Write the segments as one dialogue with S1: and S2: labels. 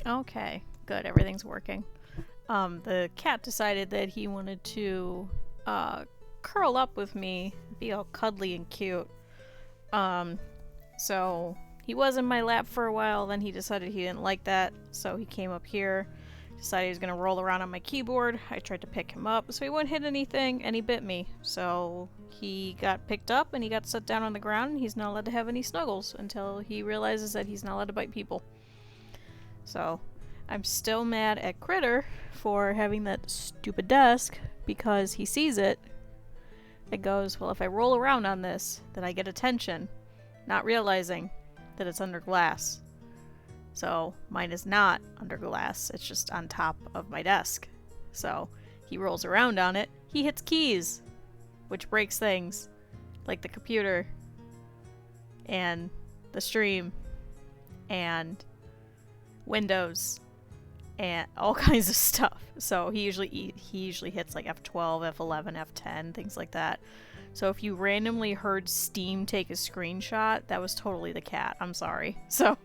S1: Okay, good. Everything's working. The cat decided that he wanted to curl up with me, be all cuddly and cute. Um, so he was in my lap for a while, then he decided he didn't like that, so he came up here, decided he was going to roll around on my keyboard. I tried to pick him up, so he wouldn't hit anything, and he bit me. So he got picked up, and he got set down on the ground, and he's not allowed to have any snuggles until he realizes that he's not allowed to bite people. So I'm still mad at Critter for having that stupid desk, because he sees it and goes, well, if I roll around on this, then I get attention, not realizing that it's under glass. So mine is not under glass, it's just on top of my desk. So he rolls around on it, he hits keys, which breaks things, like the computer, and the stream, and Windows, and all kinds of stuff. So he usually hits like F12, F11, F10, things like that. So if you randomly heard Steam take a screenshot, that was totally the cat. I'm sorry. So,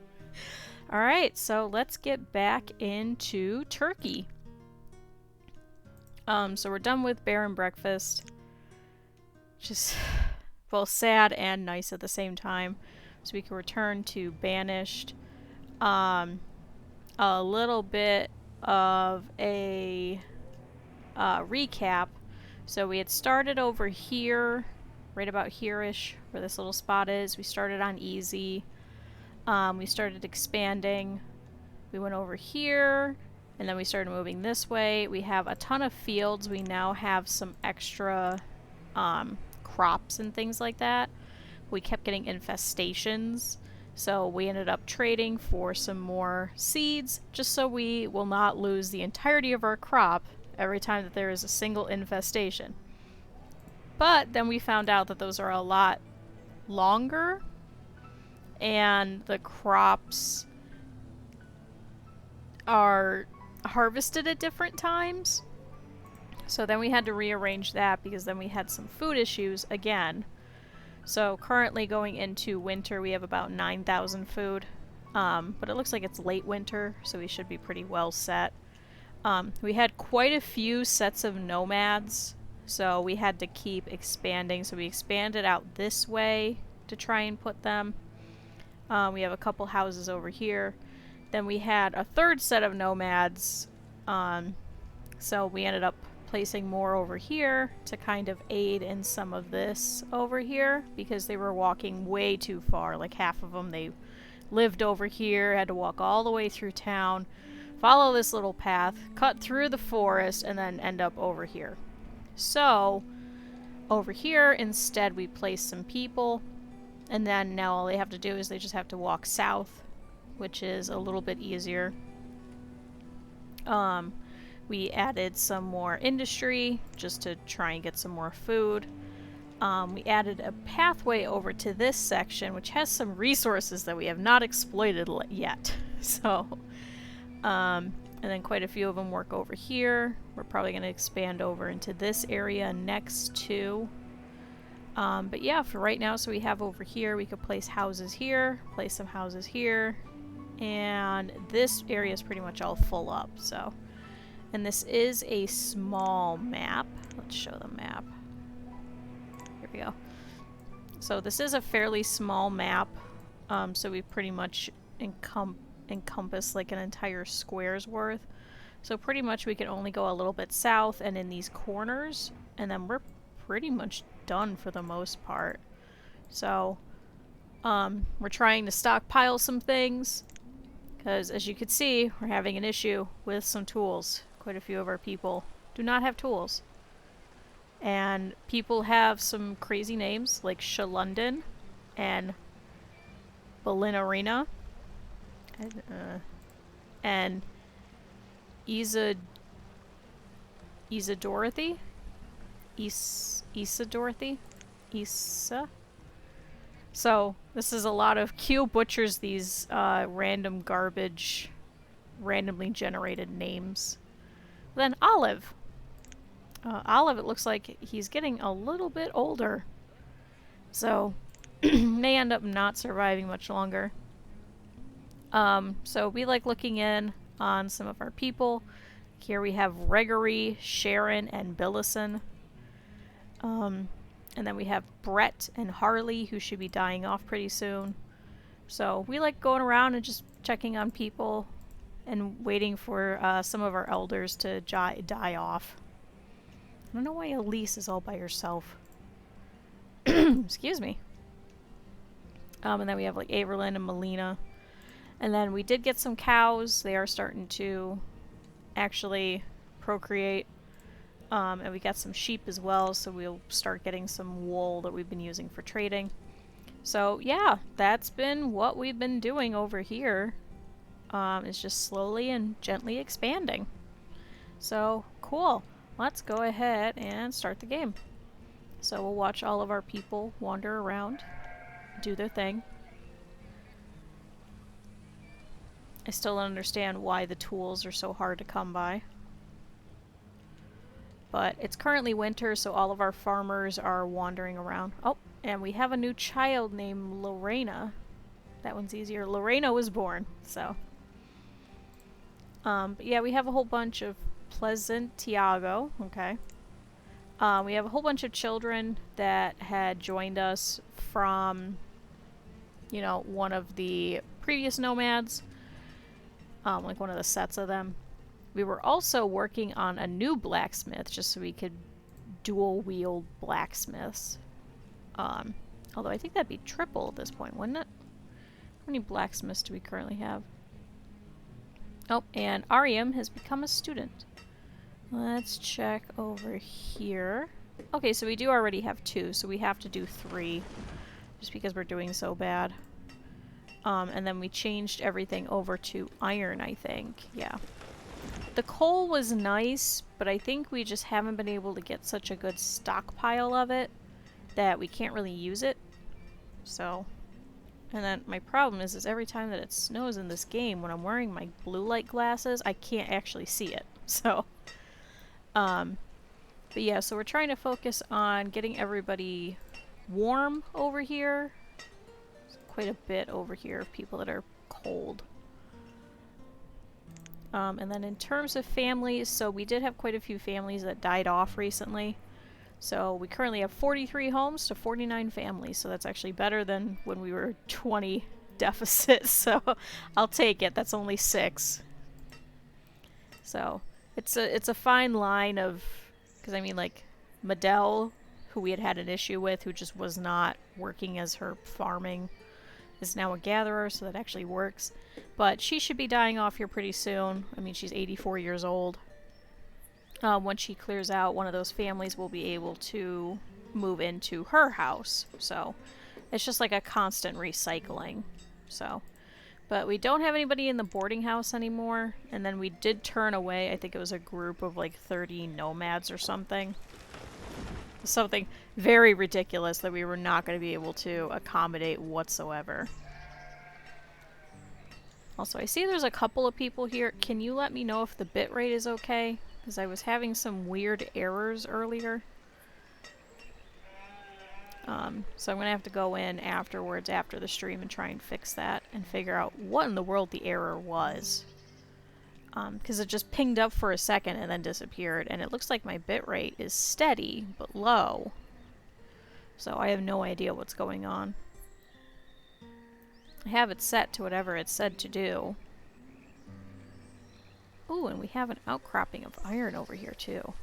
S1: alright, so let's get back into Turkey. So we're done with Bear and Breakfast. Just both sad and nice at the same time. So we can return to Banished. A little bit of a recap. So we had started over here, right about here-ish, where this little spot is. We started on easy. We started expanding. We went over here, and then we started moving this way. We have a ton of fields. We now have some extra crops and things like that. We kept getting infestations. So we ended up trading for some more seeds, just so we will not lose the entirety of our crop every time that there is a single infestation. But then we found out that those are a lot longer, and the crops are harvested at different times. So then we had to rearrange that, because then we had some food issues again. So currently going into winter, we have about 9,000 food. But it looks like it's late winter, so we should be pretty well set. We had quite a few sets of nomads, so we had to keep expanding. So we expanded out this way to try and put them. We have a couple houses over here. Then we had a third set of nomads, so we ended up placing more over here to kind of aid in some of this over here, because they were walking way too far. Like half of them, they lived over here, had to walk all the way through town, follow this little path, cut through the forest, and then end up over here. So over here instead we placed some people, and then now all they have to do is they just have to walk south, which is a little bit easier. We added some more industry just to try and get some more food. We added a pathway over to this section, which has some resources that we have not exploited yet. So, and then quite a few of them work over here. We're probably going to expand over into this area next too. But yeah, for right now, so we have over here, we could place houses here, place some houses here, and this area is pretty much all full up, so. And this is a small map. Let's show the map. Here we go. So this is a fairly small map. So we pretty much encompass like an entire square's worth. So pretty much we can only go a little bit south and in these corners, and then we're pretty much done for the most part. So we're trying to stockpile some things, because as you can see, we're having an issue with some tools. Quite a few of our people do not have tools. And people have some crazy names like Shalundon and Belinarina and Dorothy. So this is a lot of Q butchers these random garbage, randomly generated names. Then Olive. Olive, it looks like he's getting a little bit older, so may end up not surviving much longer. So we like looking in on some of our people. Here we have Gregory, Sharon, and Billison. And then we have Brett and Harley, who should be dying off pretty soon. So we like going around and just checking on people and waiting for some of our elders to die off. I don't know why Elise is all by herself. Excuse me. And then we have like Averlyn and Melina. And then we did get some cows. They are starting to actually procreate. And we got some sheep as well, so we'll start getting some wool that we've been using for trading. So yeah, that's been what we've been doing over here. It's just slowly and gently expanding. So cool. Let's go ahead and start the game. So we'll watch all of our people wander around, do their thing. I still don't understand why the tools are so hard to come by. But it's currently winter, so all of our farmers are wandering around. Oh, and we have a new child named Lorena. That one's easier. Lorena was born, so. But yeah, we have a whole bunch of Pleasant Tiago. Okay. We have a whole bunch of children that had joined us from, you know, one of the previous nomads. Like one of the sets of them. We were also working on a new blacksmith just so we could dual wield blacksmiths. Although I think that'd be triple at this point, wouldn't it? How many blacksmiths do we currently have? Oh, and Ariam has become a student. Let's check over here. Okay, so we do already have 2, so we have to do 3. Just because we're doing so bad. And then we changed everything over to iron, I think. Yeah. The coal was nice, but I think we just haven't been able to get such a good stockpile of it that we can't really use it. So, and then my problem is every time that it snows in this game, when I'm wearing my blue light glasses, I can't actually see it. So, but yeah, so we're trying to focus on getting everybody warm over here. There's quite a bit over here of people that are cold. And then in terms of families, so we did have quite a few families that died off recently. So we currently have 43 homes to 49 families, so that's actually better than when we were 20 deficit, so I'll take it. That's only 6. So it's a fine line of, because I mean, like Medell, who we had an issue with, who just was not working as her farming, is now a gatherer, so that actually works. But she should be dying off here pretty soon. I mean, she's 84 years old. Once she clears out, one of those families will be able to move into her house. So it's just like a constant recycling. So, but we don't have anybody in the boarding house anymore. And then we did turn away, I think it was a group of like 30 nomads or something. Something very ridiculous that we were not going to be able to accommodate whatsoever. Also, I see there's a couple of people here. Can you let me know if the bitrate is okay? Because I was having some weird errors earlier. So I'm going to have to go in afterwards, after the stream, and try and fix that and figure out what in the world the error was. Because it just pinged up for a second and then disappeared, and it looks like my bitrate is steady, but low. So I have no idea what's going on. I have it set to whatever it's said to do. Ooh, and we have an outcropping of iron over here, too.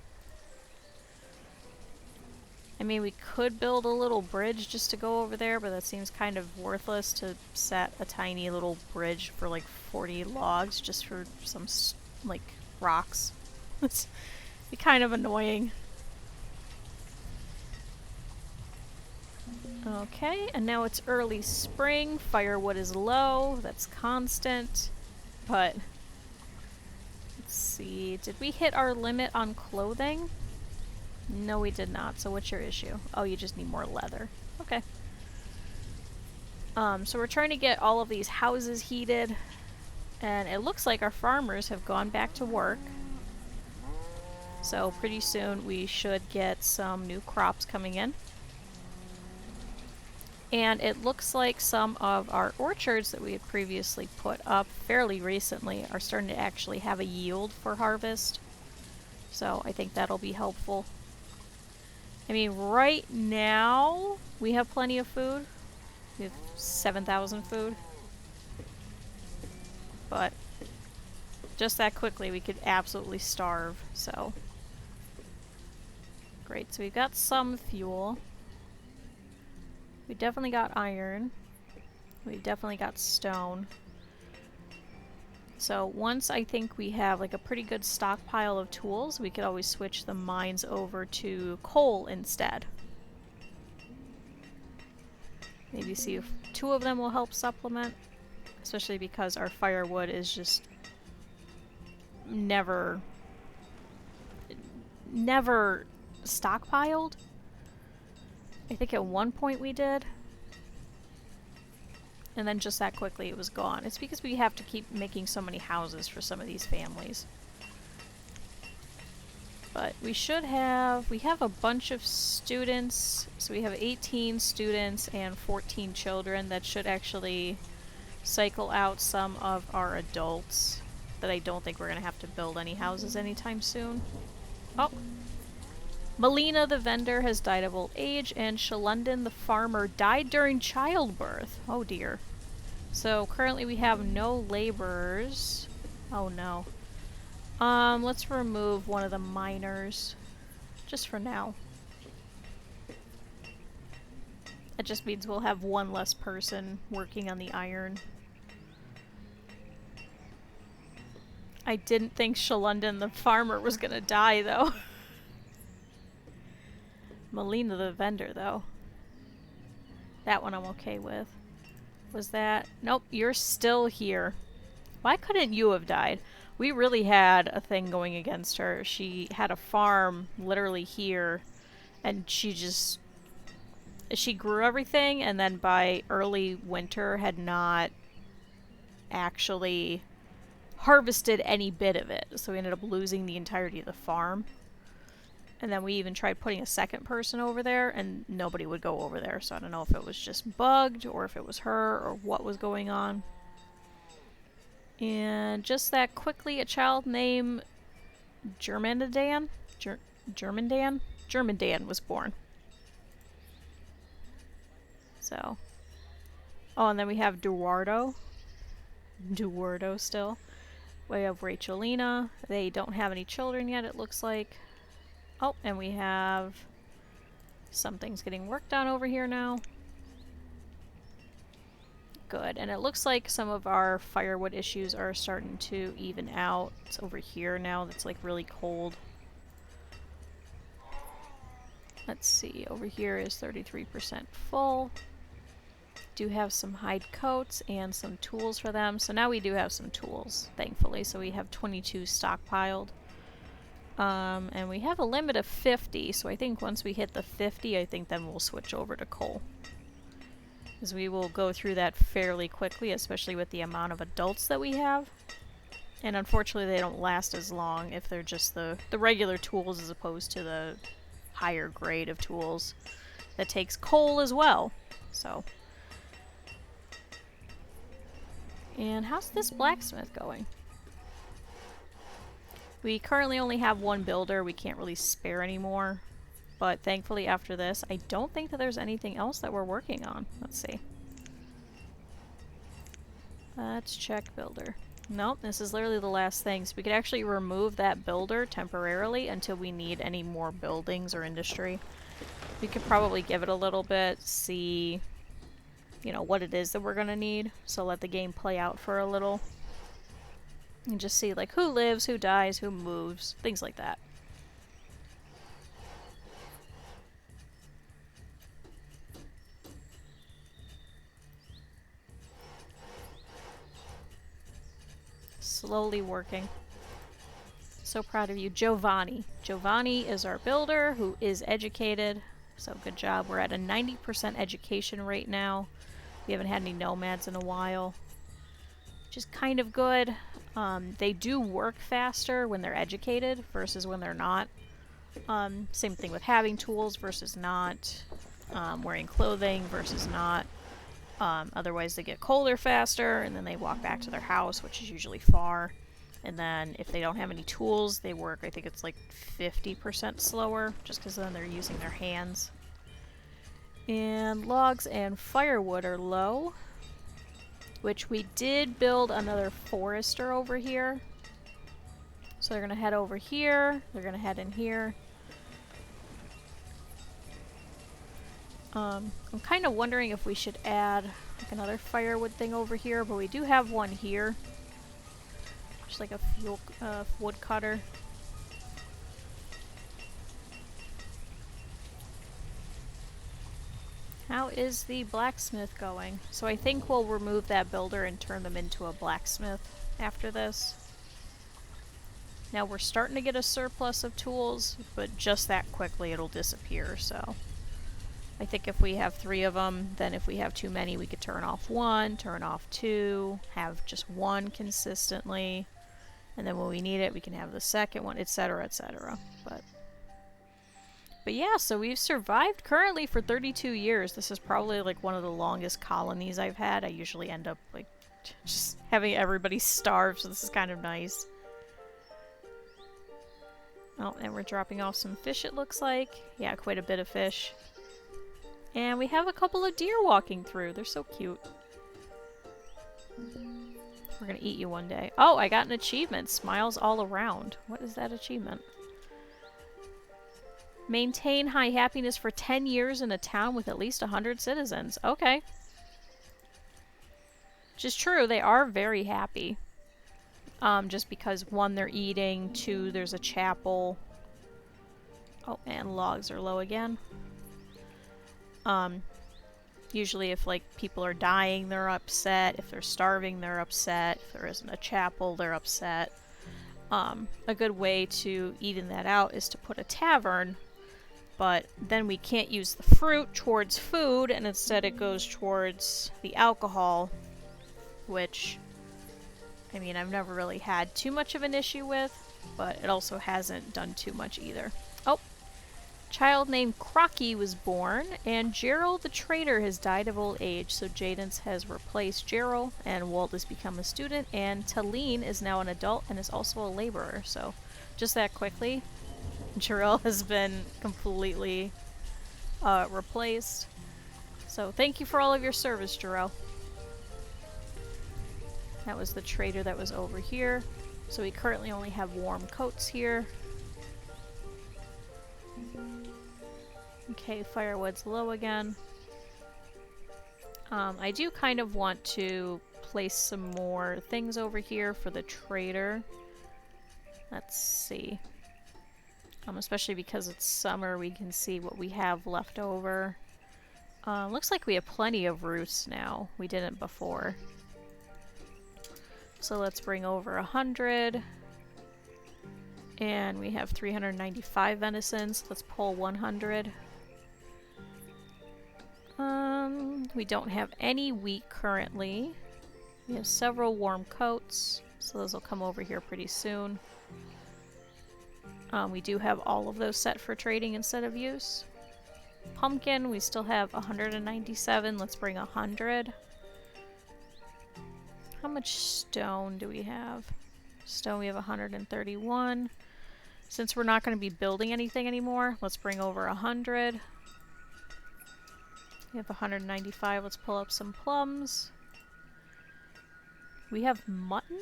S1: I mean, we could build a little bridge just to go over there, but that seems kind of worthless to set a tiny little bridge for like 40 logs just for some, like, rocks. It's be kind of annoying. Okay, and now it's early spring. Firewood is low. That's constant. But let's see. Did we hit our limit on clothing? No, we did not. So what's your issue? Oh, you just need more leather. Okay. So we're trying to get all of these houses heated. And it looks like our farmers have gone back to work. So pretty soon we should get some new crops coming in. And it looks like some of our orchards that we had previously put up fairly recently are starting to actually have a yield for harvest. So I think that'll be helpful. I mean, right now we have plenty of food. We have 7,000 food. But just that quickly we could absolutely starve, so. Great, so we've got some fuel. We definitely got iron. We've definitely got stone. So once I think we have like a pretty good stockpile of tools, we could always switch the mines over to coal instead. Maybe see if 2 of them will help supplement, especially because our firewood is just never stockpiled. I think at one point we did. And then just that quickly it was gone. It's because we have to keep making so many houses for some of these families. But we should have, we have a bunch of students. So we have 18 students and 14 children. That should actually cycle out some of our adults. That I don't think we're going to have to build any houses anytime soon. Oh! Melina the vendor has died of old age, and Shalundin the farmer died during childbirth. Oh dear. So currently we have no laborers. Oh no. Let's remove one of the miners. Just for now. That just means we'll have one less person working on the iron. I didn't think Shalundin the farmer was gonna die though. Melina the vendor, though. That one I'm okay with. Was that... Nope, you're still here. Why couldn't you have died? We really had a thing going against her. She had a farm literally here, and she just... She grew everything, and then by early winter had not actually harvested any bit of it. So we ended up losing the entirety of the farm. And then we even tried putting a second person over there, and nobody would go over there. So I don't know if it was just bugged, or if it was her, or what was going on. And just that quickly, a child named Germandan? Germandan was born. So. Oh, and then we have Duardo still. We have Rachelina. They don't have any children yet, it looks like. Oh, and we have some things getting worked on over here now. Good, and it looks like some of our firewood issues are starting to even out. It's over here now that's like really cold. Let's see, over here is 33% full. Do have some hide coats and some tools for them. So now we do have some tools, thankfully. So we have 22 stockpiled. And we have a limit of 50, so I think once we hit the 50, I think then we'll switch over to coal. Because we will go through that fairly quickly, especially with the amount of adults that we have. And unfortunately they don't last as long if they're just the regular tools as opposed to the higher grade of tools that takes coal as well. So. And how's this blacksmith going? We currently only have one builder. We can't really spare anymore. But thankfully after this, I don't think that there's anything else that we're working on. Let's see. Let's check builder. Nope, this is literally the last thing. So we could actually remove that builder temporarily until we need any more buildings or industry. We could probably give it a little bit, see, you know, what it is that we're gonna need. So let the game play out for a little. And just see, like, who lives, who dies, who moves, things like that. Slowly working. So proud of you. Giovanni. Giovanni is our builder who is educated. So good job. We're at a 90% education rate now. We haven't had any nomads in a while, which is kind of good. They do work faster when they're educated versus when they're not. Same thing with having tools versus not. wearing clothing versus not. Otherwise they get colder faster, and then they walk back to their house, which is usually far. And then if they don't have any tools, they work, I think it's like 50% slower, just because then they're using their hands. And logs and firewood are low, which we did build another forester over here. So they're going to head over here, they're going to head in here. I'm kind of wondering if we should add like another firewood thing over here, but we do have one here. Just like a wood cutter. How is the blacksmith going? So I think we'll remove that builder and turn them into a blacksmith after this. Now we're starting to get a surplus of tools, but just that quickly it'll disappear, so... I think if we have 3 of them, then if we have too many, we could turn off 1, turn off 2, have just 1 consistently, and then when we need it, we can have the second one, etc., etc. But yeah, so we've survived currently for 32 years. This is probably like one of the longest colonies I've had. I usually end up like just having everybody starve, so this is kind of nice. Oh, and we're dropping off some fish, it looks like. Yeah, quite a bit of fish. And we have a couple of deer walking through. They're so cute. We're gonna eat you one day. Oh, I got an achievement. Smiles all around. What is that achievement? Maintain high happiness for 10 years in a town with at least 100 citizens. Okay. Which is true. They are very happy. Just because 1, they're eating. 2, there's a chapel. Oh, and logs are low again. Usually if like people are dying, they're upset. If they're starving, they're upset. If there isn't a chapel, they're upset. A good way to even that out is to put a tavern, but then we can't use the fruit towards food, and instead it goes towards the alcohol, which, I mean, I've never really had too much of an issue with, but it also hasn't done too much either. Oh! Child named Crocky was born, and Gerald the trader has died of old age, so Jadance has replaced Gerald, and Walt has become a student, and Talene is now an adult and is also a laborer. So, just that quickly, Gerald has been completely replaced. So, thank you for all of your service, Jarrell. That was the trader that was over here. So we currently only have warm coats here. Okay, firewood's low again. I do kind of want to place some more things over here for the trader. Let's see. Especially because it's summer, we can see what we have left over. Looks like we have plenty of roosts now. We didn't before. So let's bring over 100. And we have 395 venisons. Let's pull 100. We don't have any wheat currently. We have several warm coats, so those will come over here pretty soon. We do have all of those set for trading instead of use. Pumpkin, we still have 197. Let's bring 100. How much stone do we have? Stone, we have 131. Since we're not going to be building anything anymore, let's bring over 100. We have 195. Let's pull up some plums. We have mutton?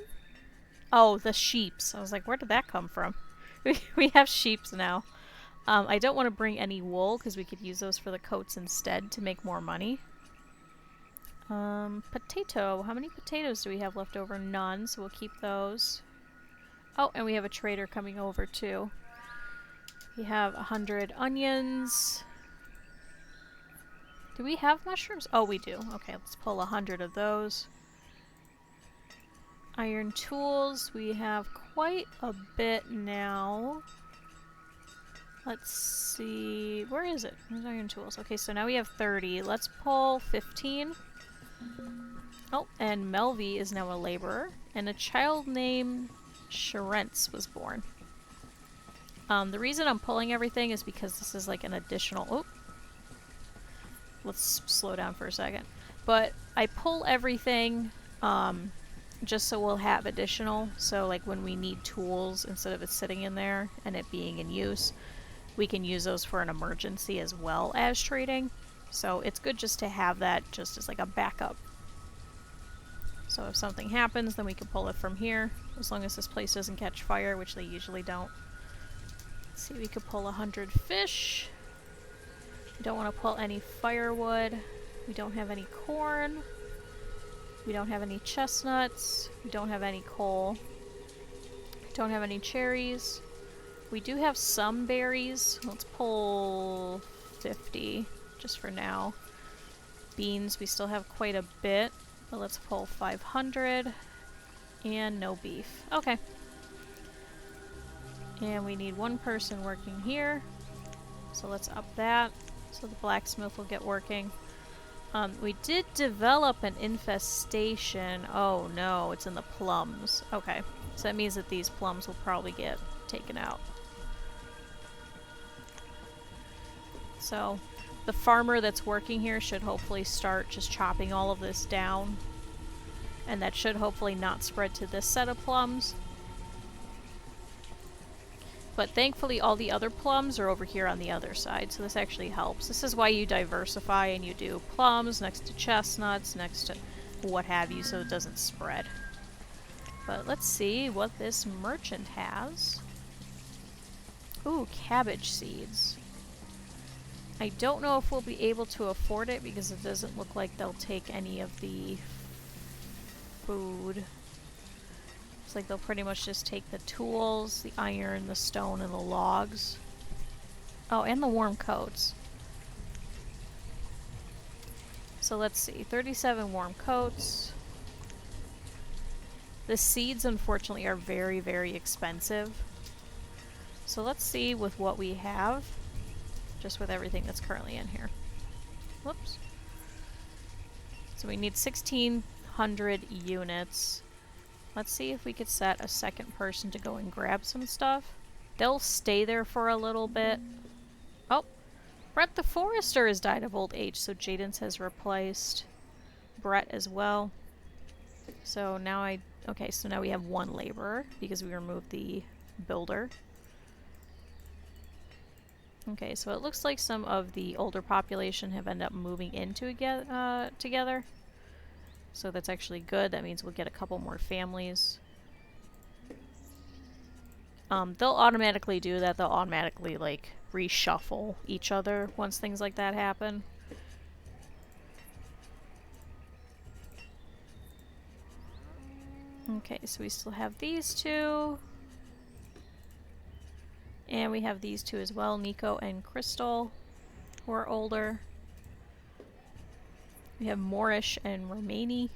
S1: Oh, the sheeps. I was like, where did that come from? We have sheeps now. I don't want to bring any wool because we could use those for the coats instead to make more money. Potato. How many potatoes do we have left over? None, so we'll keep those. Oh, and we have a trader coming over too. We have 100 onions. Do we have mushrooms? Oh, we do. Okay, let's pull 100 of those. Iron tools. We have quite a bit now. Let's see. Where is it? Where's iron tools? Okay, so now we have 30. Let's pull 15. Oh, and Melvie is now a laborer. And a child named Sharentz was born. The reason I'm pulling everything is because this is like an additional... Oh! let's slow down for a second. But I pull everything just so we'll have additional. So like when we need tools, instead of it sitting in there and it being in use, we can use those for an emergency as well as trading. So it's good just to have that just as like a backup. So if something happens, then we can pull it from here, as long as this place doesn't catch fire, which they usually don't. Let's see, we could pull 100 fish. We don't want to pull any firewood. We don't have any corn. We don't have any chestnuts. We don't have any coal. We don't have any cherries. We do have some berries. Let's pull 50 just for now. Beans, we still have quite a bit, but let's pull 500. And no beef. Okay. And we need one person working here. So let's up that so the blacksmith will get working. We did develop an infestation. Oh no, it's in the plums. Okay, so that means that these plums will probably get taken out. So the farmer that's working here should hopefully start just chopping all of this down. And that should hopefully not spread to this set of plums. But thankfully all the other plums are over here on the other side, so this actually helps. This is why you diversify and you do plums next to chestnuts, next to what have you, so it doesn't spread. But let's see what this merchant has. Ooh, cabbage seeds. I don't know if we'll be able to afford it because it doesn't look like they'll take any of the food. It's like they'll pretty much just take the tools, the iron, the stone, and the logs. Oh, and the warm coats. So let's see, 37 warm coats. The seeds, unfortunately, are very, very expensive. So let's see with what we have, just with everything that's currently in here. Whoops. So we need 1,600 units. Let's see if we could set a second person to go and grab some stuff. They'll stay there for a little bit. Oh, Brett the Forester has died of old age, so Jaden's has replaced Brett as well. So now okay, so now we have one laborer because we removed the builder. Okay, so it looks like some of the older population have ended up moving in together. So that's actually good. That means we'll get a couple more families. They'll automatically do that. They'll automatically, like, reshuffle each other once things like that happen. Okay, so we still have these two. And we have these two as well, Nico and Crystal, who are older. We have Moorish and Romani.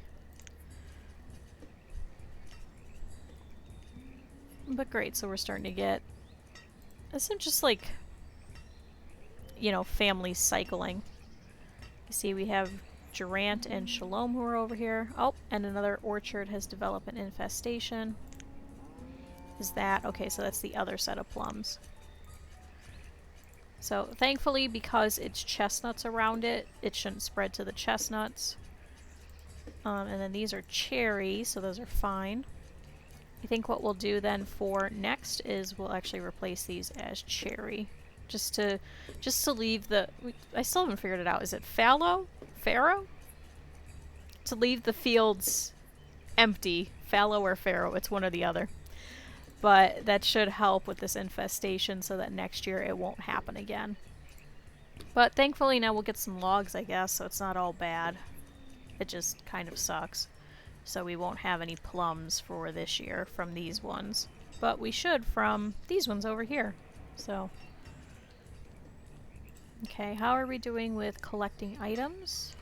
S1: But great, so we're starting to get some just like, you know, family cycling. You see we have Durant and Shalom who are over here. Oh, and another orchard has developed an infestation. Is that? Okay, so that's the other set of plums. So thankfully, because it's chestnuts around it, it shouldn't spread to the chestnuts. And then these are cherry, so those are fine. I think what we'll do then for next is we'll actually replace these as cherry. Just to leave the... I still haven't figured it out. Is it fallow? Farrow? To leave the fields empty. Fallow or farrow. It's one or the other. But that should help with this infestation so that next year it won't happen again. But thankfully now we'll get some logs, I guess, so it's not all bad. It just kind of sucks. So we won't have any plums for this year from these ones. But we should from these ones over here. So. Okay, how are we doing with collecting items?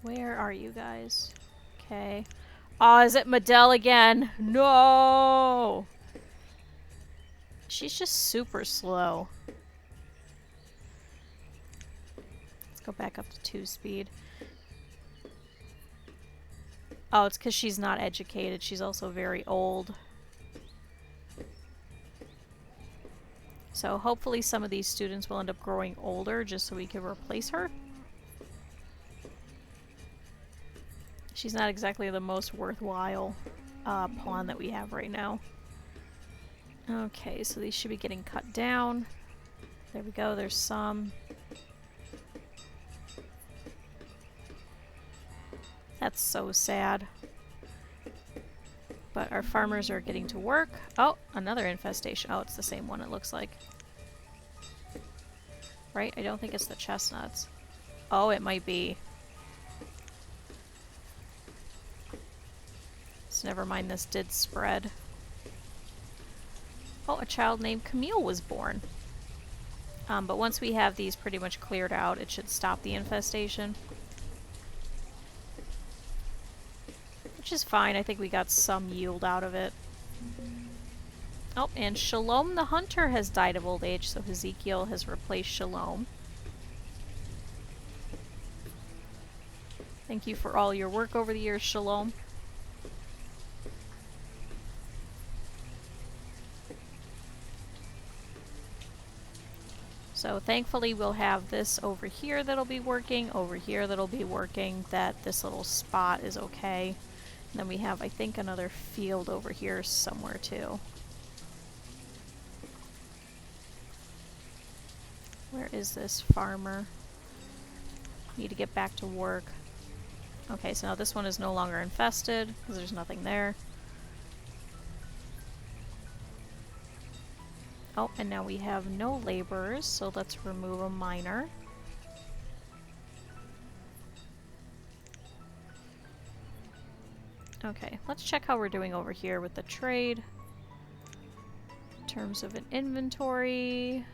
S1: Where are you guys? Okay. Oh, is it Medell again? No! She's just super slow. Let's go back up to 2 speed. Oh, it's because she's not educated. She's also very old. So hopefully some of these students will end up growing older just so we can replace her. She's not exactly the most worthwhile pawn that we have right now. Okay, so these should be getting cut down. There we go, there's some. That's so sad. But our farmers are getting to work. Oh, another infestation. Oh, it's the same one it looks like. Right? I don't think it's the chestnuts. Oh, it might be. So never mind, this did spread. Oh, a child named Camille was born. But once we have these pretty much cleared out, it should stop the infestation. Which is fine. I think we got some yield out of it. Oh, and Shalom the Hunter has died of old age, so Ezekiel has replaced Shalom. Thank you for all your work over the years, Shalom. So thankfully we'll have this over here that'll be working, over here that'll be working, that this little spot is okay. And then we have, I think, another field over here somewhere too. Where is this farmer? Need to get back to work. Okay, so now this one is no longer infested because there's nothing there. Oh, and now we have no laborers, so let's remove a miner. Okay, let's check how we're doing over here with the trade. In terms of an inventory,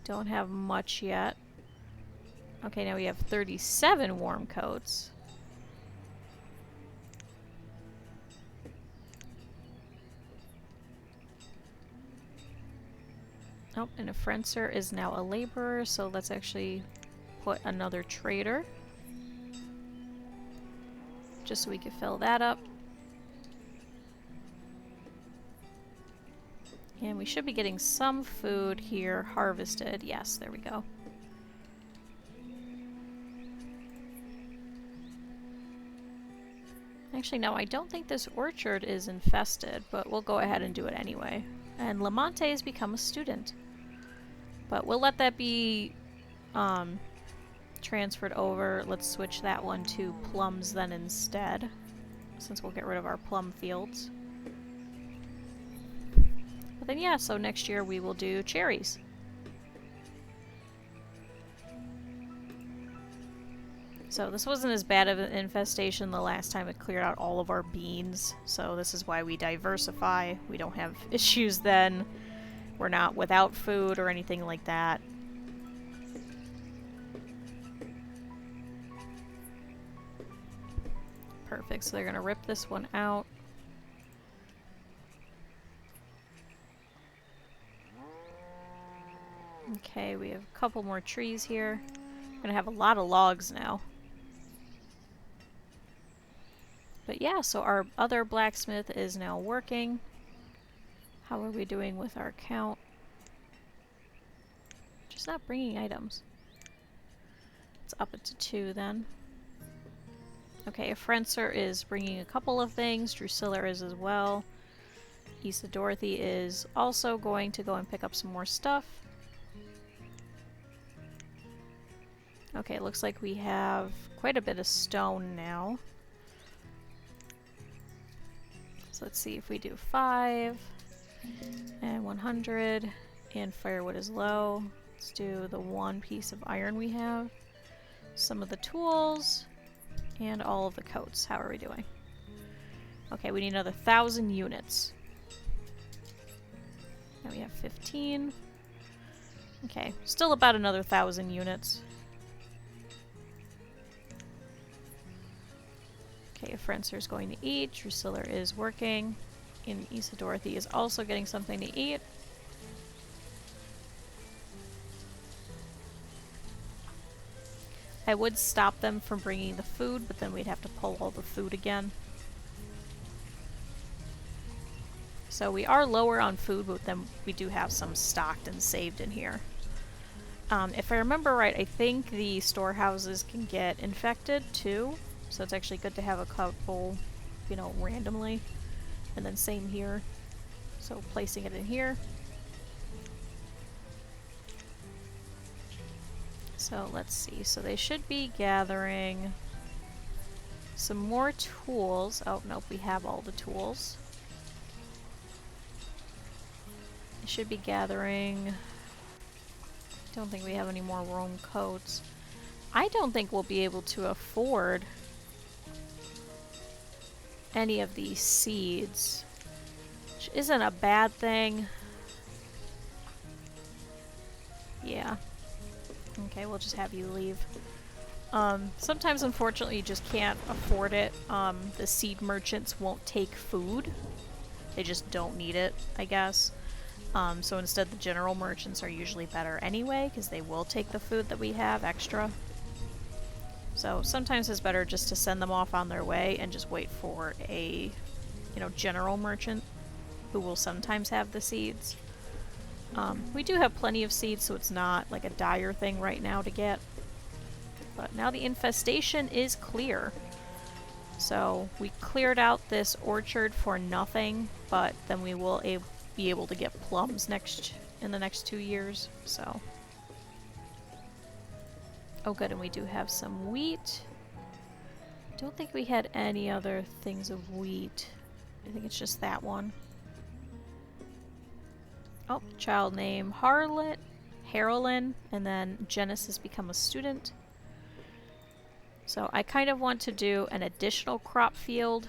S1: don't have much yet. Okay, now we have 37 warm coats. Oh, and a fencer is now a laborer, so let's actually put another trader. Just so we can fill that up. And we should be getting some food here harvested. Yes, there we go. Actually, no, I don't think this orchard is infested, but we'll go ahead and do it anyway. And Lamonte has become a student. But we'll let that be transferred over. Let's switch that one to plums then instead, since we'll get rid of our plum fields. But then yeah, so next year we will do cherries. So this wasn't as bad of an infestation the last time. It cleared out all of our beans, so this is why we diversify. We don't have issues then. We're not without food or anything like that. Perfect, so they're gonna rip this one out. Okay, we have a couple more trees here. We're gonna have a lot of logs now. But yeah, so our other blacksmith is now working. How are we doing with our count? Just not bringing items. Let's up it to 2 then. Okay, a fencer is bringing a couple of things. Drusilla is as well. Issa Dorothy is also going to go and pick up some more stuff. Okay, it looks like we have quite a bit of stone now. So let's see if we do 5 and 100 and firewood is low. Let's do the 1 piece of iron we have. Some of the tools and all of the coats. How are we doing? Okay, we need another 1,000 units. Now we have 15. Okay, still about another 1,000 units. Okay, a fencer's going to eat. Drusilla is working. And Issa Dorothy is also getting something to eat. I would stop them from bringing the food, but then we'd have to pull all the food again. So we are lower on food, but then we do have some stocked and saved in here. If I remember right, I think the storehouses can get infected too. So it's actually good to have a couple, you know, randomly. And then same here. So placing it in here. So let's see. So they should be gathering some more tools. Oh, nope, we have all the tools. They should be gathering... Don't think we have any more roam coats. I don't think we'll be able to afford any of these seeds, which isn't a bad thing. Yeah. Okay, we'll just have you leave. Sometimes, unfortunately, you just can't afford it. The seed merchants won't take food. They just don't need it, I guess. So instead the general merchants are usually better anyway, because they will take the food that we have extra. So sometimes it's better just to send them off on their way and just wait for a, you know, general merchant who will sometimes have the seeds. We do have plenty of seeds, so it's not like a dire thing right now to get. But now the infestation is clear. So we cleared out this orchard for nothing, but then we will be able to get plums in the next 2 years, so. Oh good, and we do have some wheat. Don't think we had any other things of wheat. I think it's just that one. Oh, child name Harolyn, and then Janice has become a student. So I kind of want to do an additional crop field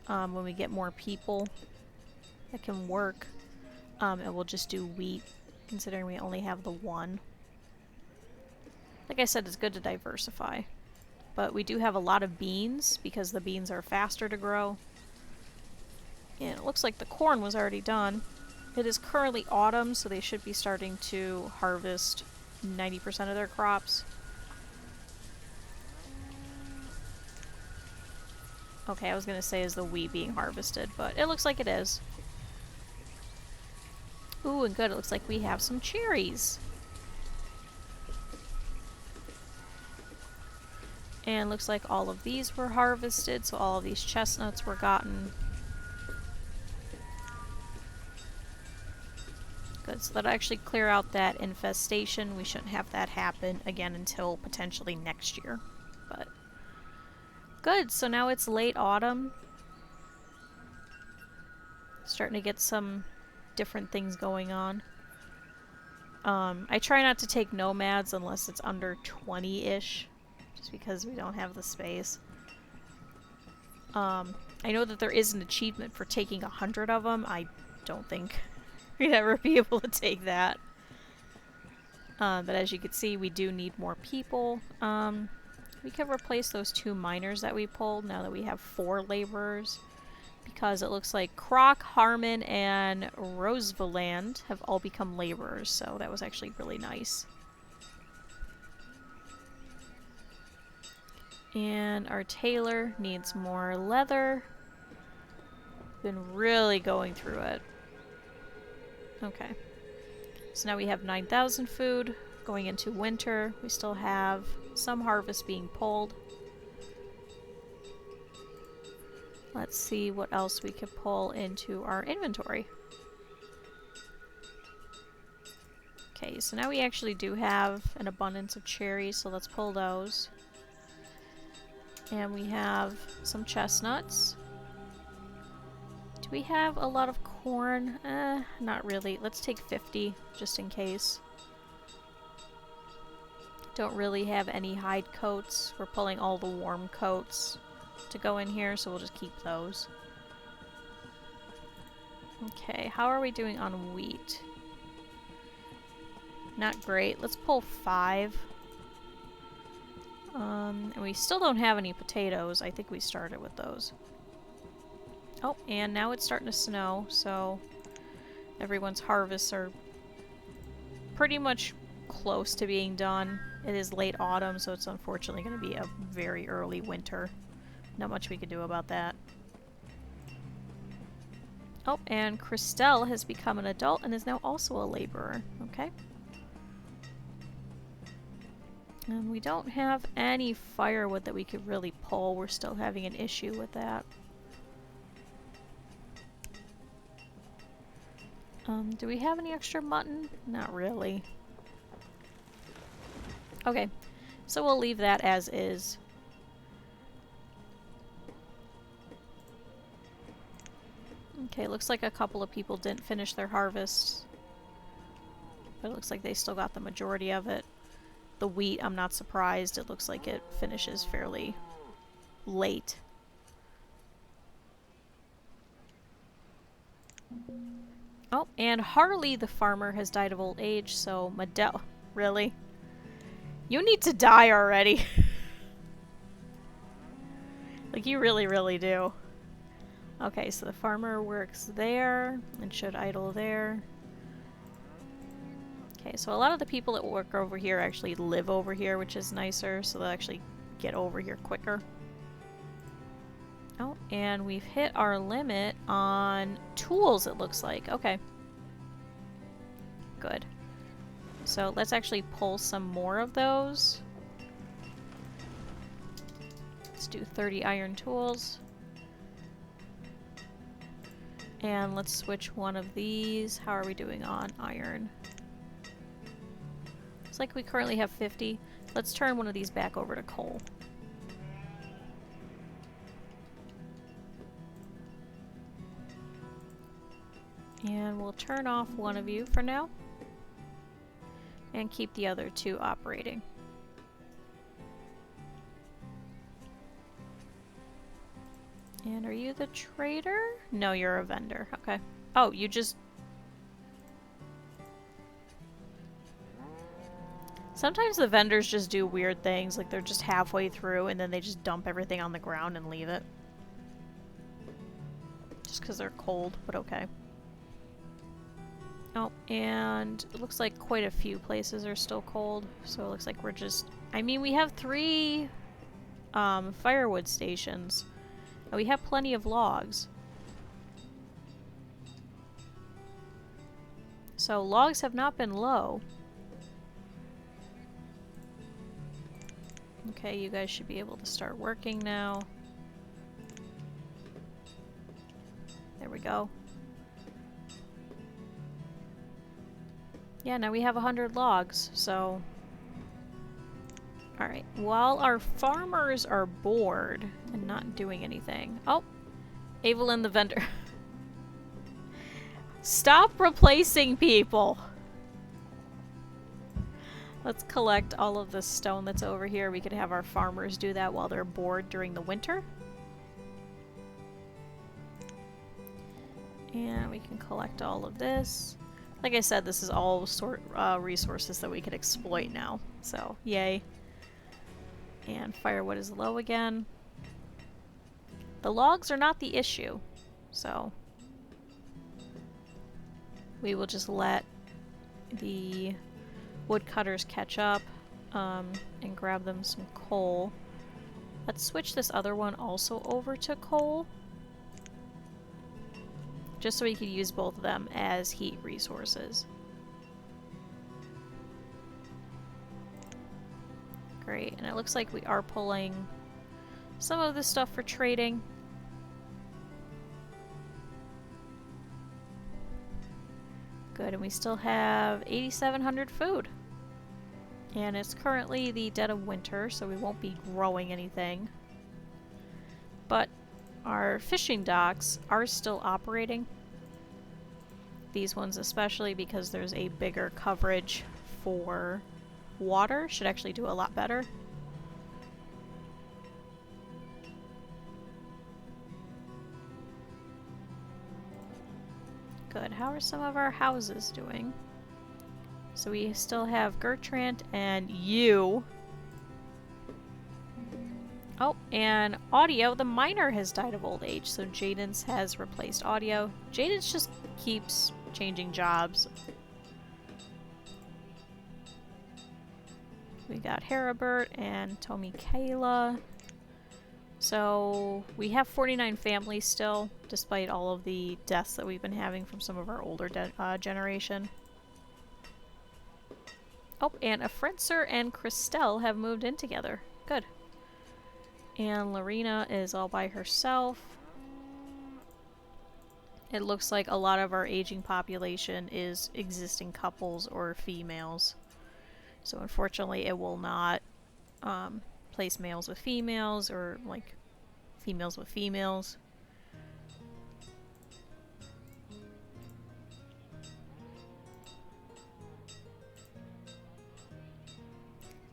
S1: when we get more people that can work. And we'll just do wheat, considering we only have the one. Like I said, it's good to diversify. But we do have a lot of beans, because the beans are faster to grow. And it looks like the corn was already done. It is currently autumn, so they should be starting to harvest 90% of their crops. Okay, I was gonna say is the wheat being harvested, but it looks like it is. Ooh, and good, it looks like we have some cherries. And looks like all of these were harvested, so all of these chestnuts were gotten. Good, so that'll actually clear out that infestation. We shouldn't have that happen again until potentially next year. But good, so now it's late autumn. Starting to get some different things going on. I try not to take nomads unless it's under 20-ish, just because we don't have the space. I know that there is an achievement for taking 100 of them. I don't think we'd ever be able to take that. But as you can see, we do need more people. We could replace those 2 miners that we pulled now that we have 4 laborers. Because it looks like Croc, Harmon, and Rosevaland have all become laborers, so that was actually really nice. And our tailor needs more leather. Been really going through it. Okay. So now we have 9,000 food going into winter. We still have some harvest being pulled. Let's see what else we could pull into our inventory. Okay, so now we actually do have an abundance of cherries, so let's pull those. And we have some chestnuts. Do we have a lot of corn? Not really. Let's take 50, just in case. Don't really have any hide coats. We're pulling all the warm coats to go in here, so we'll just keep those. Okay, how are we doing on wheat? Not great. Let's pull 5. And we still don't have any potatoes. I think we started with those. Oh, and now it's starting to snow, so everyone's harvests are pretty much close to being done. It is late autumn, so it's unfortunately going to be a very early winter. Not much we could do about that. Oh, and Christelle has become an adult and is now also a laborer. Okay. And we don't have any firewood that we could really pull. We're still having an issue with that. Do we have any extra mutton? Not really. Okay, so we'll leave that as is. Okay, looks like a couple of people didn't finish their harvest. But it looks like they still got the majority of it. The wheat, I'm not surprised. It looks like it finishes fairly late. Oh, and Harley the farmer has died of old age, so Madel... Really? You need to die already. Like, you really, really do. Okay, so the farmer works there and should idle there. Okay, so a lot of the people that work over here actually live over here, which is nicer, so they'll actually get over here quicker. Oh, and we've hit our limit on tools, it looks like. Okay. Good. So let's actually pull some more of those. Let's do 30 iron tools. And let's switch one of these. How are we doing on iron? Looks like we currently have 50. Let's turn one of these back over to coal. And we'll turn off one of you for now. And keep the other two operating. And are you the trader? No, you're a vendor. Okay. Oh, you just... Sometimes the vendors just do weird things, like they're just halfway through and then they just dump everything on the ground and leave it. Just because they're cold, but okay. Oh, and it looks like quite a few places are still cold, so it looks like we're just... I mean, we have 3 firewood stations, and we have plenty of logs. So logs have not been low. Okay, you guys should be able to start working now. There we go. Yeah, now we have 100 logs, so... Alright, while our farmers are bored and not doing anything... Oh! Evelyn the vendor. Stop replacing people! Let's collect all of the stone that's over here. We could have our farmers do that while they're bored during the winter. And we can collect all of this. Like I said, this is all resources that we could exploit now. So, yay. And firewood is low again. The logs are not the issue. So, we will just let the woodcutters catch up and grab them some coal. Let's switch this other one also over to coal. Just so we could use both of them as heat resources. Great, and it looks like we are pulling some of this stuff for trading. Good, and we still have 8,700 food. And it's currently the dead of winter, so we won't be growing anything. But our fishing docks are still operating. These ones especially, because there's a bigger coverage for water, should actually do a lot better. Good. How are some of our houses doing? So we still have Gertrude and you. Oh, and Audio, the miner, has died of old age, so Jaden's has replaced Audio. Jaden's just keeps changing jobs. We got Heribert and Tomi Kayla. So we have 49 families still, despite all of the deaths that we've been having from some of our older generation. Oh, and a Frenzer and Christelle have moved in together. Good. And Lorena is all by herself. It looks like a lot of our aging population is existing couples or females. So unfortunately it will not place males with females or like females with females.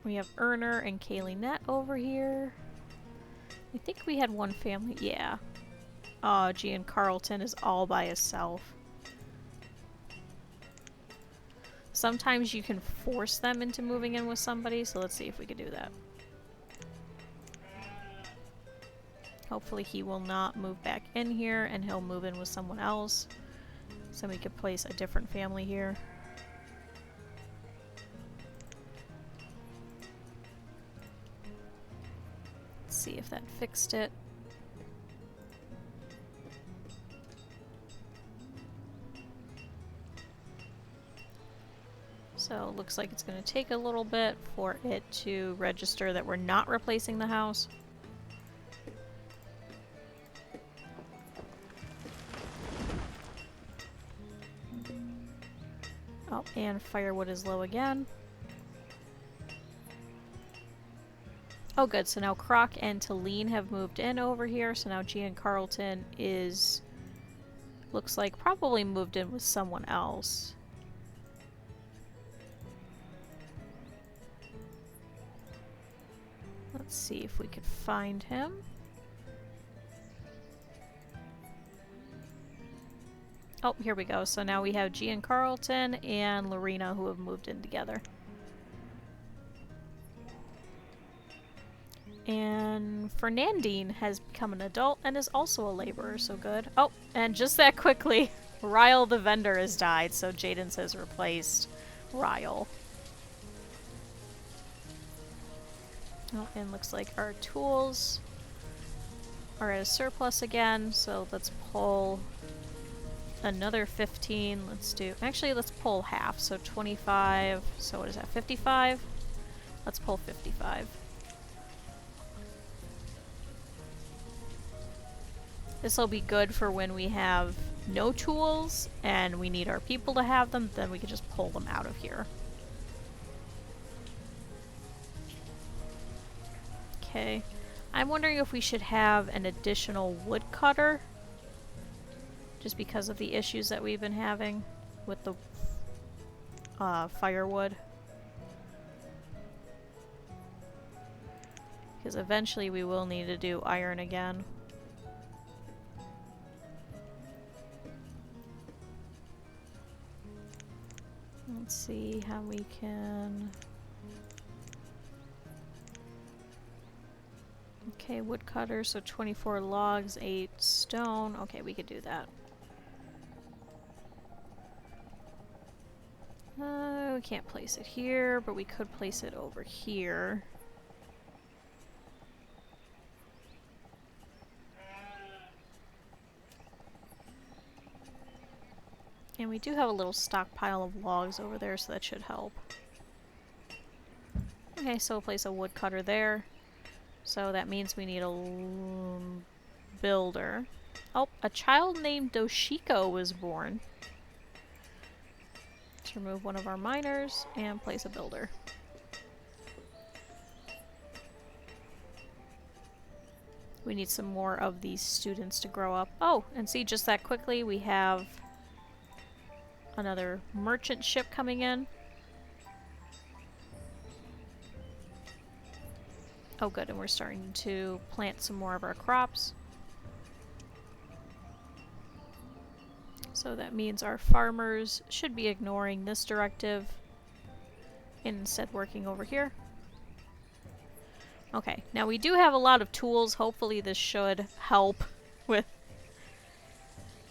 S1: We have Erner and Kaylee Net over here. I think we had one family. Yeah. Gian Carlton is all by himself. Sometimes you can force them into moving in with somebody, so let's see if we can do that. Hopefully he will not move back in here and he'll move in with someone else. So we could place a different family here. Let's see if that fixed it. So it looks like it's going to take a little bit for it to register that we're not replacing the house. Oh, and firewood is low again. Oh good, so now Croc and Talene have moved in over here, so now Gian Carlton is, looks like, probably moved in with someone else. Let's see if we could find him. Oh, here we go. So now we have Gian Carlton and Lorena who have moved in together. And Fernandine has become an adult and is also a laborer, so good. Oh, and just that quickly, Ryle the vendor has died, so Jaden's has replaced Ryle. Oh, and looks like our tools are at a surplus again, so let's pull another 15. Let's do, actually let's pull half, so 25, so what is that, 55? Let's pull 55. This will be good for when we have no tools and we need our people to have them, then we can just pull them out of here. Okay, I'm wondering if we should have an additional woodcutter, just because of the issues that we've been having with the firewood. Because eventually we will need to do iron again. Let's see how we can... Okay, woodcutter, so 24 logs, 8 stone. Okay, we could do that. We can't place it here, but we could place it over here. And we do have a little stockpile of logs over there, so that should help. Okay, so we'll place a woodcutter there. So that means we need a builder. Oh, a child named Doshiko was born. Let's remove one of our miners and place a builder. We need some more of these students to grow up. Oh, and see, just that quickly, we have another merchant ship coming in. Oh good, and we're starting to plant some more of our crops. So that means our farmers should be ignoring this directive and instead working over here. Okay, now we do have a lot of tools. Hopefully this should help with,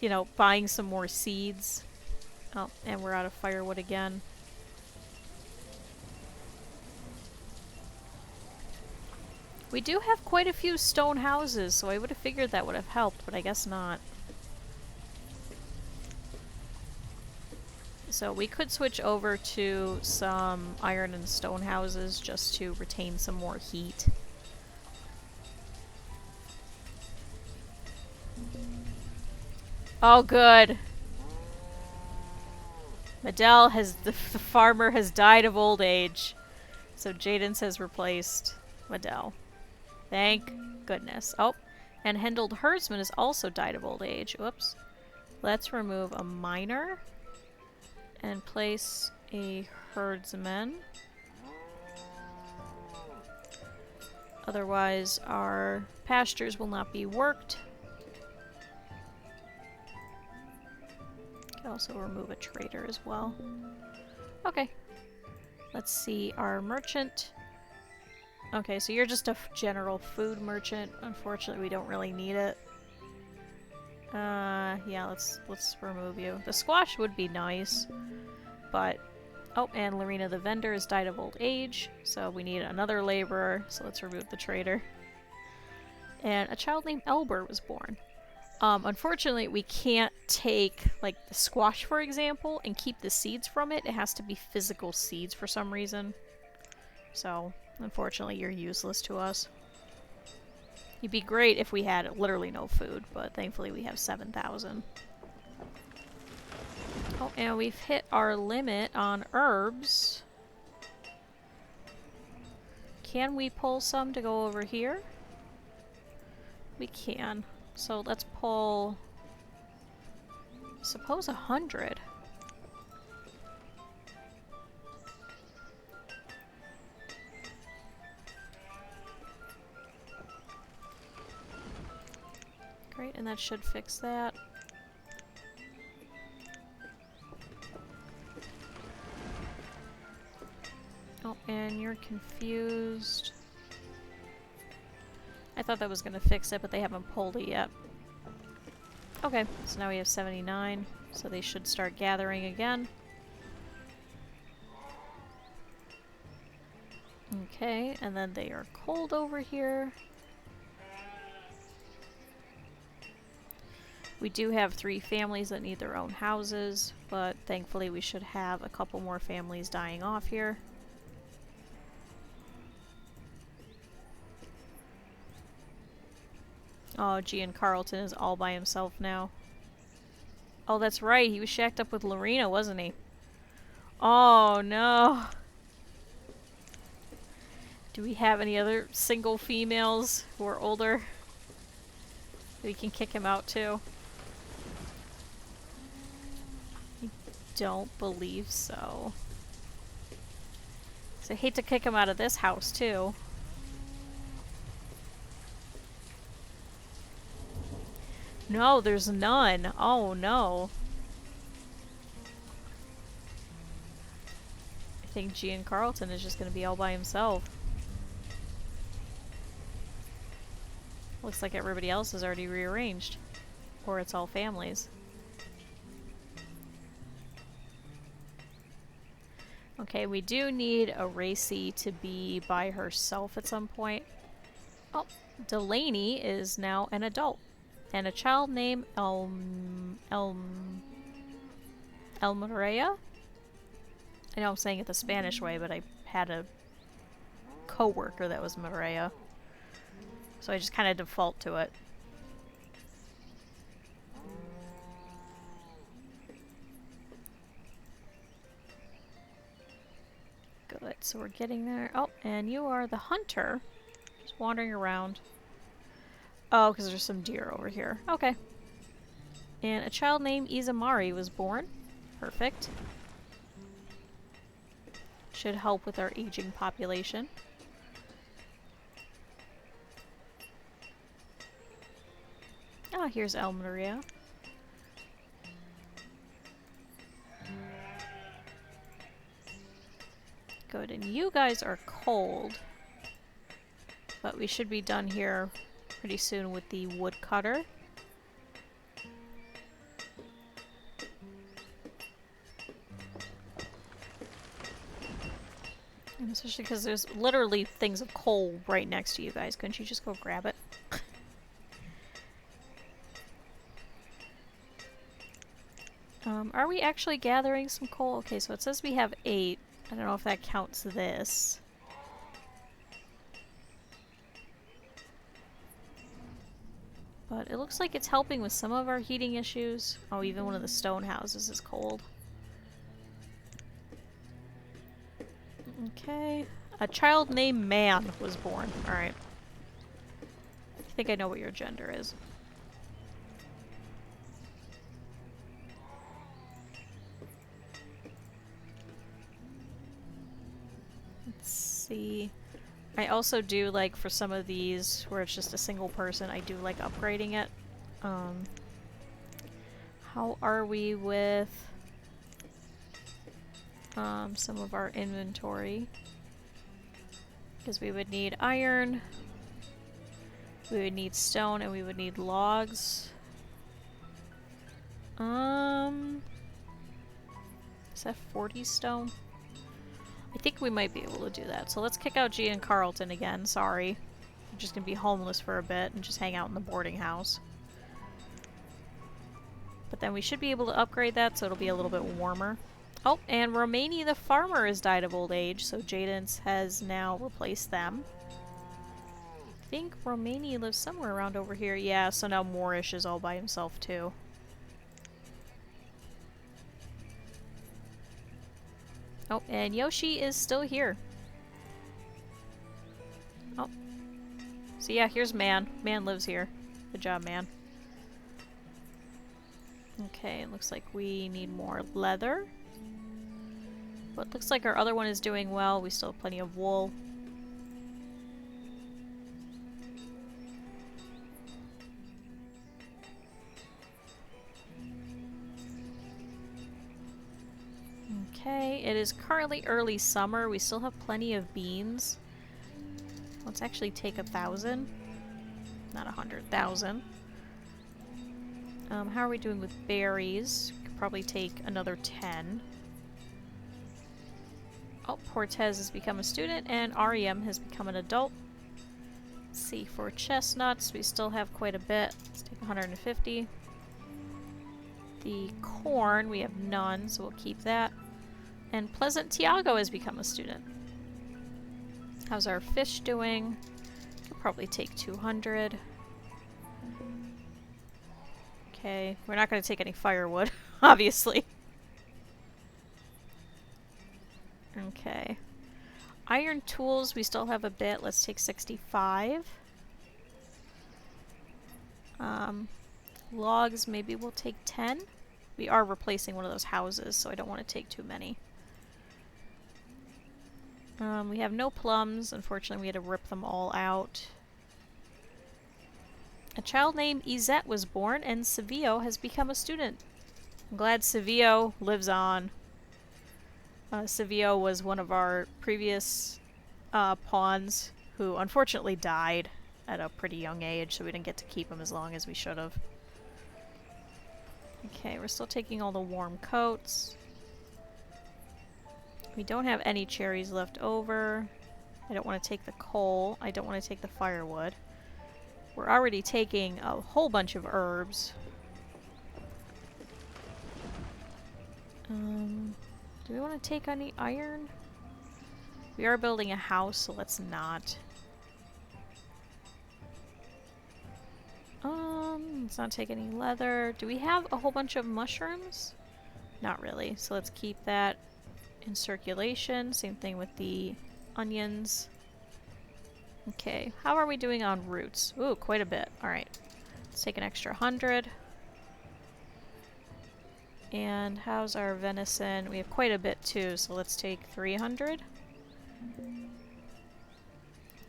S1: you know, buying some more seeds. Oh, and we're out of firewood again. We do have quite a few stone houses, so I would have figured that would have helped, but I guess not. So we could switch over to some iron and stone houses just to retain some more heat. Oh, good. Medell has, the farmer has died of old age. So Jaden's has replaced Medell. Thank goodness. Oh, and Hendald Herdsman has also died of old age. Whoops. Let's remove a miner and place a herdsman. Otherwise, our pastures will not be worked. Could also remove a trader as well. Okay. Let's see our merchant. Okay, so you're just a general food merchant. Unfortunately, we don't really need it. Yeah, let's remove you. The squash would be nice, but oh, and Lorena the vendor has died of old age, so we need another laborer. So let's remove the trader. And a child named Elber was born. Unfortunately, we can't take, like, the squash, for example, and keep the seeds from it. It has to be physical seeds for some reason. So, unfortunately, you're useless to us. You'd be great if we had literally no food, but thankfully we have 7,000. Oh, and we've hit our limit on herbs. Can we pull some to go over here? We can. So let's pull, suppose 100. Great, and that should fix that. Oh, and you're confused. I thought that was going to fix it, but they haven't pulled it yet. Okay, so now we have 79, so they should start gathering again. Okay, and then they are cold over here. We do have 3 families that need their own houses, but thankfully we should have a couple more families dying off here. Oh, Gian Carlton is all by himself now. Oh, that's right. He was shacked up with Lorena, wasn't he? Oh, no. Do we have any other single females who are older? We can kick him out, too. I don't believe so. So I hate to kick him out of this house, too. No, there's none. Oh, no. I think Gian Carlton is just going to be all by himself. Looks like everybody else is already rearranged. Or it's all families. Okay, we do need a Racy to be by herself at some point. Oh, Delaney is now an adult. And a child named Elmaria? I know I'm saying it the Spanish way, but I had a co-worker that was Maria. So I just kind of default to it. Good, so we're getting there. Oh, and you are the hunter. Just wandering around. Oh, because there's some deer over here. Okay. And a child named Izamari was born. Perfect. Should help with our aging population. Ah, here's El Maria. Good, and you guys are cold. But we should be done here pretty soon with the woodcutter. I'm Especially because there's literally things of coal right next to you guys. Couldn't you just go grab it? Are we actually gathering some coal? Okay, so it says we have 8. I don't know if that counts this. But it looks like it's helping with some of our heating issues. Oh, even one of the stone houses is cold. Okay. A child named Man was born. Alright. I think I know what your gender is. Let's see. I also do, like, for some of these where it's just a single person, I do like upgrading it. How are we with some of our inventory? Because we would need iron, we would need stone, and we would need logs. Is that 40 stone? I think we might be able to do that. So let's kick out G and Carlton again. Sorry. We're just gonna be homeless for a bit and just hang out in the boarding house. But then we should be able to upgrade that so it'll be a little bit warmer. Oh, and Romani the farmer has died of old age, so Jadens has now replaced them. I think Romani lives somewhere around over here. Yeah, so now Moorish is all by himself too. Oh, and Yoshi is still here. Oh. So yeah, here's Man. Man lives here. Good job, Man. Okay, it looks like we need more leather. But looks like our other one is doing well. We still have plenty of wool. Okay, it is currently early summer. We still have plenty of beans. Let's actually take 1,000. Not 100,000. How are we doing with berries? Could probably take another 10. Oh, Portez has become a student, and Ariam has become an adult. Let's see, for chestnuts, we still have quite a bit. Let's take 150. The corn, we have none, so we'll keep that. And Pleasant Tiago has become a student. How's our fish doing? Could probably take 200. Okay, we're not going to take any firewood, obviously. Okay. Iron tools, we still have a bit. Let's take 65. Logs, maybe we'll take 10. We are replacing one of those houses, so I don't want to take too many. We have no plums. Unfortunately, we had to rip them all out. A child named Izette was born, and Sevio has become a student. I'm glad Sevio lives on. Sevio was one of our previous pawns who unfortunately died at a pretty young age, so we didn't get to keep him as long as we should have. Okay, we're still taking all the warm coats. We don't have any cherries left over. I don't want to take the coal. I don't want to take the firewood. We're already taking a whole bunch of herbs. Do we want to take any iron? We are building a house, so let's not. Let's not take any leather. Do we have a whole bunch of mushrooms? Not really, so let's keep that in circulation. Same thing with the onions. Okay, how are we doing on roots? Ooh, quite a bit. Alright, let's take an extra 100. And how's our venison? We have quite a bit too, so let's take 300.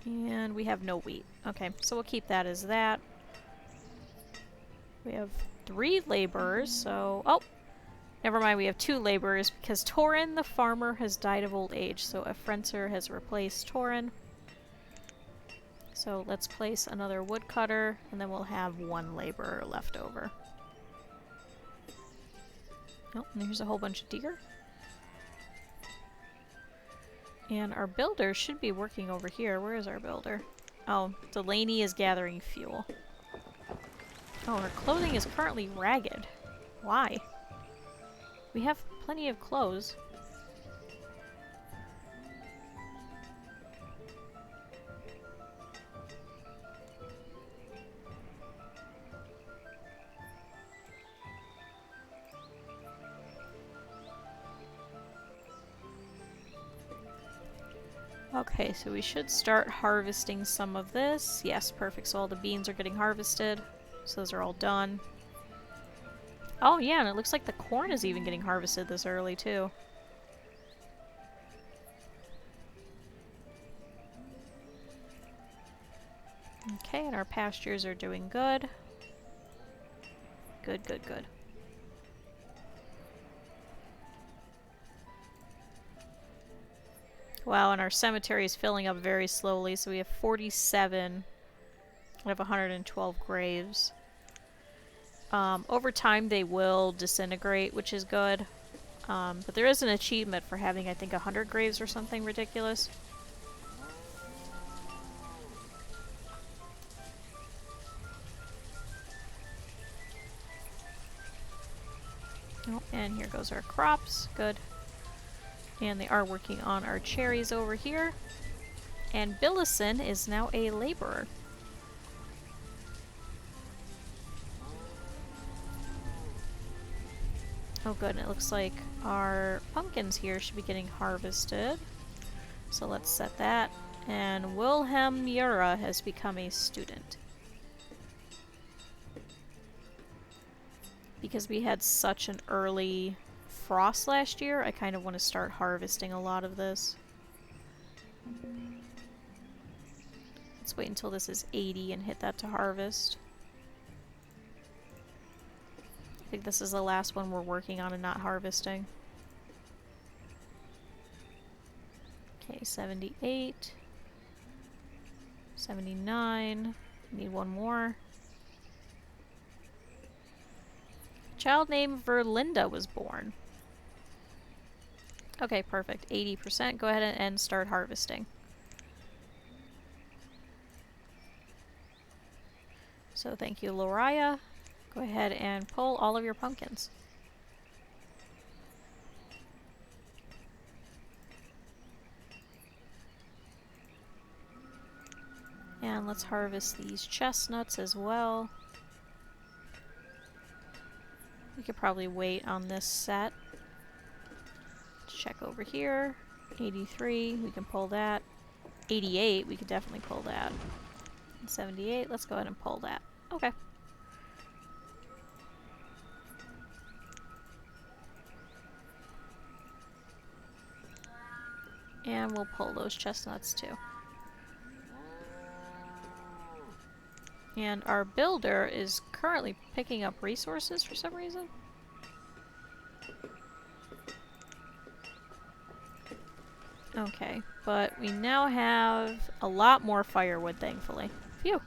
S1: And we have no wheat. Okay, so we'll keep that as that. We have 3 laborers, so... Oh! Never mind, we have 2 laborers because Torin the farmer has died of old age, so a Frencer has replaced Torin. So let's place another woodcutter, and then we'll have 1 laborer left over. Oh, and here's a whole bunch of deer. And our builder should be working over here. Where is our builder? Oh, Delaney is gathering fuel. Oh, her clothing is currently ragged. Why? We have plenty of clothes. Okay, so we should start harvesting some of this. Yes, perfect. So all the beans are getting harvested. So those are all done. Oh yeah, and it looks like the corn is even getting harvested this early too. Okay, and our pastures are doing good. Good, good, good. Wow, and our cemetery is filling up very slowly, so we have 47 out of 112 graves. Over time they will disintegrate, which is good. But there is an achievement for having, I think, 100 graves or something ridiculous. Oh, and here goes our crops. Good. And they are working on our cherries over here. And Billison is now a laborer. Oh good, and it looks like our pumpkins here should be getting harvested. So let's set that. And Wilhelm Mura has become a student. Because we had such an early frost last year, I kind of want to start harvesting a lot of this. Let's wait until this is 80 and hit that to harvest. I think this is the last one we're working on and not harvesting. Okay, 78. 79. Need one more. Child named Verlinda was born. Okay, perfect. 80%. Go ahead and start harvesting. So thank you, Loriah. Go ahead and pull all of your pumpkins. And let's harvest these chestnuts as well. We could probably wait on this set. Check over here. 83, we can pull that. 88, we could definitely pull that. And 78, let's go ahead and pull that. Okay. And we'll pull those chestnuts too. And our builder is currently picking up resources for some reason. Okay, but we now have a lot more firewood, thankfully. Phew!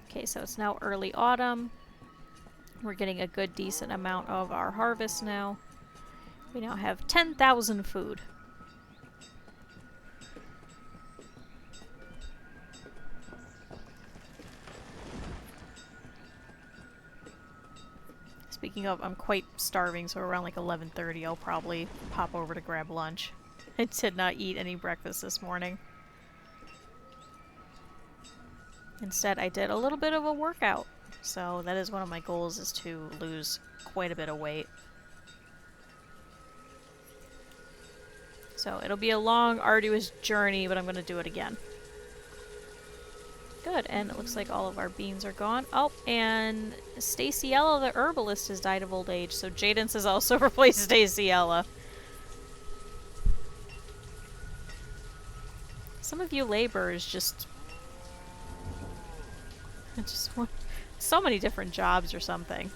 S1: Okay, so it's now early autumn. We're getting a good decent amount of our harvest now. We now have 10,000 food. Speaking of, I'm quite starving, so around like 11:30 I'll probably pop over to grab lunch. I did not eat any breakfast this morning. Instead, I did a little bit of a workout. So that is one of my goals, is to lose quite a bit of weight. So it'll be a long, arduous journey, but I'm going to do it again. Good, and it looks like all of our beans are gone. Oh, and Staciella the herbalist has died of old age, so Jadance has also replaced Staciella. Some of you laborers just want so many different jobs or something.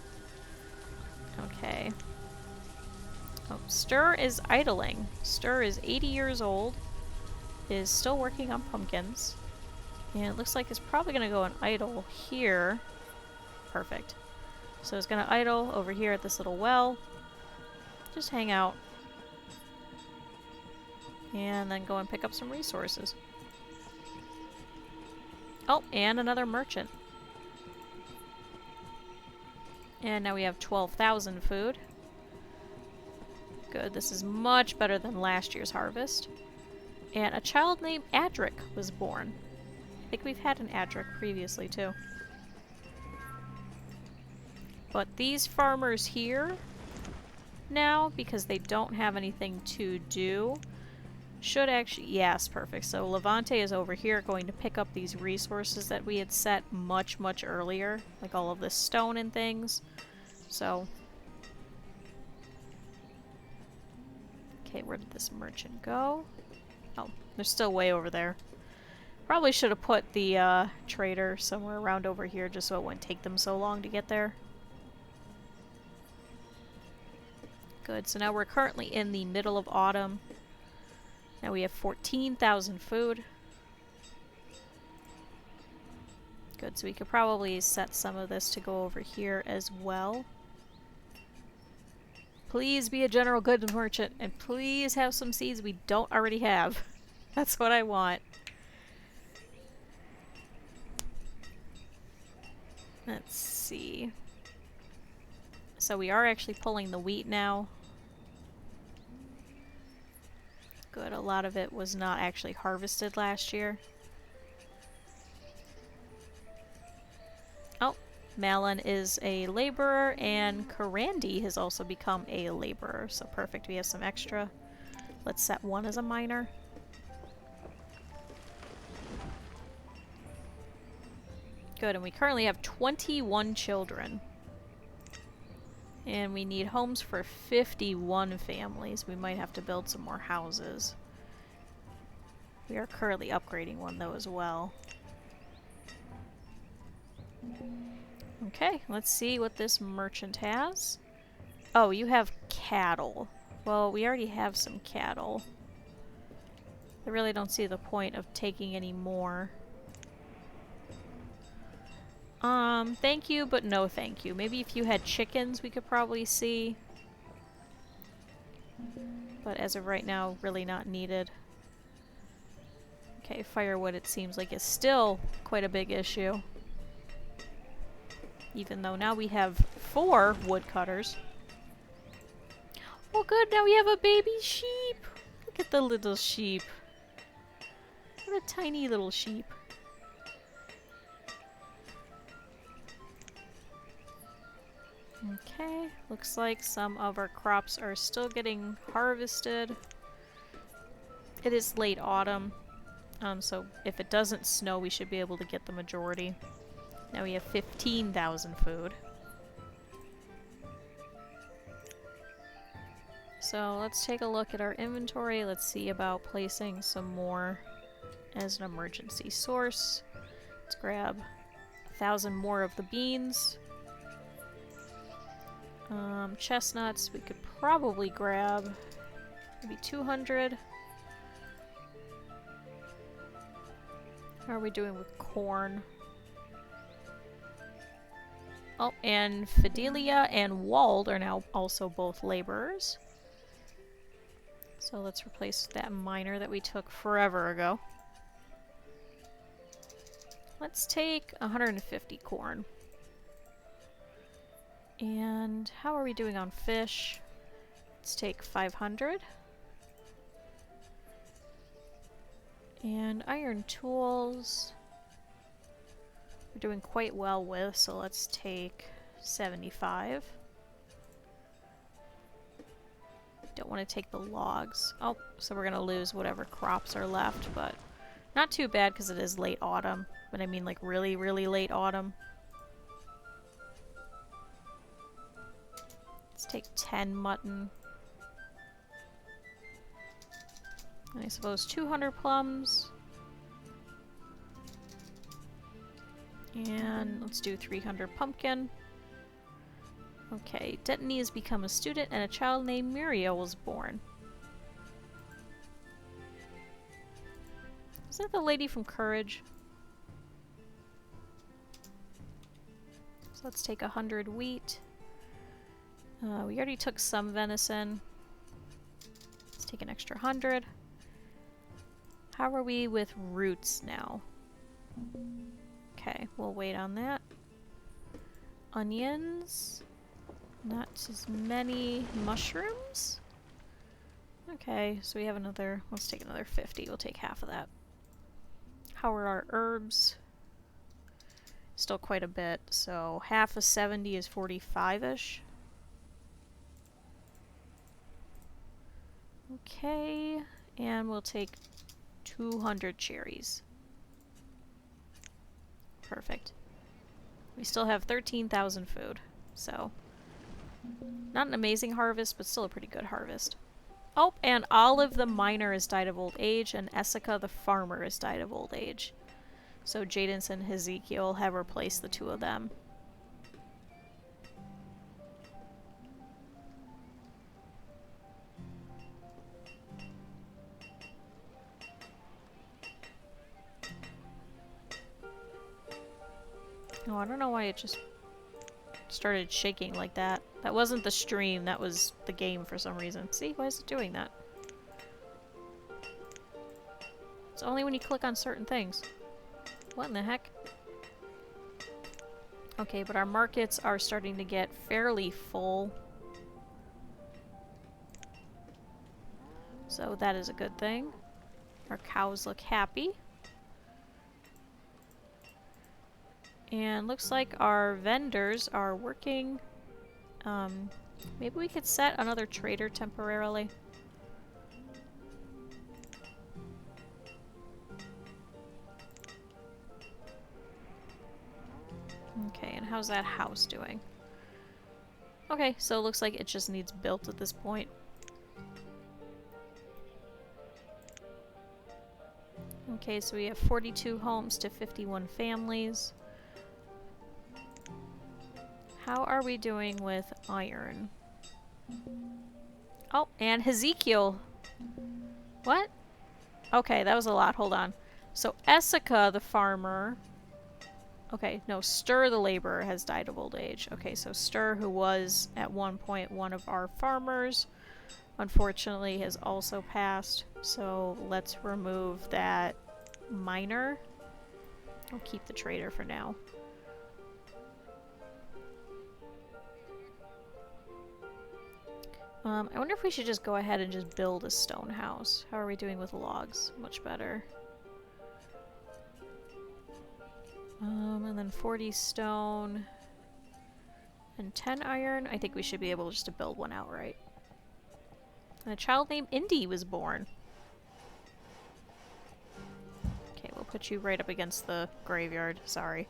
S1: Okay. Oh, Stir is idling. Stir is 80 years old, is still working on pumpkins. And it looks like it's probably going to go and idle here. Perfect. So it's going to idle over here at this little well. Just hang out. And then go and pick up some resources. Oh, and another merchant. And now we have 12,000 food. Good, this is much better than last year's harvest. And a child named Adric was born. I think we've had an Adric previously too. But these farmers here now, because they don't have anything to do, should actually... Yes, perfect. So Levante is over here going to pick up these resources that we had set much, much earlier. Like all of this stone and things. So... Okay, where did this merchant go? Oh, they're still way over there. Probably should have put the trader somewhere around over here just so it wouldn't take them so long to get there. Good, so now we're currently in the middle of autumn. Now we have 14,000 food. Good, so we could probably set some of this to go over here as well. Please be a general goods merchant, and please have some seeds we don't already have. That's what I want. Let's see. So we are actually pulling the wheat now. Good, a lot of it was not actually harvested last year. Oh, Malin is a laborer, and Karandi has also become a laborer. So perfect, we have some extra. Let's set one as a miner. Good, and we currently have 21 children. And we need homes for 51 families. We might have to build some more houses. We are currently upgrading one though as well. Okay, let's see what this merchant has. Oh, you have cattle. Well, we already have some cattle. I really don't see the point of taking any more. Thank you, but no thank you. Maybe if you had chickens, we could probably see. But as of right now, really not needed. Okay, firewood, it seems like, is still quite a big issue. Even though now we have 4 woodcutters. Oh good, now we have a baby sheep! Look at the little sheep. What a tiny little sheep. Okay, looks like some of our crops are still getting harvested. It is late autumn, so if it doesn't snow, we should be able to get the majority. Now we have 15,000 food. So let's take a look at our inventory. Let's see about placing some more as an emergency source. Let's grab 1,000 more of the beans. Chestnuts, we could probably grab maybe 200. How are we doing with corn? Oh, and Fidelia and Wald are now also both laborers. So let's replace that miner that we took forever ago. Let's take 150 corn. And how are we doing on fish? Let's take 500. And iron tools we're doing quite well with, so let's take 75. Don't want to take the logs. Oh, so we're gonna lose whatever crops are left, but not too bad because it is late autumn. But I mean like really, really late autumn. Let's take 10 mutton. I suppose 200 plums. And let's do 300 pumpkin. Okay, Detany has become a student and a child named Muriel was born. Is that the lady from Courage? So let's take 100 wheat. We already took some venison. Let's take an extra 100. How are we with roots now? Okay, we'll wait on that. Onions. Not as many mushrooms. Okay, so we have another, let's take another 50. We'll take half of that. How are our herbs? Still quite a bit, so half of 70 is 45-ish. Okay, and we'll take 200 cherries. Perfect. We still have 13,000 food, so not an amazing harvest, but still a pretty good harvest. Oh, and Olive the miner has died of old age, and Essica the farmer has died of old age. So Jadens and Ezekiel have replaced the two of them. Oh, I don't know why it just started shaking like that. That wasn't the stream, that was the game for some reason. See, why is it doing that? It's only when you click on certain things. What in the heck? Okay, but our markets are starting to get fairly full. So that is a good thing. Our cows look happy. And looks like our vendors are working. Maybe we could set another trader temporarily. Okay, and how's that house doing? Okay, so it looks like it just needs built at this point. Okay, so we have 42 homes to 51 families. How are we doing with iron? Oh, and Ezekiel. What? Okay, that was a lot. Hold on. So Essica, the farmer... Okay, no, Stir the laborer has died of old age. Okay, so Stir, who was at one point one of our farmers, unfortunately has also passed. So let's remove that miner. I'll keep the trader for now. I wonder if we should just go ahead and just build a stone house. How are we doing with logs? Much better. And then 40 stone and 10 iron. I think we should be able just to build one outright. And a child named Indy was born. Okay, we'll put you right up against the graveyard. Sorry.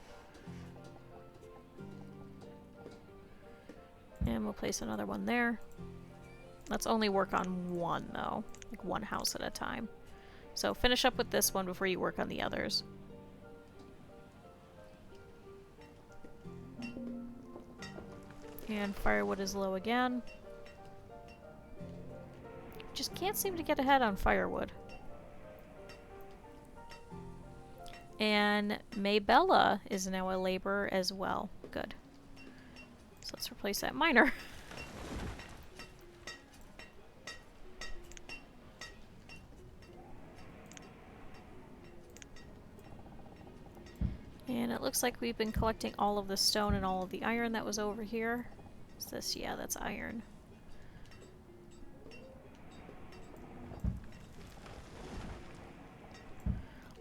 S1: And we'll place another one there. Let's only work on one, though. Like one house at a time. So finish up with this one before you work on the others. And firewood is low again. Just can't seem to get ahead on firewood. And Maybella is now a laborer as well. Good. So let's replace that miner. And it looks like we've been collecting all of the stone and all of the iron that was over here. Is this? Yeah, that's iron.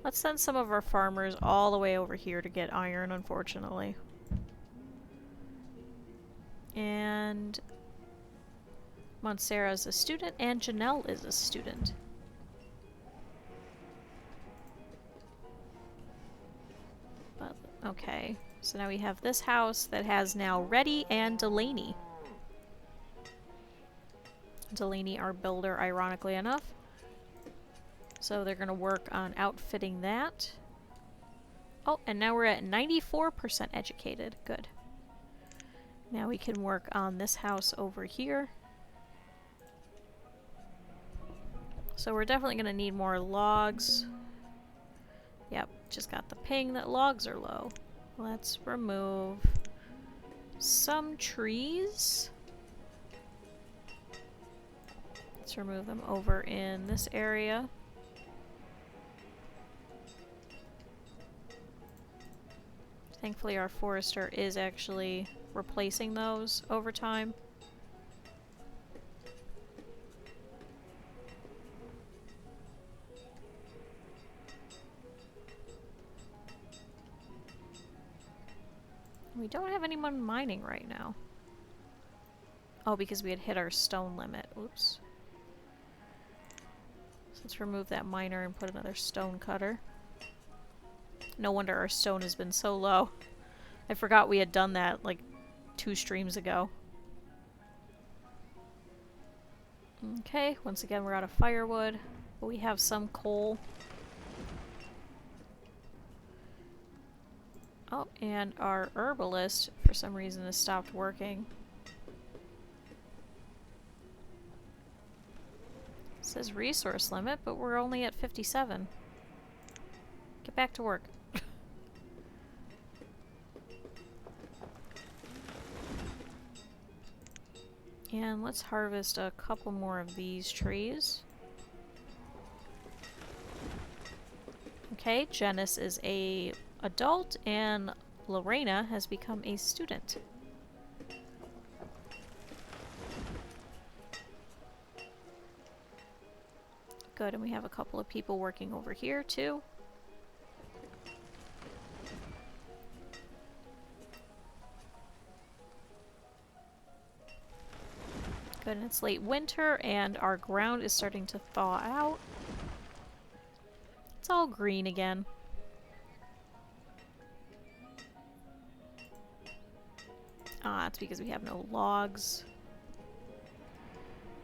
S1: Let's send some of our farmers all the way over here to get iron, unfortunately. And Montserrat is a student, and Janelle is a student. But, okay, so now we have this house that has now Reddy and Delaney. Delaney, our builder, ironically enough. So they're going to work on outfitting that. Oh, and now we're at 94% educated. Good. Now we can work on this house over here. So we're definitely going to need more logs. Yep, just got the ping that logs are low. Let's remove some trees. Let's remove them over in this area. Thankfully our forester is actually replacing those over time. We don't have anyone mining right now. Oh, because we had hit our stone limit. Oops. So let's remove that miner and put another stone cutter. No wonder our stone has been so low. I forgot we had done that like 2 streams ago. Okay, once again we're out of firewood, but we have some coal. Oh, and our herbalist, for some reason, has stopped working. It says resource limit, but we're only at 57. Get back to work. And let's harvest a couple more of these trees. Okay, Janice is a adult and Lorena has become a student. Good, and we have a couple of people working over here too. Good, and it's late winter and our ground is starting to thaw out. It's all green again. Ah, it's because we have no logs.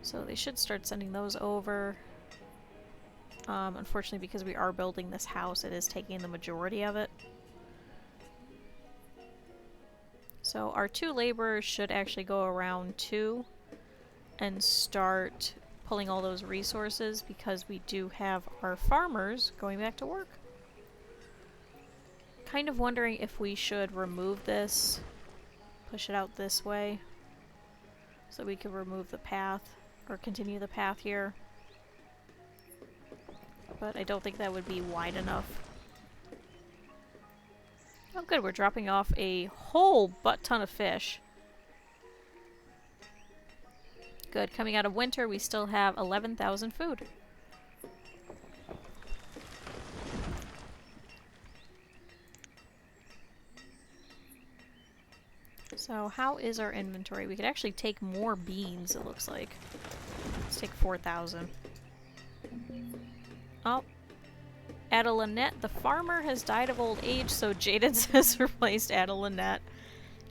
S1: So they should start sending those over. Unfortunately, because we are building this house, it is taking the majority of it. So our 2 laborers should actually go around too and start pulling all those resources because we do have our farmers going back to work. Kind of wondering if we should remove this, push it out this way, so we could remove the path, or continue the path here. But I don't think that would be wide enough. Oh good, we're dropping off a whole butt ton of fish. Good, coming out of winter we still have 11,000 food. So how is our inventory? We could actually take more beans, it looks like. Let's take 4,000. Oh. Adelinette, the farmer, has died of old age, so Jadens has replaced Adelinette.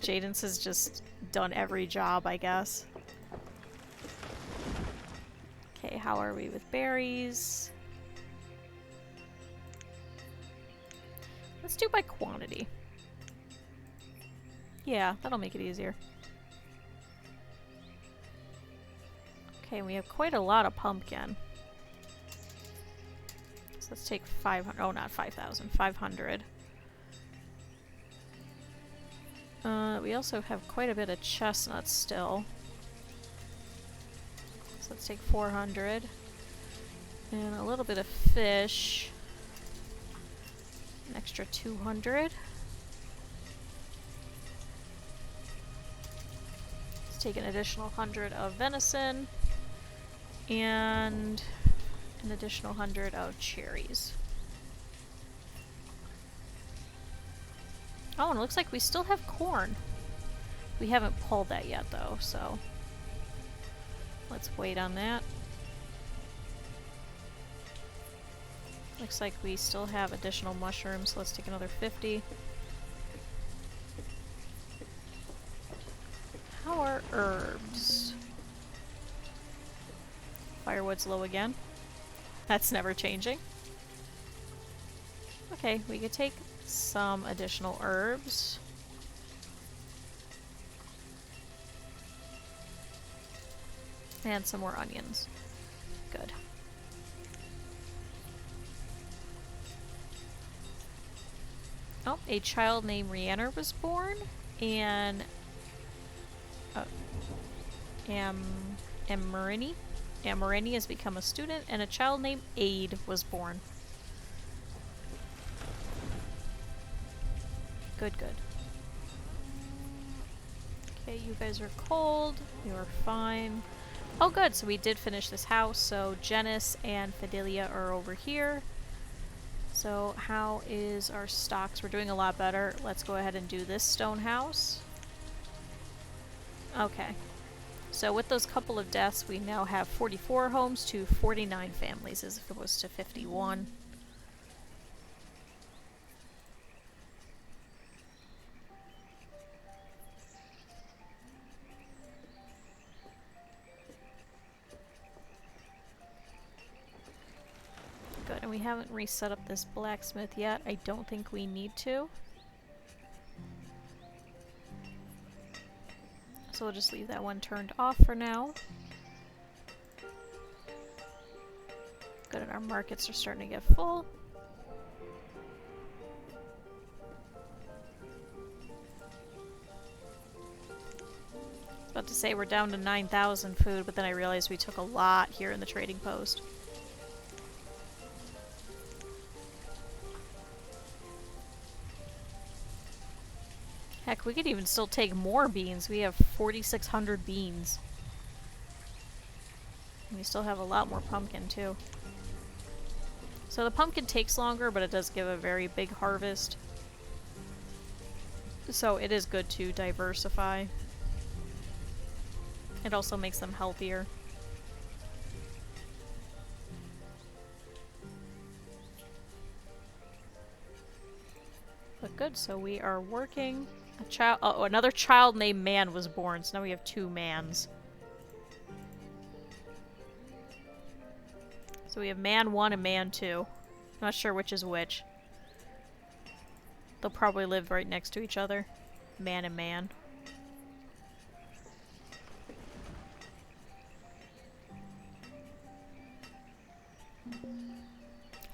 S1: Jadens has just done every job, I guess. Okay, how are we with berries? Let's do by quantity. Yeah, that'll make it easier. Okay, we have quite a lot of pumpkin. So let's take 500. Oh, not 5,000. 500. We also have quite a bit of chestnuts still. So let's take 400. And a little bit of fish. An extra 200. Let's take an additional 100 of venison. And an additional 100 of cherries. Oh, and it looks like we still have corn. We haven't pulled that yet, though, so let's wait on that. Looks like we still have additional mushrooms, so let's take another 50. How are herbs? Firewood's low again. That's never changing. Okay, we could take some additional herbs. And some more onions. Good. Oh, a child named Rhiannon was born, and Amarini And Moraine has become a student, and a child named Aid was born. Good, good. Okay, you guys are cold. You are fine. Oh, good. So we did finish this house. So Janice and Fidelia are over here. So how is our stocks? We're doing a lot better. Let's go ahead and do this stone house. Okay. So with those couple of deaths, we now have 44 homes to 49 families as opposed to 51. Good, and we haven't reset up this blacksmith yet. I don't think we need to. So we'll just leave that one turned off for now. Good, and our markets are starting to get full. I was about to say we're down to 9,000 food, but then I realized we took a lot here in the trading post. Heck, we could even still take more beans. We have 4,600 beans. And we still have a lot more pumpkin, too. So the pumpkin takes longer, but it does give a very big harvest. So it is good to diversify. It also makes them healthier. But good, so we are working. Another child named Man was born, so now we have 2 Mans. So we have Man 1 and Man 2. Not sure which is which. They'll probably live right next to each other. Man and Man.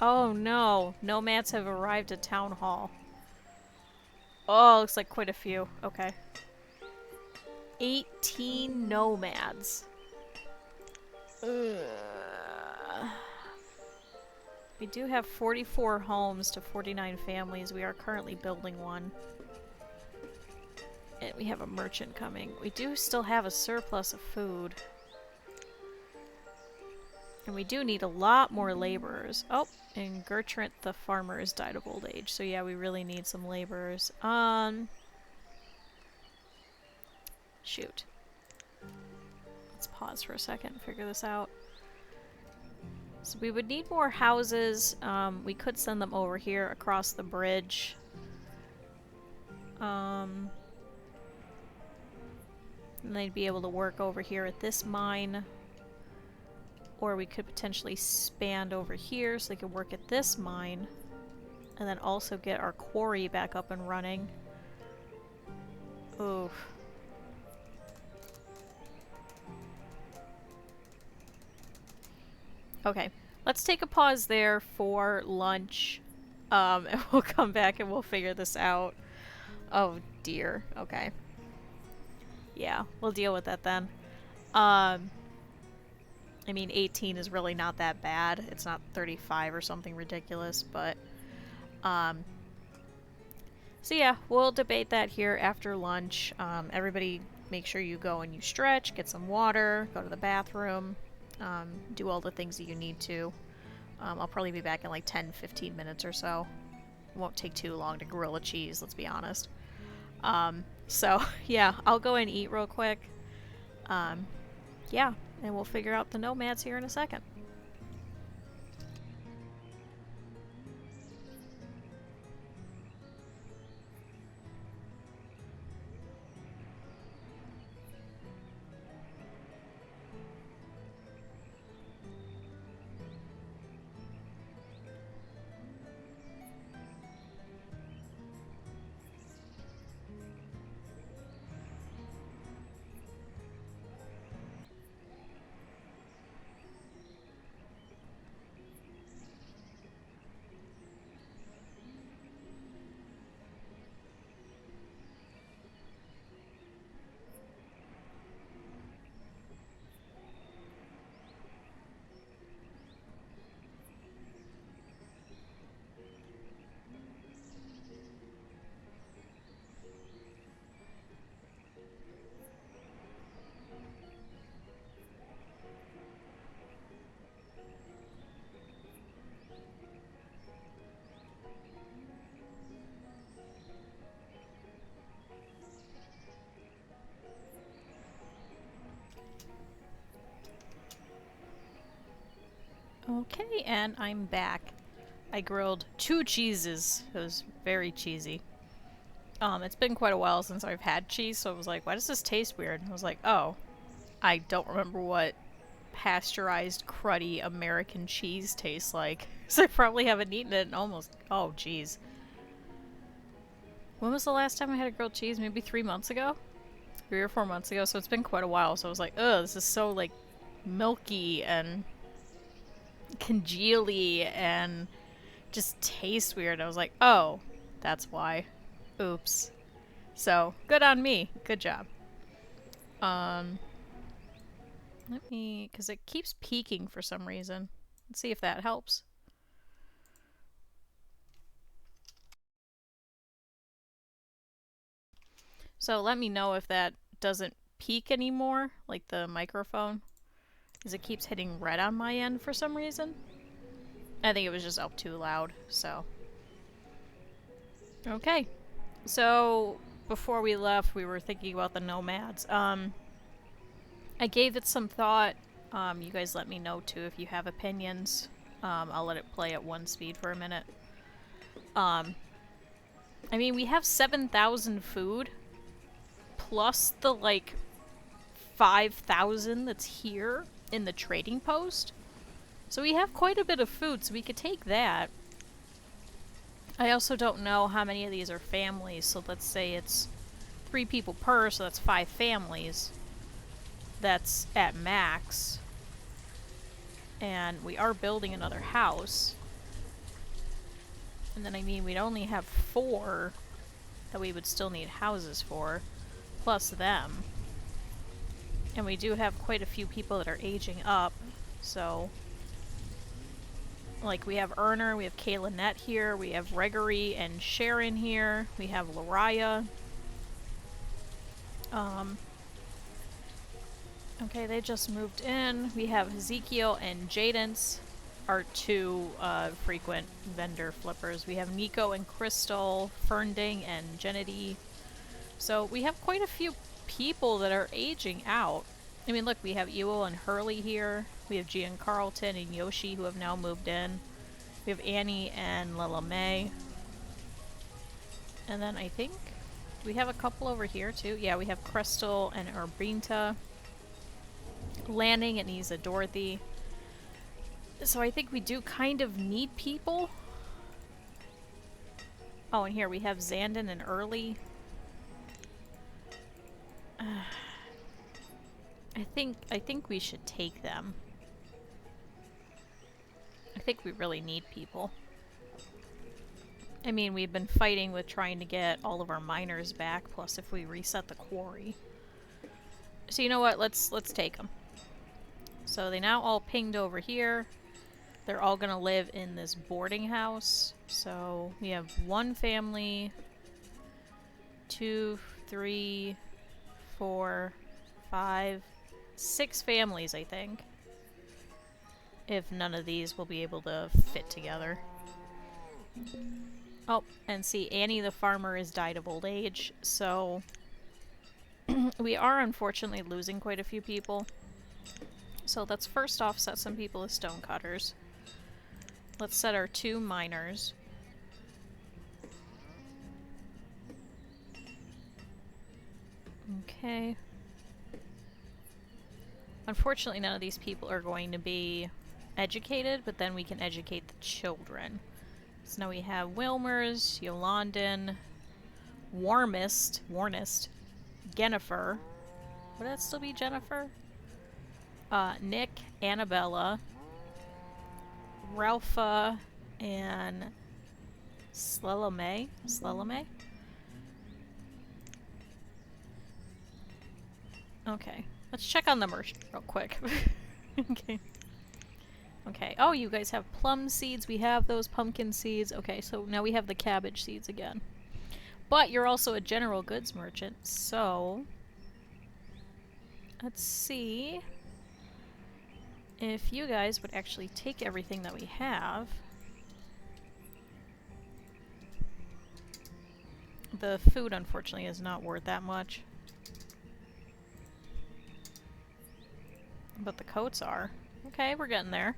S1: Oh no, nomads have arrived at Town Hall. Oh, looks like quite a few. Okay. 18 nomads. Ugh. We do have 44 homes to 49 families. We are currently building one. And we have a merchant coming. We do still have a surplus of food. And we do need a lot more laborers. Oh, and Gertrude the farmer has died of old age. So yeah, we really need some laborers. Shoot. Let's pause for a second and figure this out. So we would need more houses. We could send them over here across the bridge. And they'd be able to work over here at this mine. Or we could potentially expand over here so they could work at this mine. And then also get our quarry back up and running. Oof. Okay, let's take a pause there for lunch. And we'll come back and we'll figure this out. Oh dear, okay. Yeah, we'll deal with that then. I mean, 18 is really not that bad. It's not 35 or something ridiculous, but... So yeah, we'll debate that here after lunch. Everybody make sure you go and you stretch, get some water, go to the bathroom, do all the things that you need to. I'll probably be back in like 10-15 minutes or so. It won't take too long to grill a cheese, let's be honest. So, yeah, I'll go and eat real quick. Yeah, and we'll figure out the nomads here in a second. Okay, and I'm back. I grilled 2 cheeses. It was very cheesy. It's been quite a while since I've had cheese, so I was like, why does this taste weird? And I was like, oh, I don't remember what pasteurized, cruddy American cheese tastes like. So I probably haven't eaten it in almost... Oh, jeez. When was the last time I had a grilled cheese? Maybe 3 months ago? 3 or 4 months ago, so it's been quite a while. So I was like, ugh, this is so, like, milky and congealy and just tastes weird. I was like, oh, that's why. Oops. So, good on me. Good job. Let me... because it keeps peaking for some reason. Let's see if that helps. So let me know if that doesn't peak anymore, like the microphone, because it keeps hitting red on my end for some reason. I think it was just up too loud, so. Okay. So, before we left, we were thinking about the nomads. I gave it some thought. You guys let me know, too, if you have opinions. I'll let it play at 1 speed for a minute. I mean, we have 7,000 food, plus the, like, 5,000 that's here in the trading post. So we have quite a bit of food, so we could take that. I also don't know how many of these are families, so let's say it's 3 people per, so that's 5 families. That's at max. And we are building another house. And then, I mean, we'd only have 4 that we would still need houses for, plus them. And we do have quite a few people that are aging up, so... Like, we have Erner, we have Kayla here, we have Gregory and Sharon here, we have Lariah. Okay, they just moved in. We have Ezekiel and Jadence, our 2 frequent vendor flippers. We have Nico and Crystal, Fernding and Gennady. So we have quite a few people that are aging out. I mean, look, we have Ewell and Hurley here. We have Gian Carlton and Yoshi, who have now moved in. We have Annie and Lila May. And then I think... Do we have a couple over here, too? Yeah, we have Crystal and Urbinta. Lanning and Isa Dorothy. So I think we do kind of need people. Oh, and here we have Zandon and Early. I think we should take them. I think we really need people. I mean, we've been fighting with trying to get all of our miners back, plus if we reset the quarry. So you know what? Let's take them. So they now all pinged over here. They're all gonna live in this boarding house. So we have 1 family, 2, 3, 4, 5, 6 families, I think. If none of these will be able to fit together. Oh, and see, Annie the farmer has died of old age, so we are unfortunately losing quite a few people. So let's first off set some people as stonecutters. Let's set our 2 miners. Okay. Unfortunately, none of these people are going to be educated, but then we can educate the children. So now we have Wilmers, Yolandan, Warnest, Jennifer. Would that still be Jennifer? Nick, Annabella, Ralpha, and Slelame? Okay. Let's check on the merchant real quick. Okay. Okay. Oh, you guys have plum seeds. We have those pumpkin seeds. Okay, so now we have the cabbage seeds again. But you're also a general goods merchant, so... Let's see if you guys would actually take everything that we have. The food, unfortunately, is not worth that much. But the coats are. Okay, we're getting there.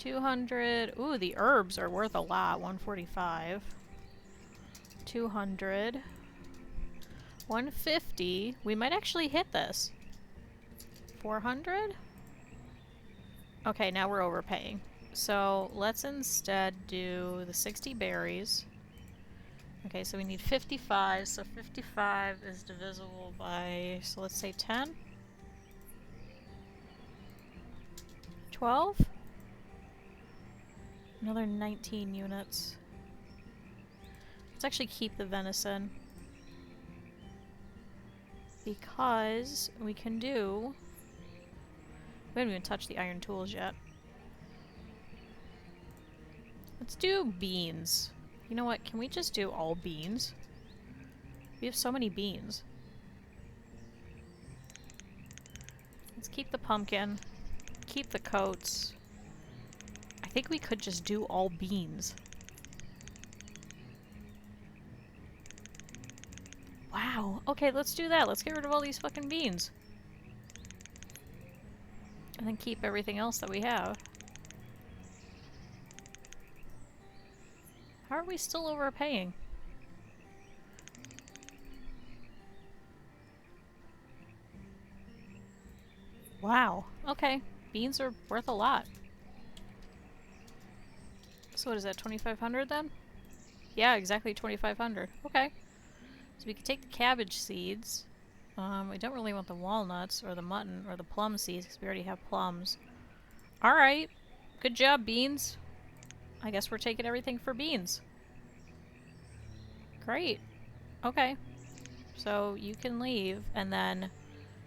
S1: 200. Ooh, the herbs are worth a lot. 145. 200. 150. We might actually hit this. 400? Okay, now we're overpaying. So let's instead do the 60 berries. Okay, so we need 55. So 55 is divisible by, so let's say 10? 12? Another 19 units. Let's actually keep the venison. Because we can do... We haven't even touched the iron tools yet. Let's do beans. You know what? Can we just do all beans? We have so many beans. Let's keep the pumpkin. Keep the coats. I think we could just do all beans. Wow. Okay, let's do that. Let's get rid of all these fucking beans. And then keep everything else that we have. How are we still overpaying? Wow. Okay. Beans are worth a lot. So what is that, 2,500 then? Yeah, exactly 2,500. Okay. So we can take the cabbage seeds. We don't really want the walnuts or the mutton or the plum seeds because we already have plums. Alright. Good job, beans. I guess we're taking everything for beans. Great. Okay. So you can leave, and then...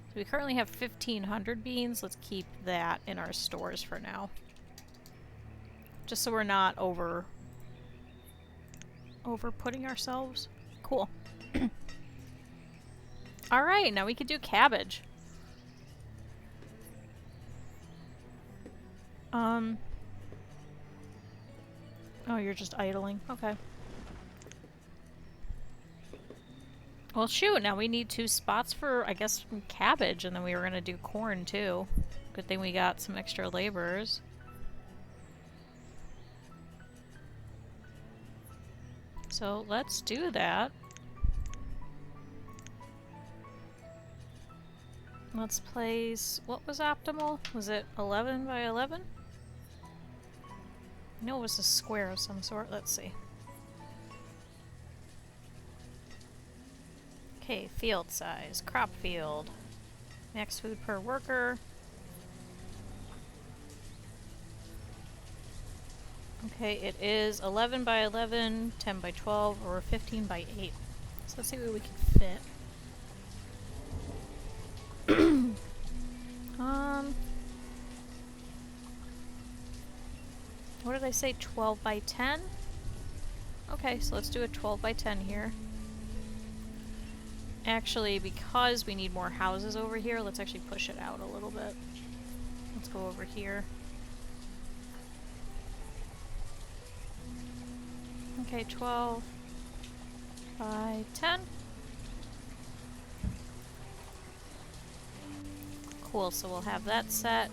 S1: So we currently have 1,500 beans. Let's keep that in our stores for now. Just so we're not over-putting ourselves. Cool. Alright, now we can do cabbage. Oh, you're just idling. Okay. Well, shoot, now we need 2 spots for, I guess, cabbage, and then we were gonna do corn, too. Good thing we got some extra laborers. So, let's do that. Let's place... What was optimal? Was it 11 by 11? No, it was a square of some sort. Let's see. Okay, field size. Crop field. Max food per worker. Okay, it is 11 by 11, 10 by 12, or 15 by 8. So let's see what we can fit. What did I say? 12 by 10? Okay, so let's do a 12 by 10 here. Actually, because we need more houses over here, let's actually push it out a little bit. Let's go over here. Okay, 12 by 10. Cool, so we'll have that set.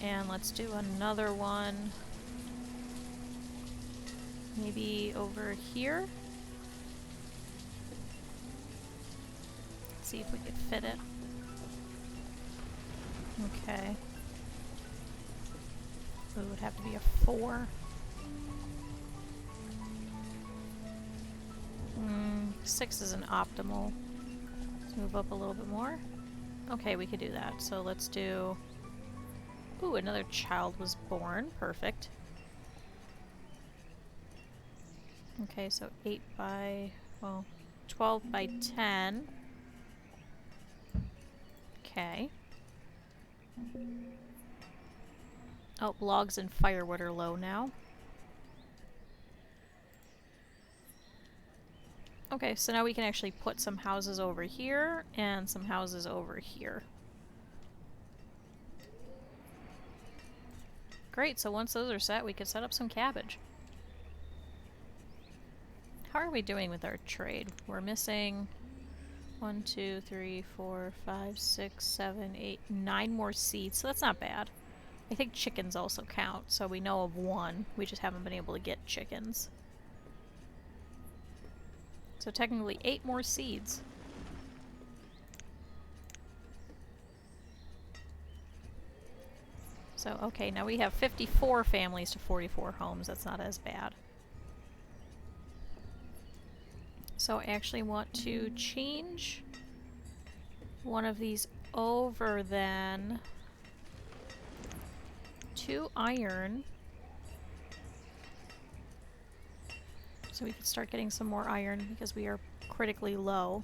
S1: And let's do another one. Maybe over here. Let's see if we could fit it. Okay. It would have to be a 4. 6 is an optimal. Let's move up a little bit more. Okay, we could do that. So let's do... Ooh, another child was born. Perfect. Okay, so 8 by... well, 12 by 10. Okay. Oh, logs and firewood are low now. Okay, so now we can actually put some houses over here and some houses over here. Great, so once those are set, we can set up some cabbage. How are we doing with our trade? We're missing 1, 2, 3, 4, 5, 6, 7, 8, 9 more seats, so that's not bad. I think chickens also count, so we know of one. We just haven't been able to get chickens. So technically 8 more seeds. So, okay, now we have 54 families to 44 homes. That's not as bad. So I actually want to change one of these over then to iron. So we can start getting some more iron because we are critically low.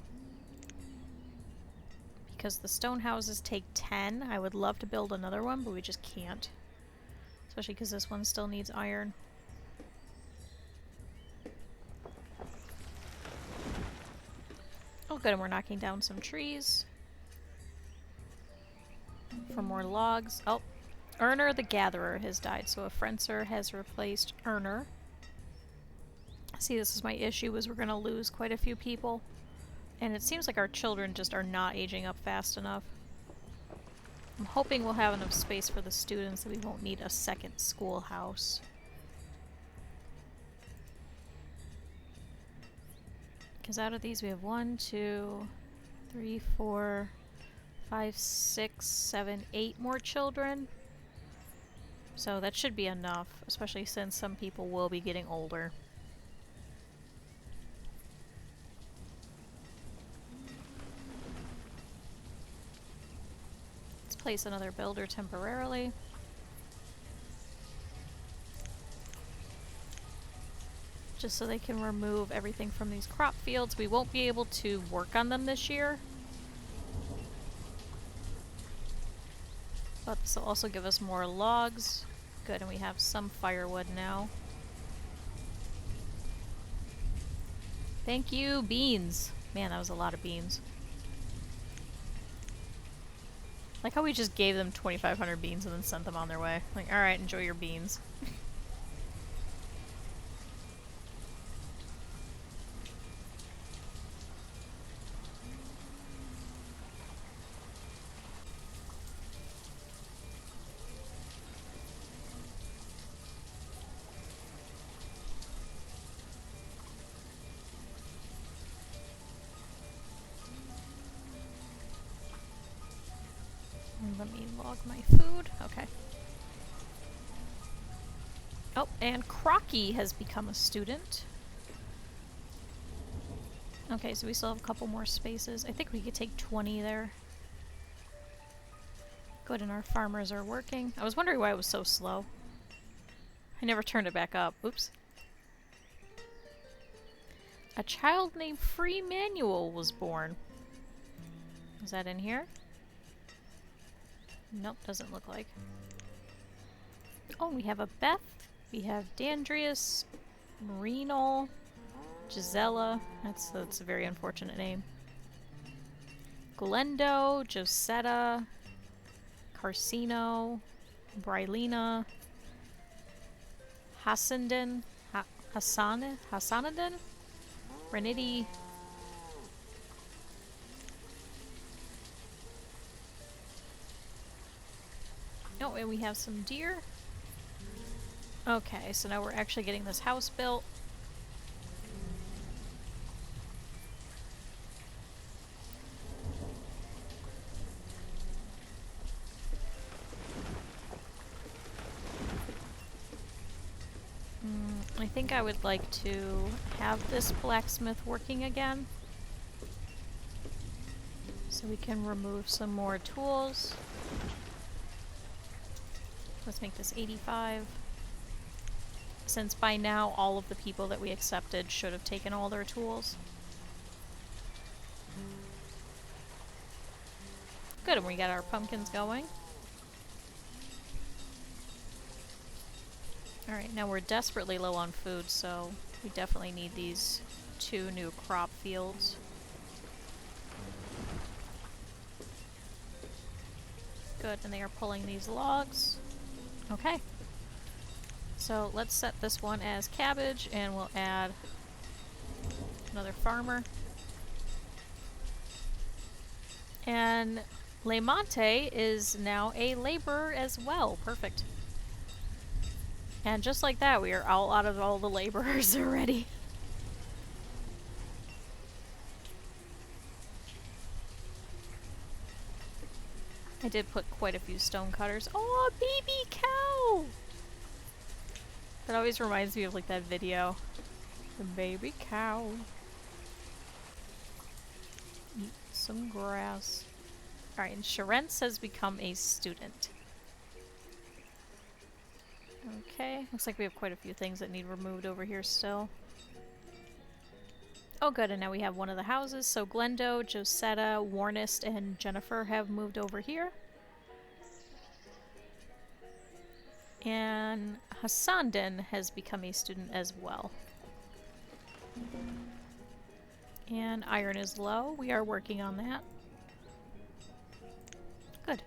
S1: Because the stone houses take 10. I would love to build another one, but we just can't. Especially because this one still needs iron. Oh good, and we're knocking down some trees. For more logs. Oh, Erner the Gatherer has died, so a Frencer has replaced Erner. See, this is my issue, is we're going to lose quite a few people. And it seems like our children just are not aging up fast enough. I'm hoping we'll have enough space for the students that we won't need a second schoolhouse. Because out of these we have 1, 2, 3, 4, 5, 6, 7, 8 more children. So that should be enough, especially since some people will be getting older. Place another builder temporarily. Just so they can remove everything from these crop fields. We won't be able to work on them this year. But this will also give us more logs. Good, and we have some firewood now. Thank you, beans. Man, that was a lot of beans. Like how we just gave them 2,500 beans and then sent them on their way. Like, alright, enjoy your beans. Let me log my food. Okay. Oh, and Crocky has become a student. Okay, so we still have a couple more spaces. I think we could take 20 there. Good, and our farmers are working. I was wondering why it was so slow. I never turned it back up. Oops. A child named Free Manuel was born. Is that in here? Nope, doesn't look like. Oh, we have a Beth. We have Dandrius, Renal, Gisela. That's a very unfortunate name. Glendo, Josetta, Carcino, Brylina, Hassandin, Hassanadin, Renity. Oh, and we have some deer. Okay, so now we're actually getting this house built. I think I would like to have this blacksmith working again. So we can remove some more tools. Let's make this 85. Since by now all of the people that we accepted should have taken all their tools. Good, and we got our pumpkins going. Alright, now we're desperately low on food, so we definitely need these 2 new crop fields. Good, and they are pulling these logs. Okay. So let's set this one as cabbage, and we'll add another farmer. And Lemonte is now a laborer as well. Perfect. And just like that, we are all out of all the laborers already. I did put quite a few stone cutters. Oh, a baby cow! That always reminds me of like that video. The baby cow. Eat some grass. Alright, and Sharentz has become a student. Okay, looks like we have quite a few things that need removed over here still. Oh good, and now we have one of the houses. So Glendo, Josetta, Warnest, and Jennifer have moved over here. And Hassandin has become a student as well. And iron is low. We are working on that. Good.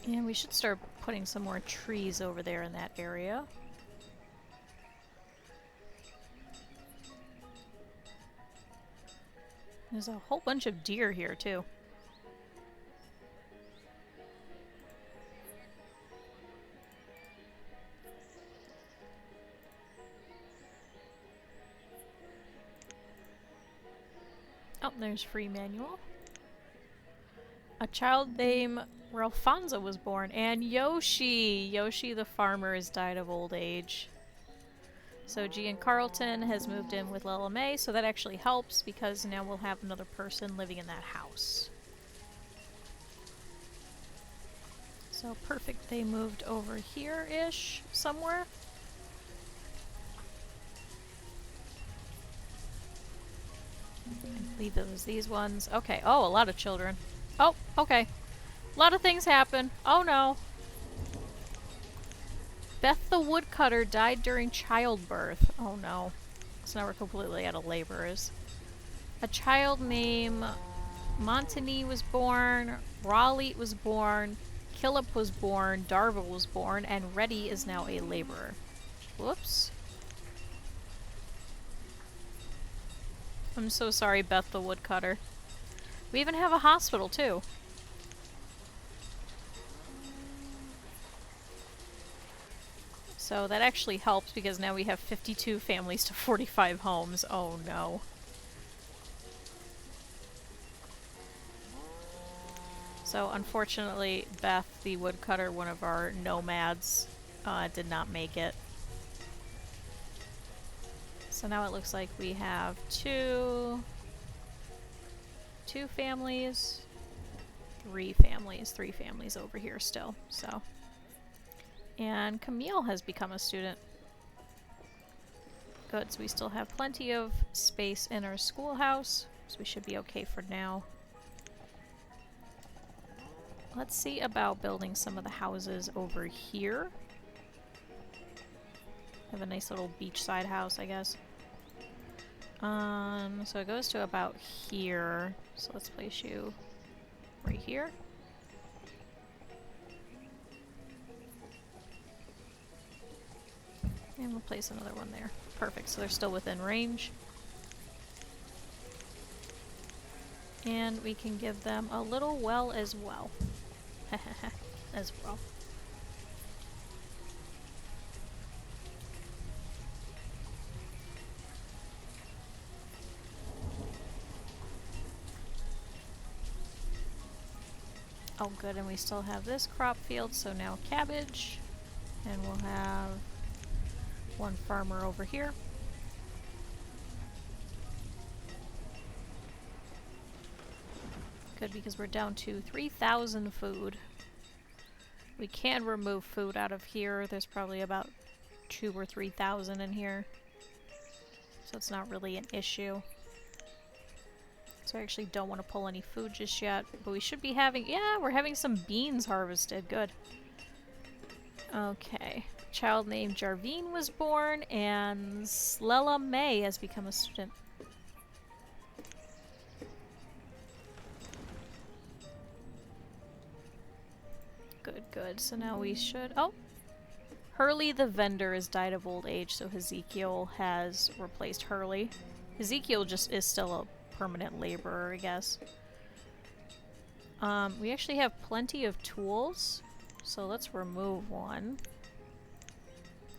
S1: And we should start putting some more trees over there in that area. There's a whole bunch of deer here, too. Oh, there's free manual. A child named Ralfonso was born, and Yoshi! Yoshi the farmer has died of old age. So Gian Carlton has moved in with Lila May, so that actually helps because now we'll have another person living in that house. So perfect, they moved over here-ish somewhere. I believe it was these ones. Okay, oh, a lot of children. Oh, okay. A lot of things happen. Oh no. Beth the woodcutter died during childbirth. Oh no. So now we're completely out of laborers. A child named Montagny was born, Raleigh was born, Killip was born, Darville was born, and Reddy is now a laborer. Whoops. I'm so sorry, Beth the woodcutter. We even have a hospital, too. So that actually helps because now we have 52 families to 45 homes. Oh no. So unfortunately, Beth the woodcutter, one of our nomads, did not make it. So now it looks like we have two families, three families over here still, so. And Camille has become a student. Good, so we still have plenty of space in our schoolhouse, so we should be okay for now. Let's see about building some of the houses over here. Have a nice little beachside house, I guess. So it goes to about here. So let's place you right here. And we'll place another one there. Perfect, so they're still within range. And we can give them a little well as well. As well. Oh good, and we still have this crop field, so now cabbage. And we'll have one farmer over here. Good, because we're down to 3,000 food. We can remove food out of here. There's probably about 2,000 or 3,000 in here. So it's not really an issue. So I actually don't want to pull any food just yet. But we should be having... yeah, we're having some beans harvested. Good. Okay. Child named Jarvine was born, and Slela May has become a student. Good, good. So now we should... oh! Hurley the vendor has died of old age, so Ezekiel has replaced Hurley. Ezekiel just is still a permanent laborer, I guess. We actually have plenty of tools, so let's remove one,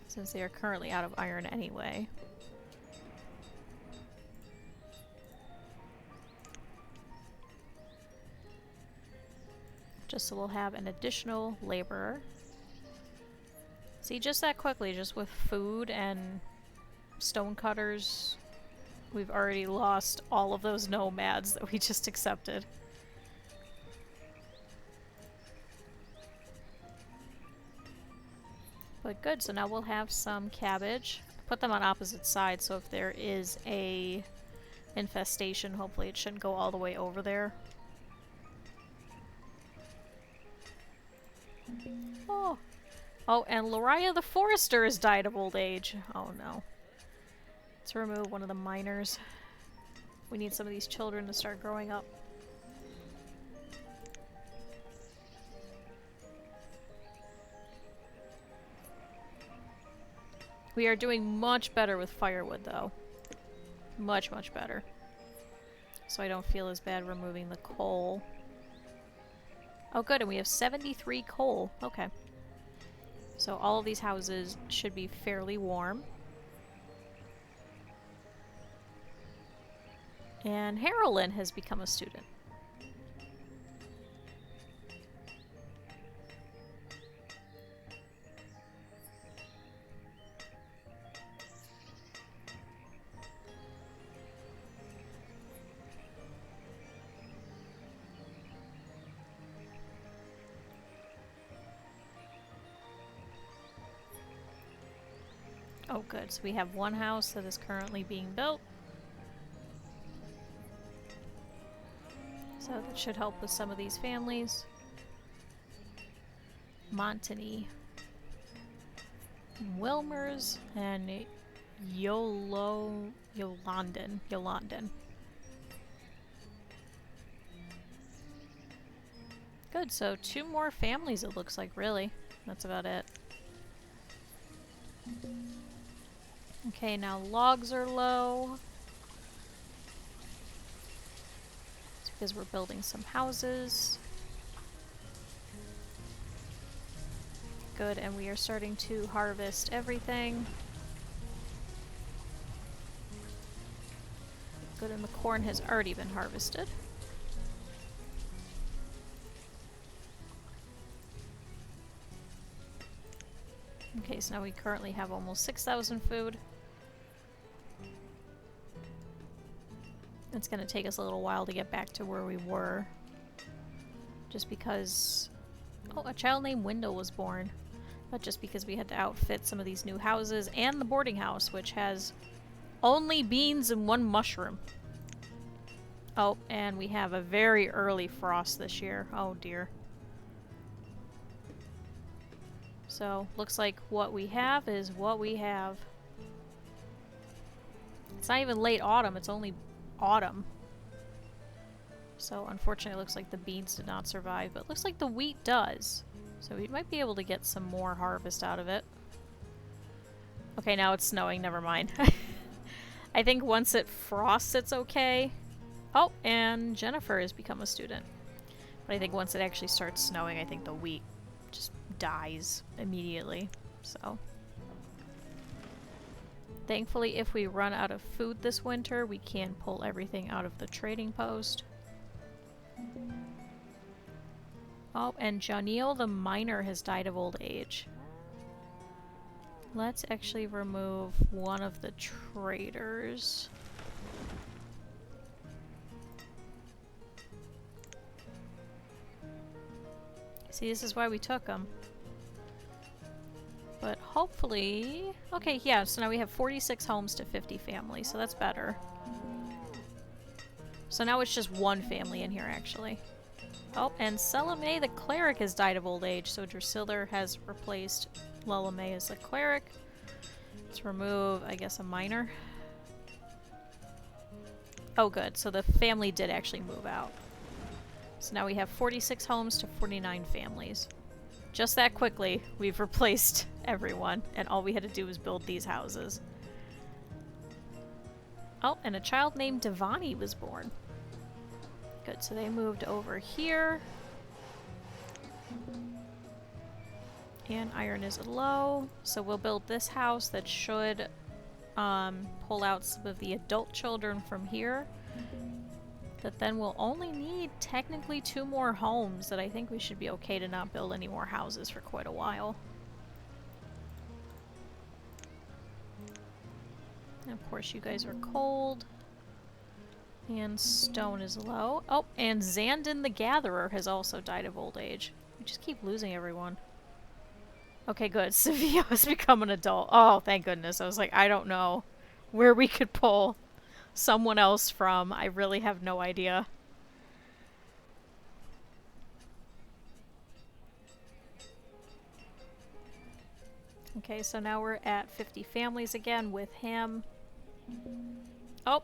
S1: since they are currently out of iron anyway. Just so we'll have an additional laborer. See, just that quickly, just with food and stone cutters, we've already lost all of those nomads that we just accepted. But good, so now we'll have some cabbage. Put them on opposite sides, so if there is a infestation, hopefully it shouldn't go all the way over there. Oh! Oh, and Loriah the Forester has died of old age. Oh no. Let's remove one of the miners. We need some of these children to start growing up. We are doing much better with firewood, though. Much, much better. So I don't feel as bad removing the coal. Oh good, and we have 73 coal. Okay. So all of these houses should be fairly warm. And Harolyn has become a student. Oh good, so we have one house that is currently being built. So that should help with some of these families. Montany, Wilmers, and Yolandan. Good, so 2 more families it looks like, really. That's about it. Okay, now logs are low. It's because we're building some houses. Good, and we are starting to harvest everything. Good, and the corn has already been harvested. Okay, so now we currently have almost 6,000 food. It's going to take us a little while to get back to where we were. Just because... Oh, a child named Wendell was born. But just because we had to outfit some of these new houses and the boarding house, which has only beans and 1 mushroom. Oh, and we have a very early frost this year. Oh dear. So, looks like what we have is what we have. It's not even late autumn, it's only autumn. So, unfortunately, it looks like the beans did not survive, but it looks like the wheat does. So, we might be able to get some more harvest out of it. Okay, now it's snowing, never mind. I think once it frosts, it's okay. Oh, and Jennifer has become a student. But I think once it actually starts snowing, I think the wheat just dies immediately. So thankfully, if we run out of food this winter, we can pull everything out of the trading post. Oh, and Janiel the miner has died of old age. Let's actually remove one of the traders. See, this is why we took them. But hopefully... Okay, yeah, so now we have 46 homes to 50 families, so that's better. So now it's just 1 family in here, actually. Oh, and Salome the cleric has died of old age, so Drusilla has replaced Lulame as the cleric. Let's remove, I guess, a miner. Oh, good, so the family did actually move out. So now we have 46 homes to 49 families. Just that quickly, we've replaced everyone, and all we had to do was build these houses. Oh, and a child named Devani was born. Good, so they moved over here. And iron is low, so we'll build this house that should pull out some of the adult children from here. That then we'll only need technically 2 more homes, that I think we should be okay to not build any more houses for quite a while. And of course you guys are cold. And stone is low. Oh, and Xandon the Gatherer has also died of old age. We just keep losing everyone. Okay, good. Sevilla has become an adult. Oh, thank goodness. I was like, I don't know where we could pull someone else from. I really have no idea. Okay, so now we're at 50 families again with him. Oh,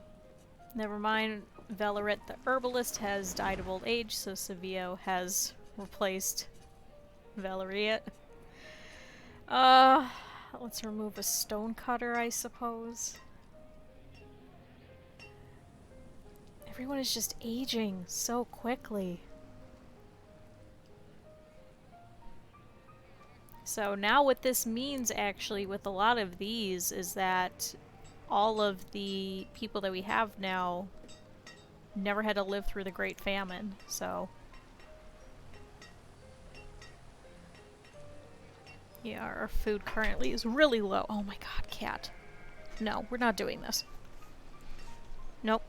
S1: never mind. Velarit the Herbalist has died of old age, so Sevilla has replaced Velarit. Let's remove a stonecutter, I suppose. Everyone is just aging so quickly. So now what this means, actually, with a lot of these, is that all of the people that we have now never had to live through the Great Famine, so... Yeah, our food currently is really low. Oh my god, cat. No, we're not doing this. Nope.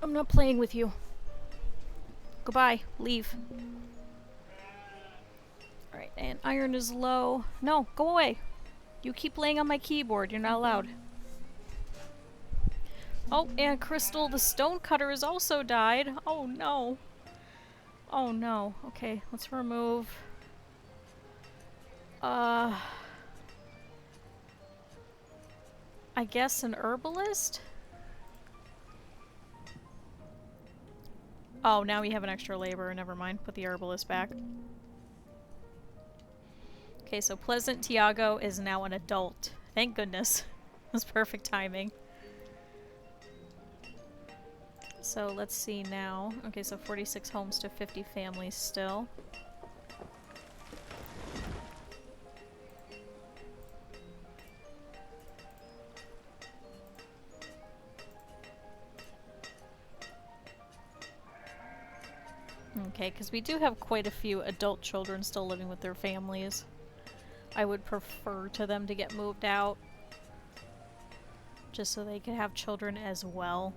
S1: I'm not playing with you. Goodbye. Leave. Alright, and iron is low. No, go away. You keep laying on my keyboard. You're not allowed. Oh, and Crystal the Stonecutter has also died. Oh no. Oh no. Okay, let's remove... I guess an herbalist? Oh, now we have an extra laborer. Never mind. Put the herbalist back. Okay, so Pleasant Tiago is now an adult. Thank goodness. That's perfect timing. So let's see now. Okay, so 46 homes to 50 families still. Okay, because we do have quite a few adult children still living with their families. I would prefer to them to get moved out, just so they could have children as well.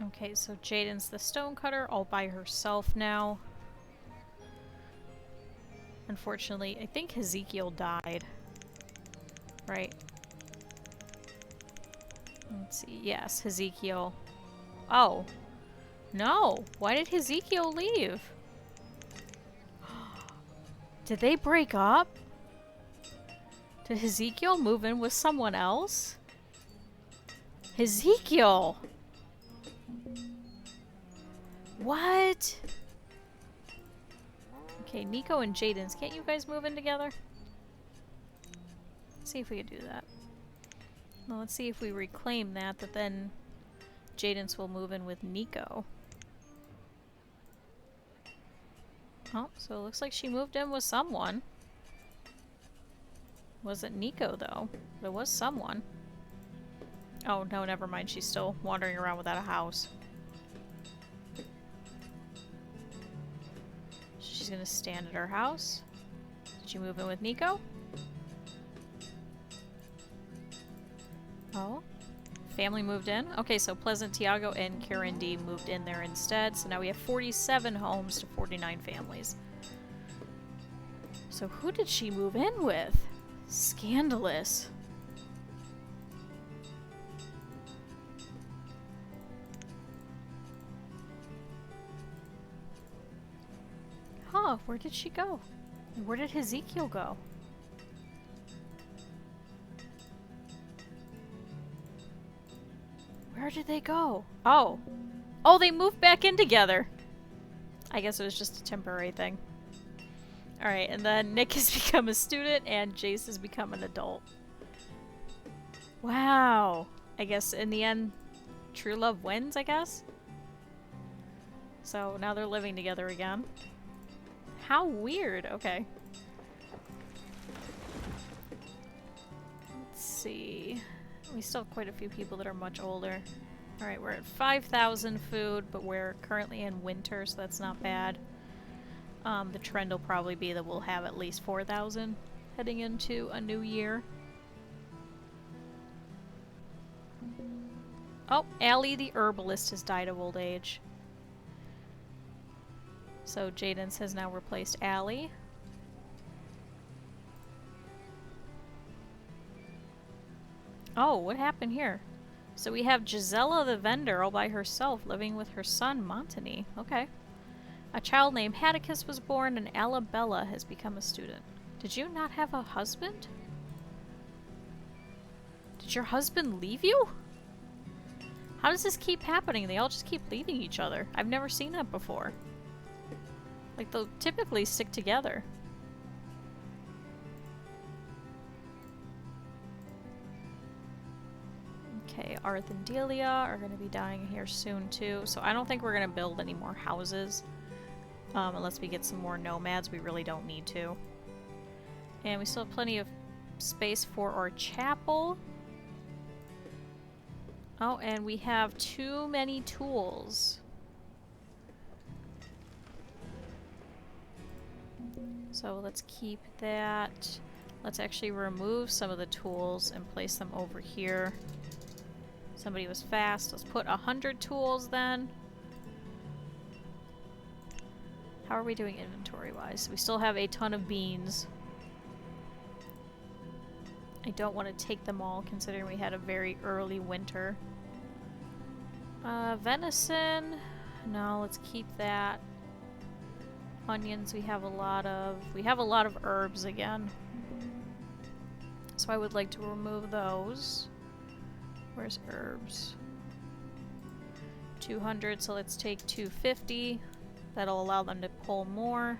S1: Okay, so Jaden's the stonecutter all by herself now. Unfortunately, I think Ezekiel died. Right. Let's see. Yes, Ezekiel. Oh. No! Why did Ezekiel leave? Did they break up? Did Ezekiel move in with someone else? Ezekiel! What? Okay, Nico and Jaden's. Can't you guys move in together? Let's see if we can do that. Well, let's see if we reclaim that, then Jaden's will move in with Nico. Oh, so it looks like she moved in with someone. Wasn't Nico, though. But it was someone. Oh, no, never mind. She's still wandering around without a house. She's gonna stand at her house. Did she move in with Nico? Oh. Family moved in? Okay, so Pleasant Tiago and Karen D moved in there instead. So now we have 47 homes to 49 families. So who did she move in with? Scandalous. Huh, where did she go? Where did Ezekiel go? Where did they go? Oh. Oh, they moved back in together. I guess it was just a temporary thing. Alright, and then Nick has become a student and Jace has become an adult. Wow. I guess in the end, true love wins, I guess? So now they're living together again. How weird. Okay. Let's see. We still have quite a few people that are much older. Alright, we're at 5,000 food, but we're currently in winter, so that's not bad. The trend will probably be that we'll have at least 4,000 heading into a new year. Oh, Allie the herbalist has died of old age. So Jaden's has now replaced Allie. Oh, what happened here? So we have Gisela the vendor all by herself, living with her son, Montany. Okay. A child named Hatticus was born, and Alabella has become a student. Did you not have a husband? Did your husband leave you? How does this keep happening? They all just keep leaving each other. I've never seen that before. Like, they'll typically stick together. Okay, Arth and Delia are going to be dying here soon too, so I don't think we're going to build any more houses. Unless we get some more nomads, we really don't need to. And we still have plenty of space for our chapel. Oh, and we have too many tools. So let's keep that. Let's actually remove some of the tools and place them over here. Somebody was fast. Let's put 100 tools then. How are we doing inventory-wise? We still have a ton of beans. I don't want to take them all, considering we had a very early winter. Venison. No, let's keep that. Onions we have a lot of. We have a lot of herbs again. So I would like to remove those. Where's herbs? 200, so let's take 250. That'll allow them to pull more.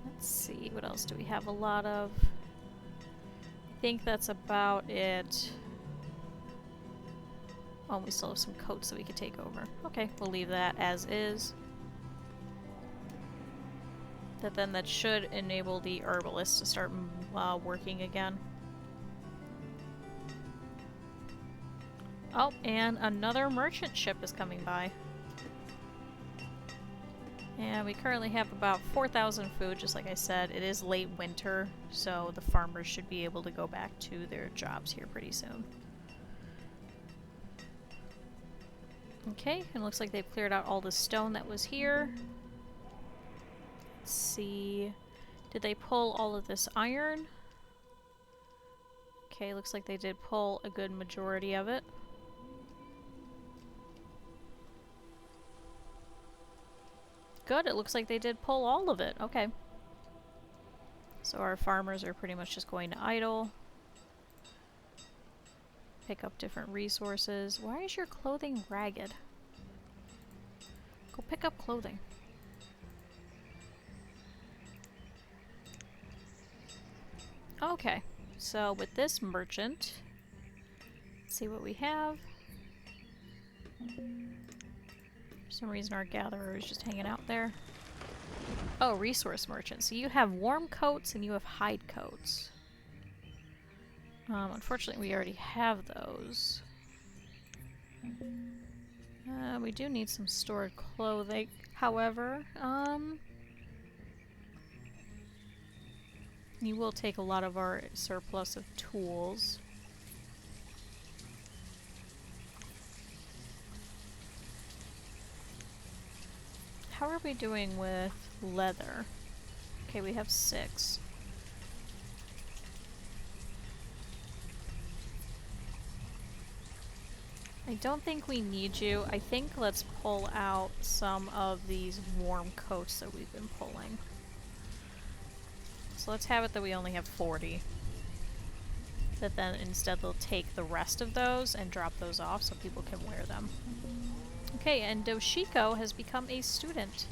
S1: Let's see, what else do we have a lot of? I think that's about it. Oh, we still have some coats that we could take over. Okay, we'll leave that as is. That should enable the herbalist to start working again. Oh, and another merchant ship is coming by. And we currently have about 4,000 food, just like I said. It is late winter, so the farmers should be able to go back to their jobs here pretty soon. Okay, and it looks like they've cleared out all the stone that was here. Let's see. Did they pull all of this iron? Okay, looks like they did pull a good majority of it. Good, it looks like they did pull all of it. Okay. So our farmers are pretty much just going to idle. Pick up different resources. Why is your clothing ragged? Go pick up clothing. Okay, so with this merchant, let's see what we have. For some reason our gatherer is just hanging out there. Oh, resource merchant. So you have warm coats and you have hide coats. Unfortunately we already have those. We do need some stored clothing, however. You will take a lot of our surplus of tools. How are we doing with leather? Okay, we have 6. I don't think we need you. I think let's pull out some of these warm coats that we've been pulling. So let's have it that we only have 40. That then instead they'll take the rest of those and drop those off so people can wear them. Okay, and Doshiko has become a student.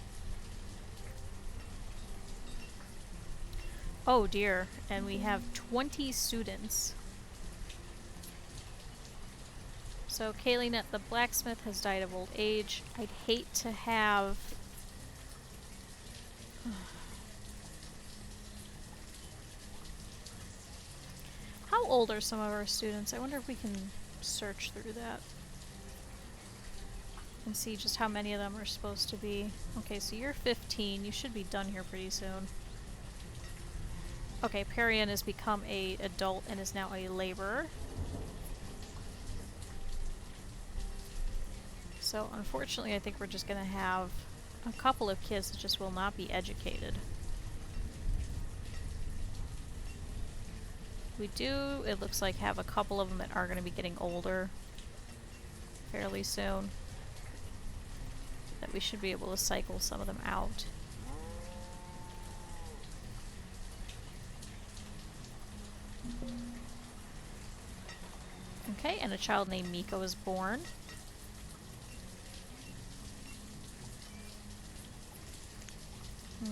S1: Oh dear, and we have 20 students. So Kayleen the blacksmith has died of old age. I'd hate to have... How old are some of our students? I wonder if we can search through that and see just how many of them are supposed to be. Okay, so you're 15. You should be done here pretty soon. Okay, Perian has become an adult and is now a laborer. So unfortunately, I think we're just going to have a couple of kids that just will not be educated. We do, it looks like, have a couple of them that are going to be getting older fairly soon. That we should be able to cycle some of them out. Okay, and a child named Miko is born.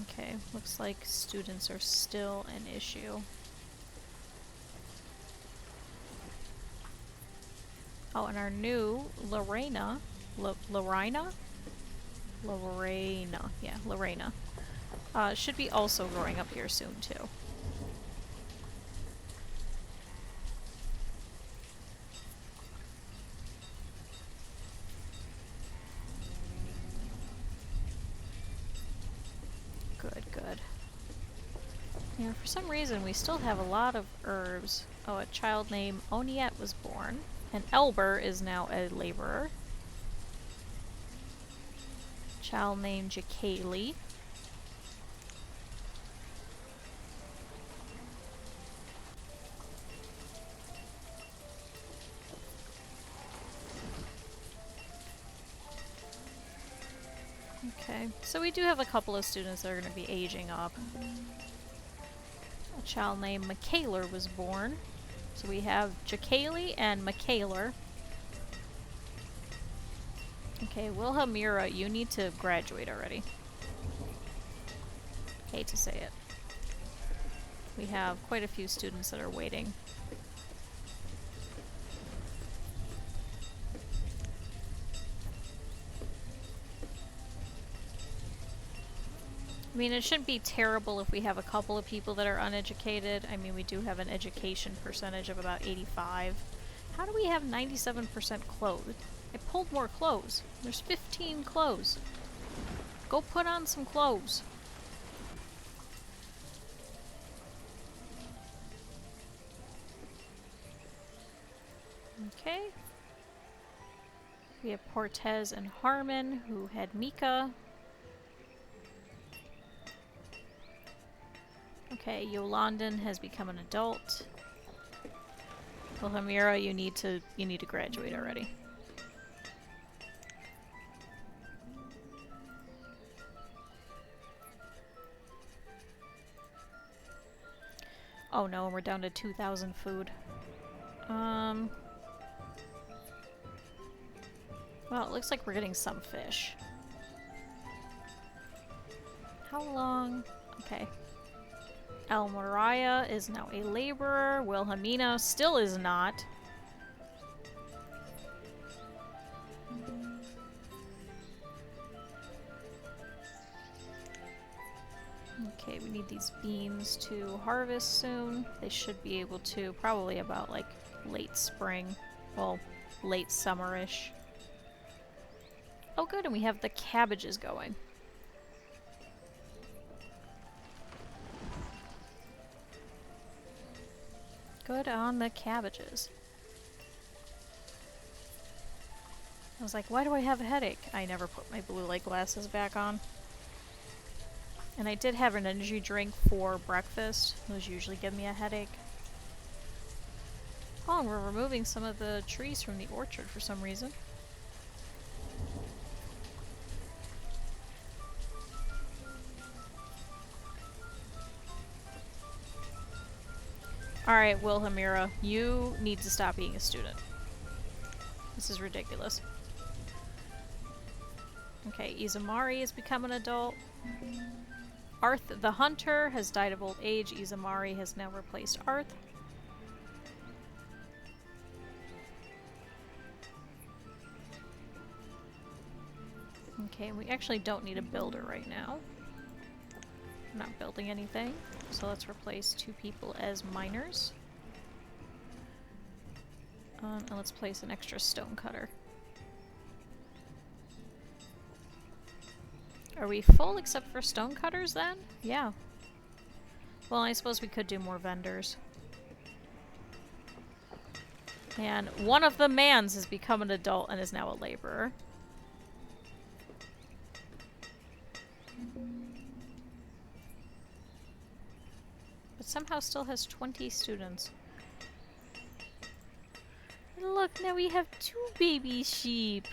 S1: Okay, looks like students are still an issue. Oh, and our new Lorena, should be also growing up here soon too. Good. Yeah, for some reason we still have a lot of herbs. Oh, a child named Oniet was born. And Elber is now a laborer. Child named Jakaylee. Okay, so we do have a couple of students that are going to be aging up. A child named Michaeler was born. So we have Jakaylee and Michaeler. Okay, Wilhelmira, you need to graduate already. Hate to say it. We have quite a few students that are waiting. I mean, it shouldn't be terrible if we have a couple of people that are uneducated. I mean, we do have an education percentage of about 85. How do we have 97% clothes? I pulled more clothes. There's 15 clothes. Go put on some clothes. Okay. We have Portez and Harmon, who had Mika. Okay, Yolandan has become an adult. Wilhelmira, you need to graduate already. Oh no, we're down to 2,000 food. Well, it looks like we're getting some fish. How long? Okay. Almariah is now a laborer. Wilhelmina still is not. Okay, we need these beans to harvest soon. They should be able to, probably about like late spring. Well, late summerish. Oh good, and we have the cabbages going. Good on the cabbages. I was like, why do I have a headache? I never put my blue light glasses back on. And I did have an energy drink for breakfast. Those usually give me a headache. Oh, and we're removing some of the trees from the orchard for some reason. Alright, Wilhelmira, you need to stop being a student. This is ridiculous. Okay, Izumari has become an adult. Arth the Hunter has died of old age. Izumari has now replaced Arth. Okay, we actually don't need a builder right now. I'm not building anything, so let's replace 2 people as miners. And let's place an extra stonecutter. Are we full except for stonecutters then? Yeah. Well, I suppose we could do more vendors. And one of the mans has become an adult and is now a laborer. But somehow still has 20 students. And look, now we have 2 baby sheep.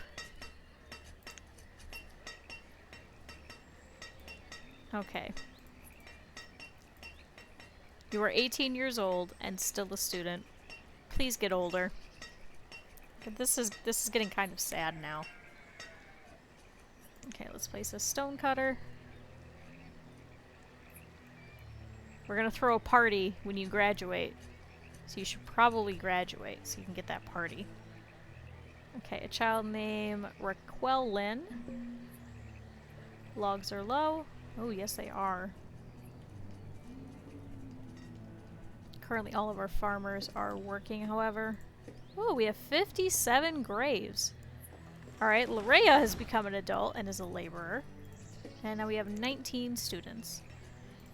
S1: Okay. You are 18 years old and still a student. Please get older. This is getting kind of sad now. Okay, let's place a stonecutter. We're gonna throw a party when you graduate. So you should probably graduate so you can get that party. Okay, a child named Raquel Lynn. Logs are low. Oh, yes they are. Currently all of our farmers are working, however. Oh, we have 57 graves. Alright, Larea has become an adult and is a laborer. And now we have 19 students.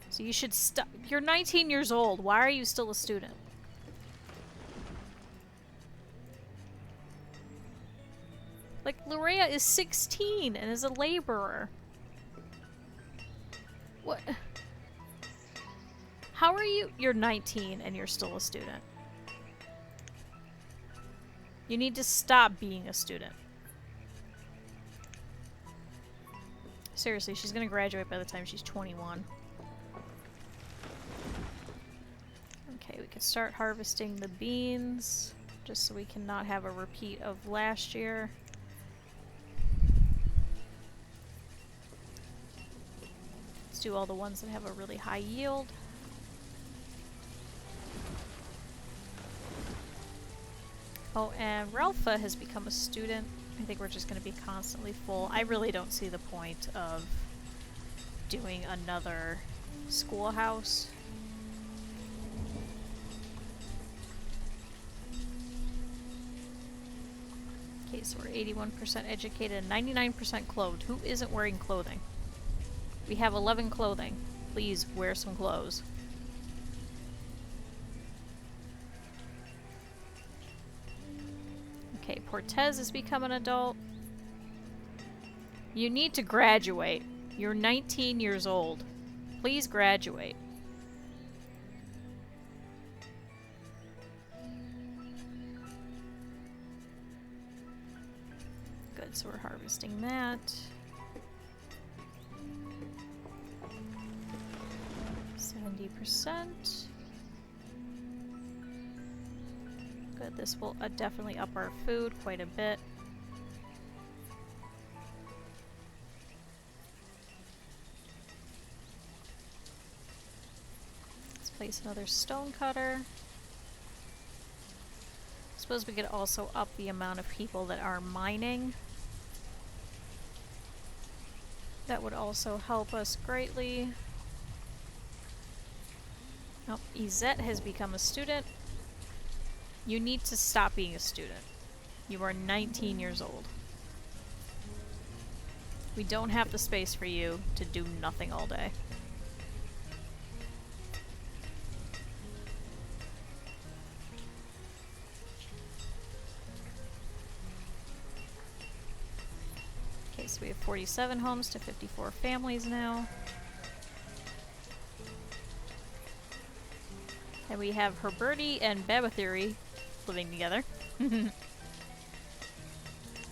S1: So you should stop. You're 19 years old. Why are you still a student? Like, Larea is 16 and is a laborer. What? How are you? You're 19 and you're still a student. You need to stop being a student. Seriously, she's gonna graduate by the time she's 21. Okay, we can start harvesting the beans, just so we cannot have a repeat of last year. Let's do all the ones that have a really high yield. Oh, and Ralpha has become a student. I think we're just going to be constantly full. I really don't see the point of doing another schoolhouse. Okay, so we're 81% educated and 99% clothed. Who isn't wearing clothing? We have 11 clothing. Please wear some clothes. Okay, Portez has become an adult. You need to graduate. You're 19 years old. Please graduate. Good, so we're harvesting that. 70%. Good, this will definitely up our food quite a bit. Let's place another stone cutter. Suppose we could also up the amount of people that are mining. That would also help us greatly. Oh, Izette has become a student. You need to stop being a student. You are 19 years old. We don't have the space for you to do nothing all day. Okay, so we have 47 homes to 54 families now. And we have Herberti and Babathuri living together.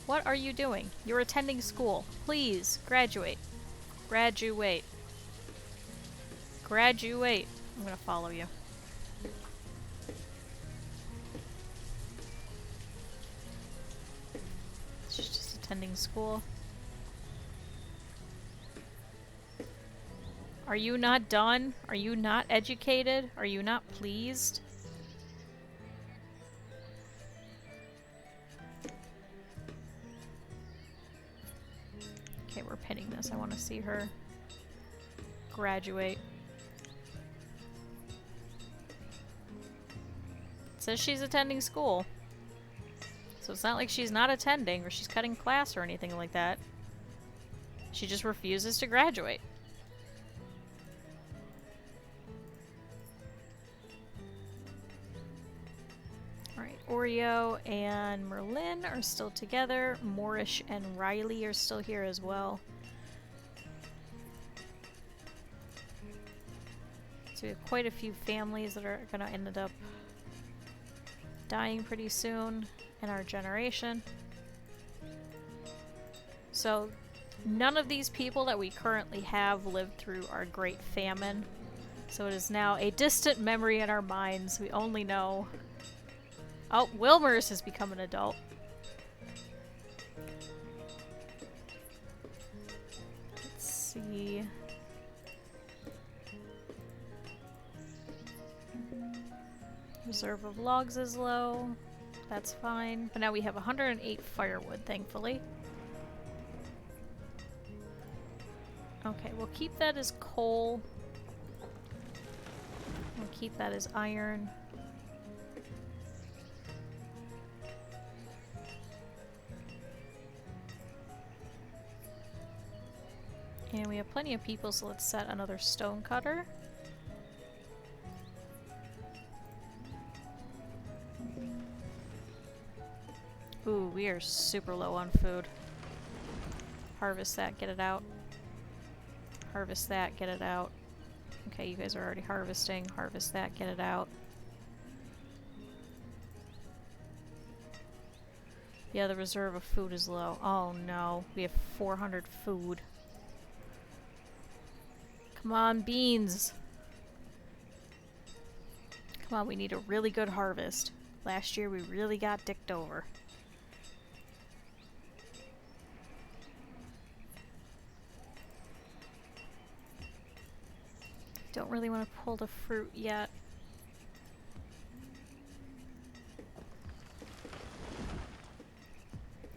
S1: What are you doing? You're attending school. Please, graduate. Graduate. Graduate. I'm gonna follow you. She's just attending school. Are you not done? Are you not educated? Are you not pleased? Okay, we're pinning this. I want to see her graduate. It says she's attending school. So it's not like she's not attending or she's cutting class or anything like that. She just refuses to graduate. Alright, Oreo and Merlin are still together. Moorish and Riley are still here as well. So we have quite a few families that are going to end up dying pretty soon in our generation. So none of these people that we currently have lived through our Great Famine. So it is now a distant memory in our minds. We only know... Oh, Wilmer's has become an adult. Let's see... Reserve of logs is low. That's fine. But now we have 108 firewood, thankfully. Okay, we'll keep that as coal. We'll keep that as iron. And we have plenty of people, so let's set another stone cutter. Ooh, we are super low on food. Harvest that, get it out. Harvest that, get it out. Okay, you guys are already harvesting. Harvest that, get it out. Yeah, the reserve of food is low. Oh no, we have 400 food. Come on, beans! Come on, we need a really good harvest. Last year we really got dicked over. Don't really want to pull the fruit yet.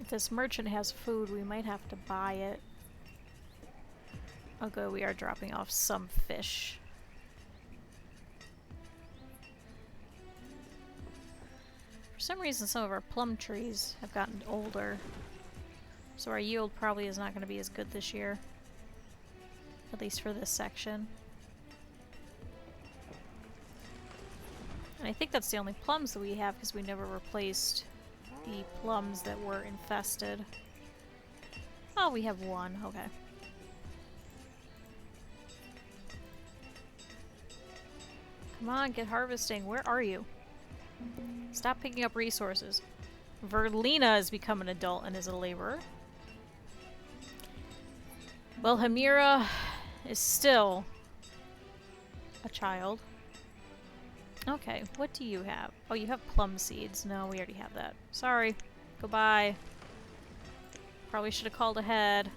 S1: If this merchant has food, we might have to buy it. Although we are dropping off some fish. For some reason, some of our plum trees have gotten older. So our yield probably is not going to be as good this year. At least for this section. And I think that's the only plums that we have because we never replaced the plums that were infested. Oh, we have one. Okay. Come on, get harvesting. Where are you? Stop picking up resources. Verlina has become an adult and is a laborer. Well, Hamira is still a child. Okay, what do you have? Oh, you have plum seeds. No, we already have that. Sorry. Goodbye. Probably should have called ahead.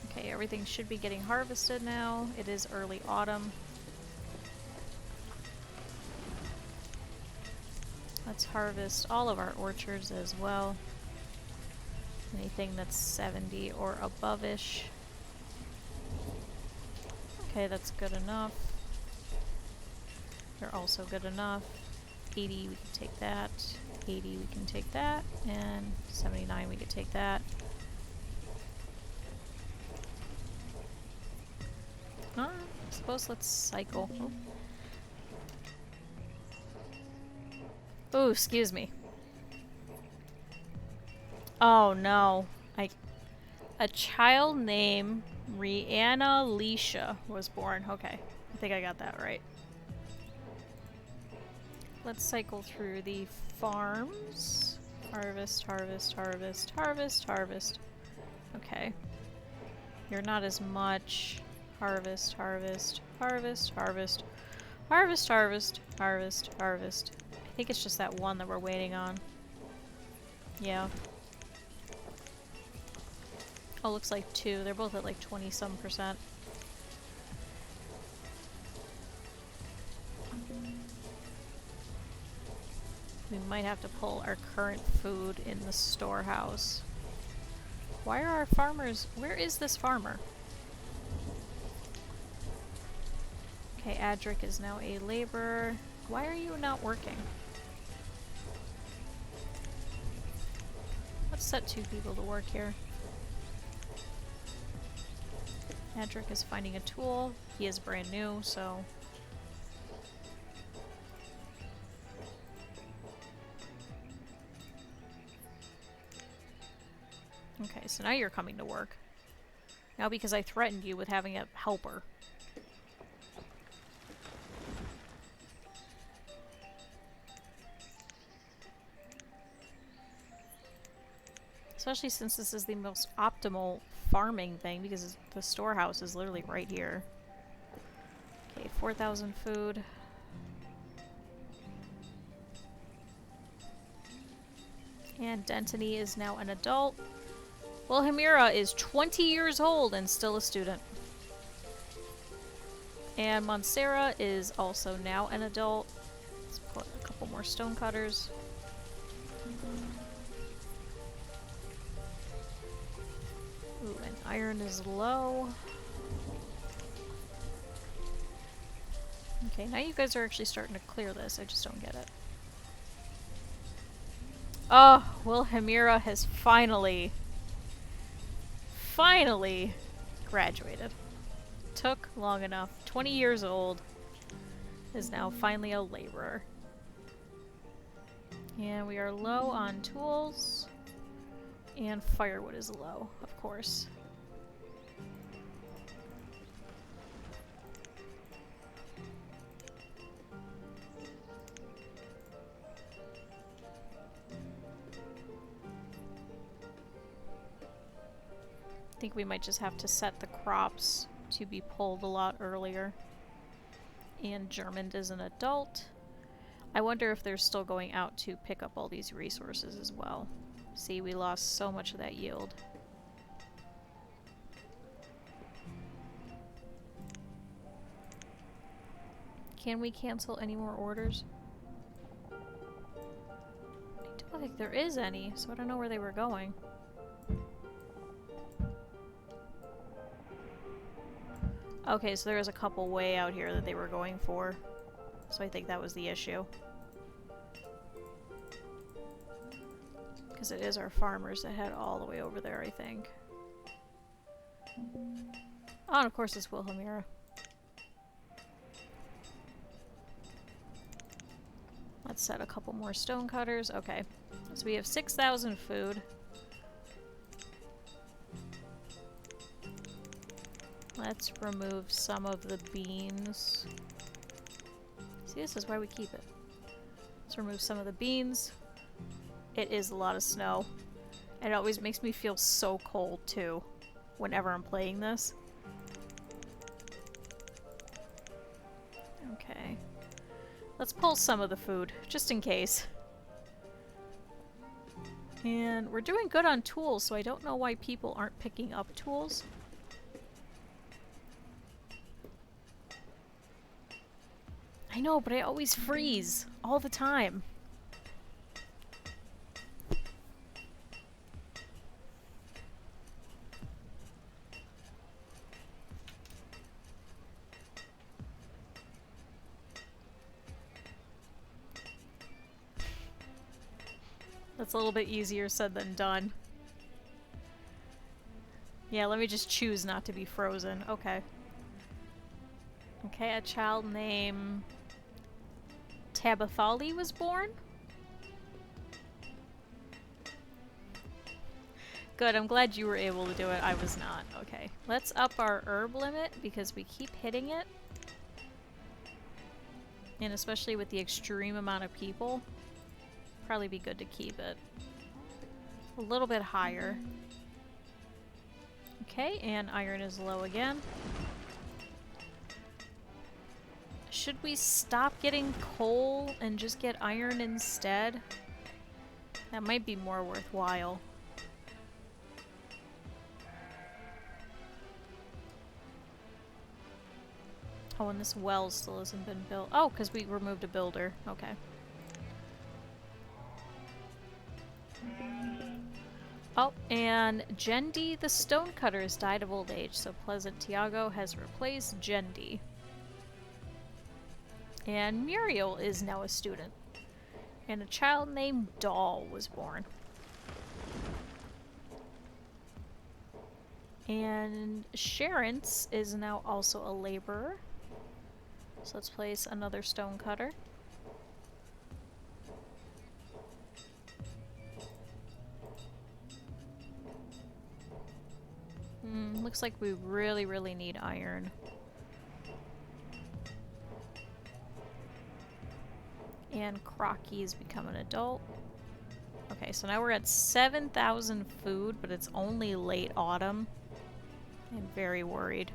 S1: Okay, everything should be getting harvested now. It is early autumn. Let's harvest all of our orchards as well. Anything that's 70 or above-ish. Okay, that's good enough. They're also good enough. 80, we can take that. 80, we can take that. And 79, we can take that. I suppose let's cycle. Oh, excuse me. Oh no. A child named Rihanna Leisha was born. Okay, I think I got that right. Let's cycle through the farms. Harvest, harvest, harvest, harvest, harvest. Okay. You're not as much. Harvest, harvest, harvest, harvest, harvest, harvest, harvest, harvest. I think it's just that one that we're waiting on. Yeah. Oh, looks like 2. They're both at like 20-some%. We might have to pull our current food in the storehouse. Why are our farmers... Where is this farmer? Okay, Adric is now a laborer. Why are you not working? Let's set 2 people to work here. Adric is finding a tool. He is brand new, so... Okay, so now you're coming to work. Now because I threatened you with having a helper. Especially since this is the most optimal farming thing, because the storehouse is literally right here. Okay, 4,000 food. And Dentiny is now an adult. Well, Himira is 20 years old and still a student. And Monsera is also now an adult. Let's put a couple more stonecutters. Ooh, and iron is low. Okay, now you guys are actually starting to clear this. I just don't get it. Oh, well, Himira has finally graduated. Took long enough. 20 years old. Is now finally a laborer. And we are low on tools. And firewood is low, of course. I think we might just have to set the crops to be pulled a lot earlier. And Germand is an adult. I wonder if they're still going out to pick up all these resources as well. See, we lost so much of that yield. Can we cancel any more orders? I don't think there is any, so I don't know where they were going. Okay, so there was a couple way out here that they were going for. So I think that was the issue. Because it is our farmers that head all the way over there, I think. Oh, and of course it's Wilhelmina. Let's set a couple more stonecutters. Okay, so we have 6,000 food. Let's remove some of the beans. See, this is why we keep it. Let's remove some of the beans. It is a lot of snow. And it always makes me feel so cold, too, whenever I'm playing this. Okay. Let's pull some of the food, just in case. And we're doing good on tools, so I don't know why people aren't picking up tools. I know, but I always freeze. All the time. That's a little bit easier said than done. Yeah, let me just choose not to be frozen. Okay. Okay, a child named Tabathali was born? Good, I'm glad you were able to do it. I was not. Okay, let's up our herb limit because we keep hitting it. And especially with the extreme amount of people, probably be good to keep it a little bit higher. Okay, and iron is low again. Should we stop getting coal and just get iron instead? That might be more worthwhile. Oh, and this well still hasn't been built. Oh, because we removed a builder. Okay. Oh, and Jendi the stonecutter has died of old age, so Pleasant Tiago has replaced Jendi. And Muriel is now a student. And a child named Doll was born. And Sharon's is now also a laborer. So let's place another stonecutter. Looks like we really need iron. And Crocky's become an adult. Okay, so now we're at 7,000 food, but it's only late autumn. I'm very worried.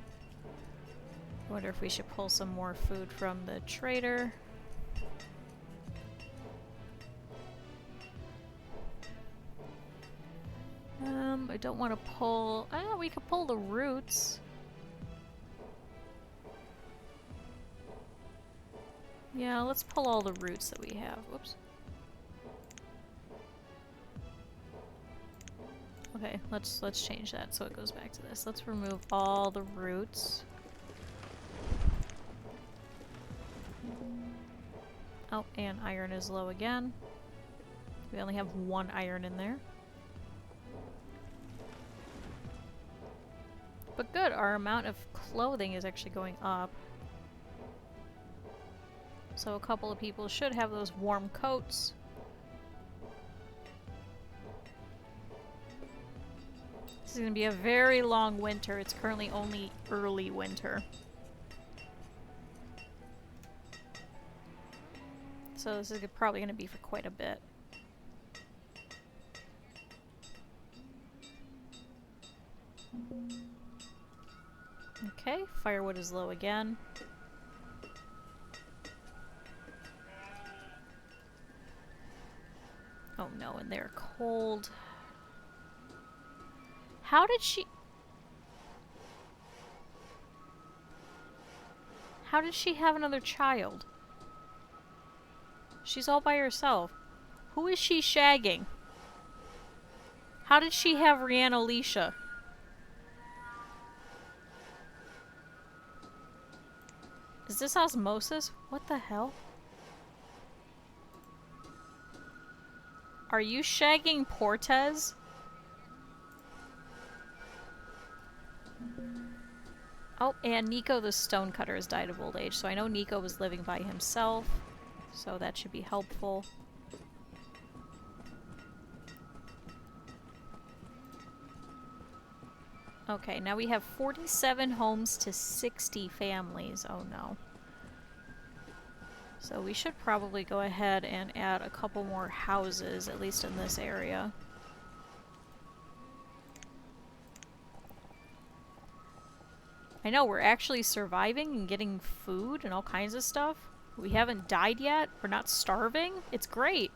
S1: I wonder if we should pull some more food from the trader. I don't want to pull... we could pull the roots. Yeah, let's pull all the roots that we have. Whoops. Okay, let's change that so it goes back to this. Let's remove all the roots. Oh, and iron is low again. We only have 1 iron in there. But good, our amount of clothing is actually going up. So a couple of people should have those warm coats. This is going to be a very long winter. It's currently only early winter. So this is probably going to be for quite a bit. Okay, firewood is low again. Oh no, and they're cold. How did she... How did she have another child? She's all by herself. Who is she shagging? How did she have Rihanna Alicia? Is this osmosis? What the hell? Are you shagging Portez? Oh, and Nico the stonecutter has died of old age, so I know Nico was living by himself, so that should be helpful. Okay, now we have 47 homes to 60 families. Oh no. So we should probably go ahead and add a couple more houses, at least in this area. I know, we're actually surviving and getting food and all kinds of stuff. We haven't died yet. We're not starving. It's great.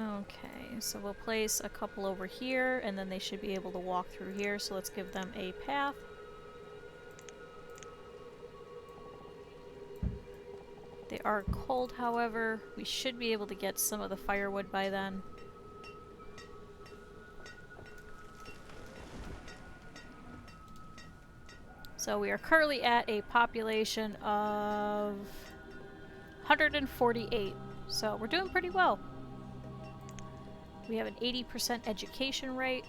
S1: Okay, so we'll place a couple over here, and then they should be able to walk through here, so let's give them a path. They are cold, however. We should be able to get some of the firewood by then. So we are currently at a population of 148. So we're doing pretty well. We have an 80% education rate.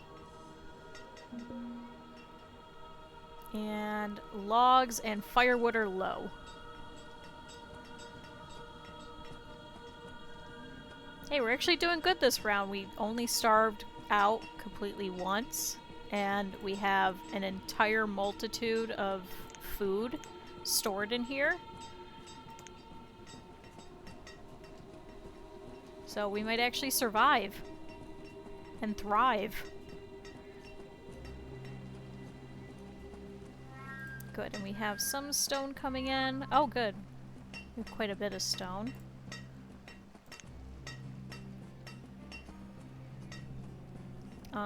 S1: And logs and firewood are low. Hey, we're actually doing good this round. We only starved out completely once. And we have an entire multitude of food stored in here. So we might actually survive. And thrive. Good, and we have some stone coming in. Oh, good. We have quite a bit of stone.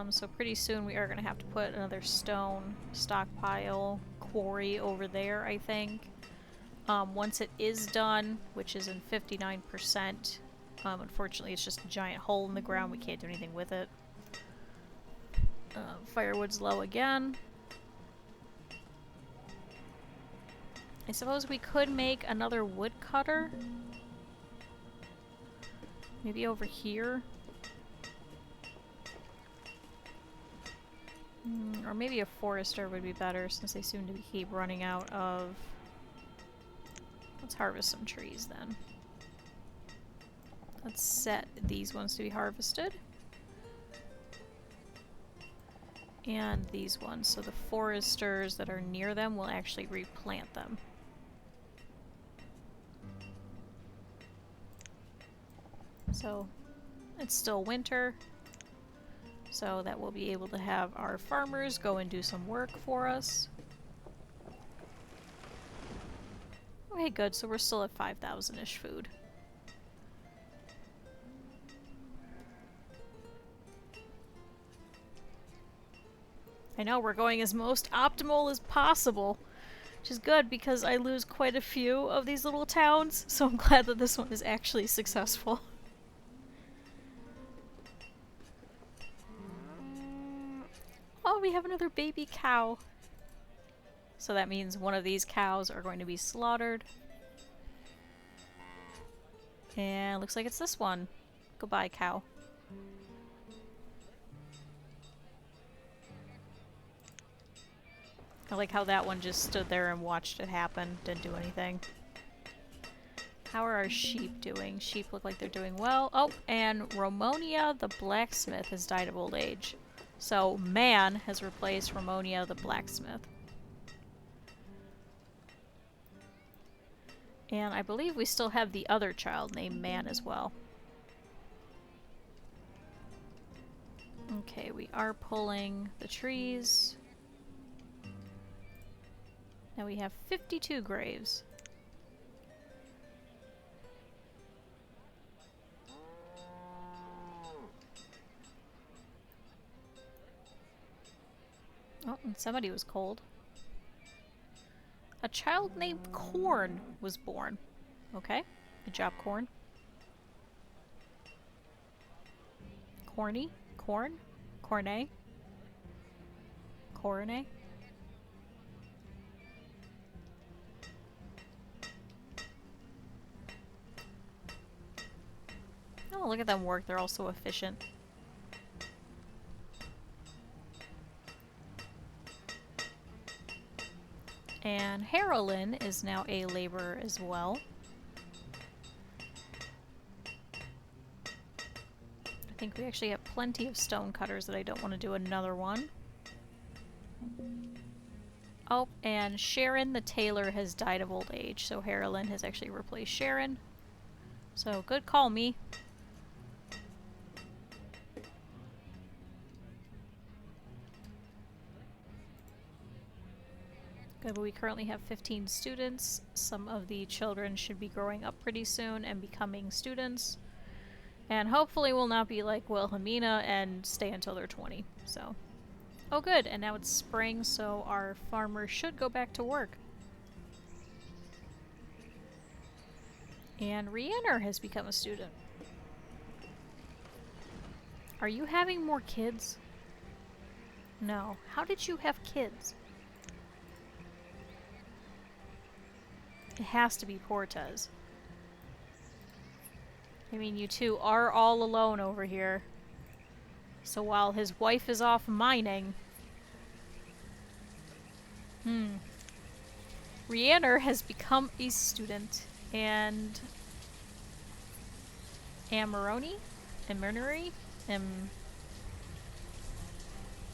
S1: So pretty soon we are going to have to put another stone stockpile quarry over there, I think. Once it is done, which is in 59%, unfortunately it's just a giant hole in the ground. We can't do anything with it. Firewood's low again. I suppose we could make another woodcutter. Maybe over here. Or maybe a forester would be better since they seem to keep running out of... Let's harvest some trees then. Let's set these ones to be harvested. And these ones, so the foresters that are near them will actually replant them. So it's still winter, so that we'll be able to have our farmers go and do some work for us. Okay, good, so we're still at 5,000-ish food. I know, we're going as most optimal as possible, which is good because I lose quite a few of these little towns, so I'm glad that this one is actually successful. Oh, we have another baby cow. So that means one of these cows are going to be slaughtered. And looks like it's this one. Goodbye, cow. I like how that one just stood there and watched it happen. Didn't do anything. How are our sheep doing? Sheep look like they're doing well. Oh, and Ramonia the blacksmith has died of old age. So Man has replaced Ramonia the blacksmith. And I believe we still have the other child named Man as well. Okay, we are pulling the trees. Now we have 52 graves. Oh, and somebody was cold. A child named Corn was born. Okay, good job, Corn. Corny? Corn? Cornet? Coronet? Oh, look at them work. They're all so efficient. And Harolyn is now a laborer as well. I think we actually have plenty of stone cutters that I don't want to do another one. Oh, and Sharon the tailor has died of old age, so Harolyn has actually replaced Sharon. So good call, me. Good, but we currently have 15 students. Some of the children should be growing up pretty soon and becoming students. And hopefully will not be like Wilhelmina and stay until they're 20, so. Oh good, and now it's spring, so our farmer should go back to work. And Rhiannon has become a student. Are you having more kids? No. How did you have kids? It has to be Portez. I mean, you two are all alone over here. So while his wife is off mining... Rhiannon has become a student. And... Amaroni? Amirnuri?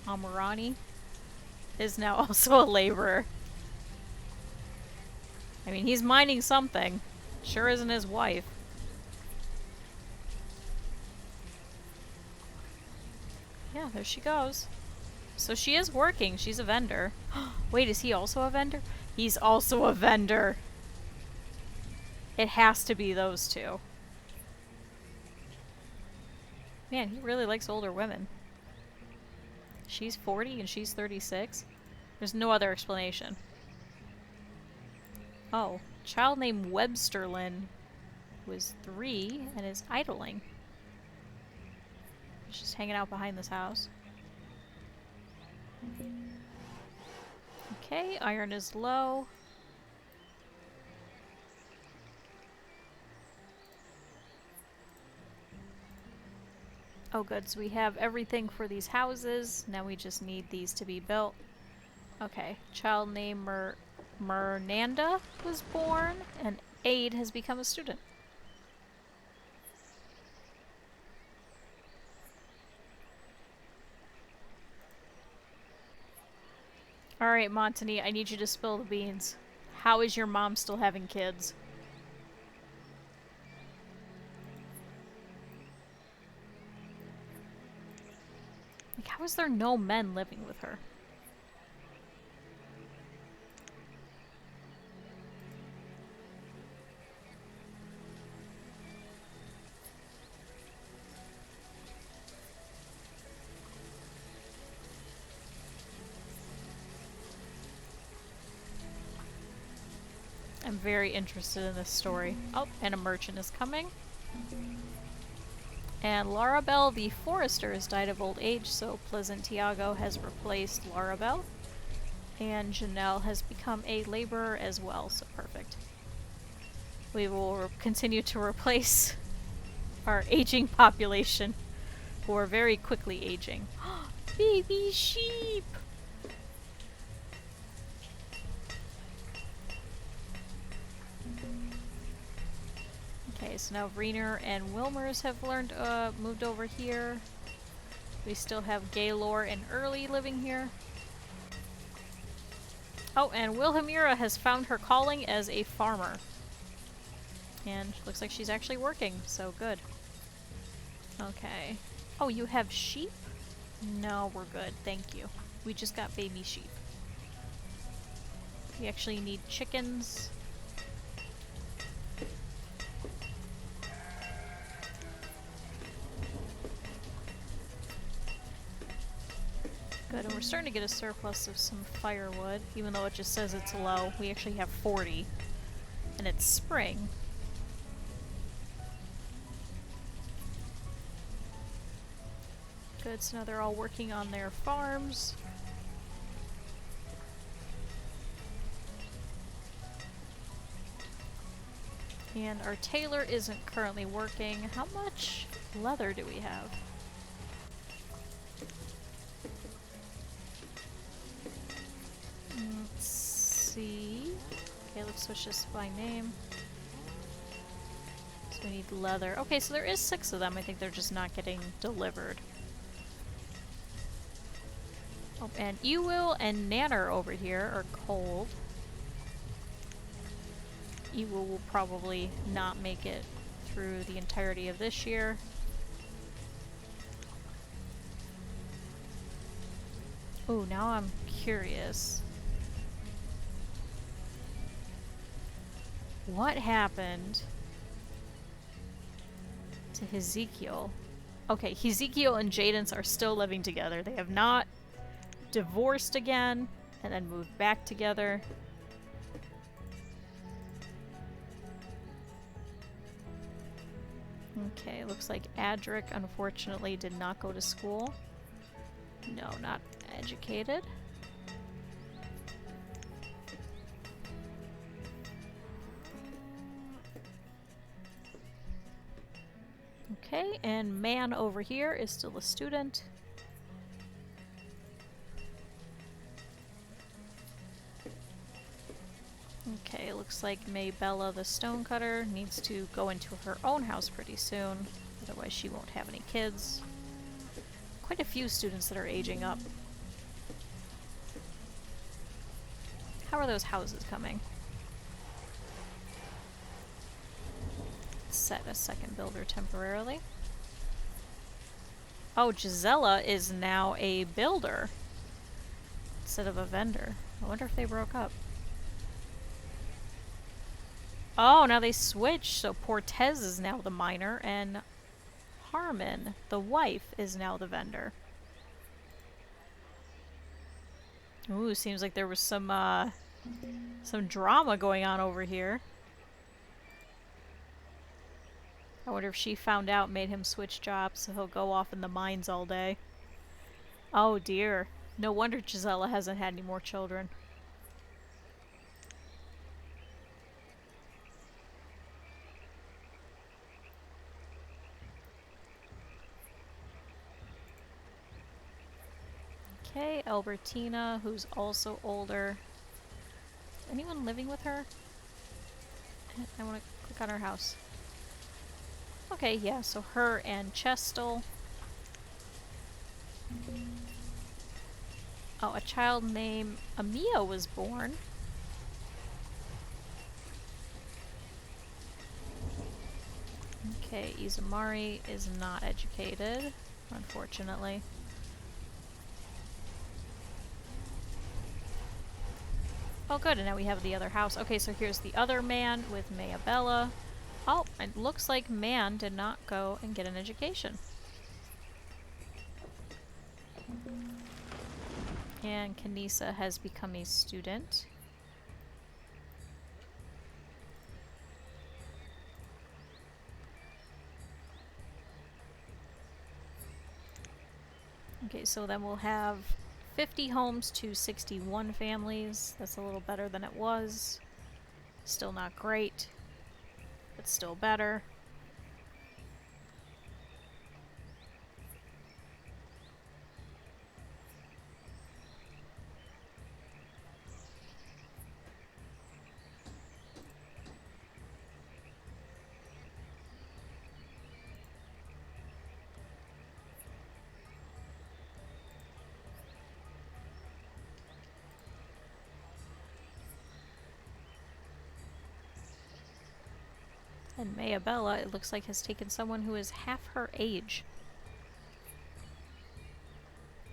S1: Amarani? Is now also a laborer. I mean, he's mining something. Sure isn't his wife. Yeah, there she goes. So she is working. She's a vendor. Wait, is he also a vendor? He's also a vendor. It has to be those two. Man, he really likes older women. She's 40 and she's 36? There's no other explanation. Oh, child named Websterlin was 3 and is idling. She's just hanging out behind this house. Okay, iron is low. Oh good, so we have everything for these houses. Now we just need these to be built. Okay, child named Mernanda was born, and Aid has become a student. Alright, Montani, I need you to spill the beans. How is your mom still having kids? Like, how is there no men living with her? I'm very interested in this story. Oh, and a merchant is coming. And Larabelle the Forester has died of old age, so Pleasant Tiago has replaced Larabelle. And Janelle has become a laborer as well, so perfect. We will continue to replace our aging population, who are very quickly aging. Baby sheep! Okay, so now Reener and Wilmers have moved over here. We still have Gaylor and Early living here. Oh, and Wilhelmira has found her calling as a farmer. And looks like she's actually working, so good. Okay. Oh, you have sheep? No, we're good, thank you. We just got baby sheep. We actually need chickens. Good, and we're starting to get a surplus of some firewood, even though it just says it's low. We actually have 40, and it's spring. Good, so now they're all working on their farms. And our tailor isn't currently working. How much leather do we have? Let's see. Okay, let's switch this by name. So we need leather. Okay, so there is 6 of them. I think they're just not getting delivered. Oh, and Ewil and Nanner over here are cold. Ewil will probably not make it through the entirety of this year. Oh, now I'm curious. What happened to Hezekiel? Okay, Hezekiel and Jadens are still living together. They have not divorced again and then moved back together. Okay, looks like Adric unfortunately did not go to school. No, not educated. Okay, and Man over here is still a student. Okay, looks like Maybella the stonecutter needs to go into her own house pretty soon, otherwise she won't have any kids. Quite a few students that are aging up. How are those houses coming? Set a second builder temporarily. Oh, Gisela is now a builder instead of a vendor. I wonder if they broke up. Oh, now they switched, so Portez is now the miner, and Harmon, the wife, is now the vendor. Ooh, seems like there was some drama going on over here. I wonder if she found out and made him switch jobs so he'll go off in the mines all day. Oh dear. No wonder Gisela hasn't had any more children. Okay, Albertina, who's also older. Anyone living with her? I want to click on her house. Okay, yeah, so her and Chestel. Oh, a child named Amia was born. Okay, Izumari is not educated, unfortunately. Oh good, and now we have the other house. Okay, so here's the other man with Mayabella. Oh, it looks like Man did not go and get an education. And Kanisa has become a student. Okay, so then we'll have 50 homes to 61 families. That's a little better than it was. Still not great, but still better. And Mayabella, it looks like, has taken someone who is half her age.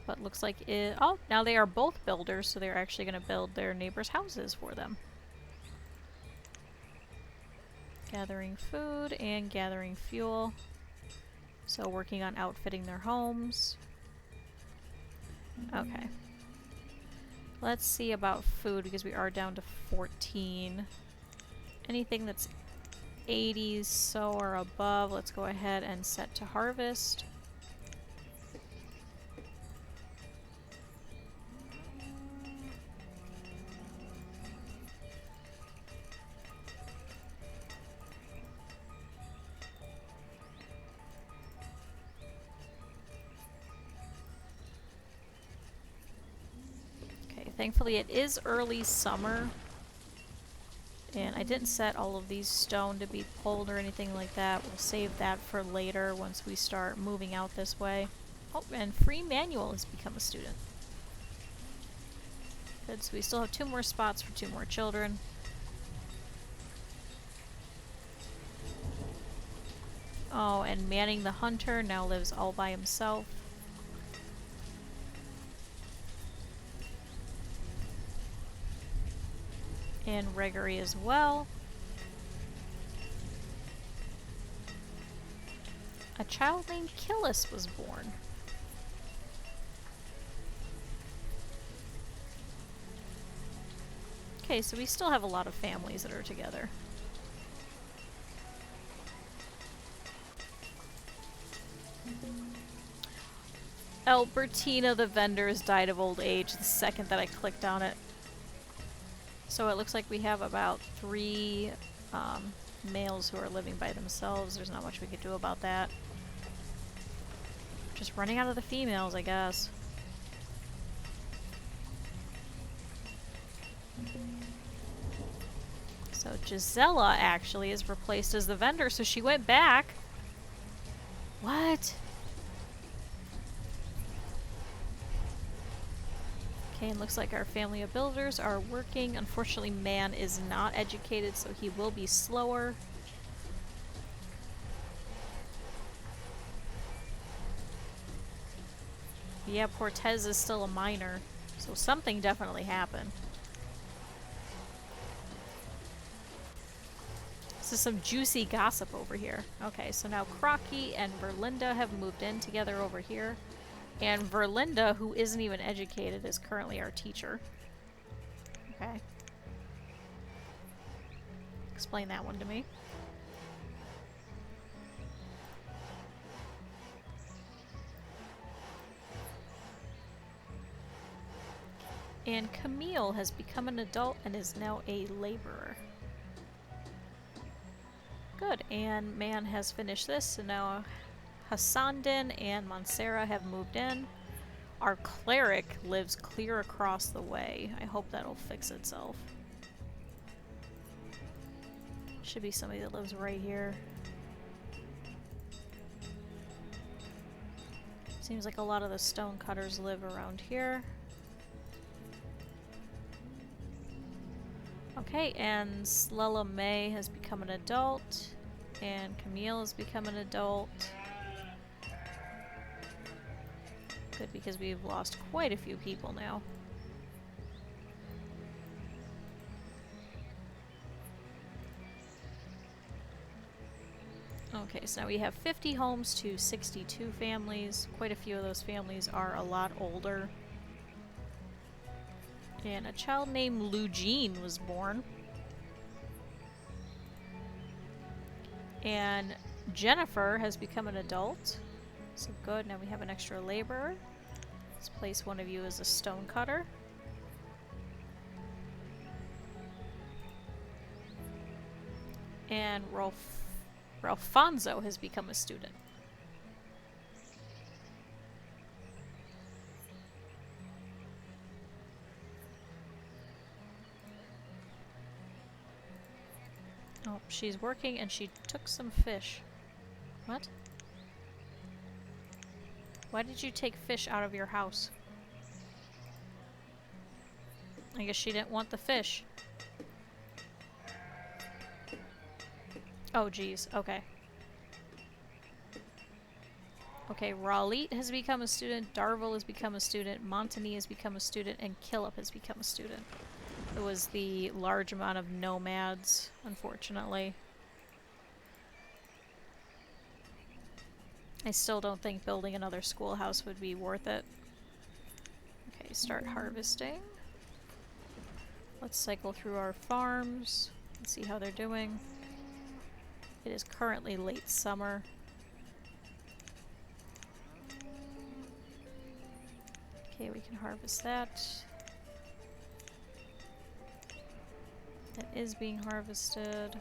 S1: But looks like it... Oh, now they are both builders, so they're actually going to build their neighbors' houses for them. Gathering food and gathering fuel. So working on outfitting their homes. Okay. Let's see about food, because we are down to 14. Anything that's 80s so or above, let's go ahead and set to harvest. Okay, thankfully it is early summer. And I didn't set all of these stone to be pulled or anything like that. We'll save that for later once we start moving out this way. Oh, and Free Manual has become a student. Good, so we still have 2 more spots for 2 more children. Oh, and Manning the Hunter now lives all by himself. And Gregory as well. A child named Killis was born. Okay, so we still have a lot of families that are together. Albertina the vendor has died of old age the second that I clicked on it. So it looks like we have about 3 males who are living by themselves. There's not much we could do about that. Just running out of the females, I guess. So Gisela actually is replaced as the vendor, so she went back. What? Okay, and looks like our family of builders are working. Unfortunately, Man is not educated, so he will be slower. Yeah, Portez is still a minor, so something definitely happened. This is some juicy gossip over here. Okay, so now Crocky and Berlinda have moved in together over here. And Verlinda, who isn't even educated, is currently our teacher. Okay. Explain that one to me. And Camille has become an adult and is now a laborer. Good, and Man has finished this, so now Hassandin and Monsera have moved in. Our cleric lives clear across the way. I hope that'll fix itself. Should be somebody that lives right here. Seems like a lot of the stonecutters live around here. Okay, and Slella May has become an adult, and Camille has become an adult. Good, because we've lost quite a few people now. Okay, so now we have 50 homes to 62 families. Quite a few of those families are a lot older. And a child named Lugene was born. And Jennifer has become an adult. So good, now we have an extra laborer. Let's place one of you as a stonecutter. And Ralfonso has become a student. Oh, she's working and she took some fish. What? Why did you take fish out of your house? I guess she didn't want the fish. Oh, geez. Okay. Okay, Ralit has become a student, Darvel has become a student, Montagny has become a student, and Killip has become a student. It was the large amount of nomads, unfortunately. I still don't think building another schoolhouse would be worth it. Okay, start harvesting. Let's cycle through our farms and see how they're doing. It is currently late summer. Okay, we can harvest that. That is being harvested.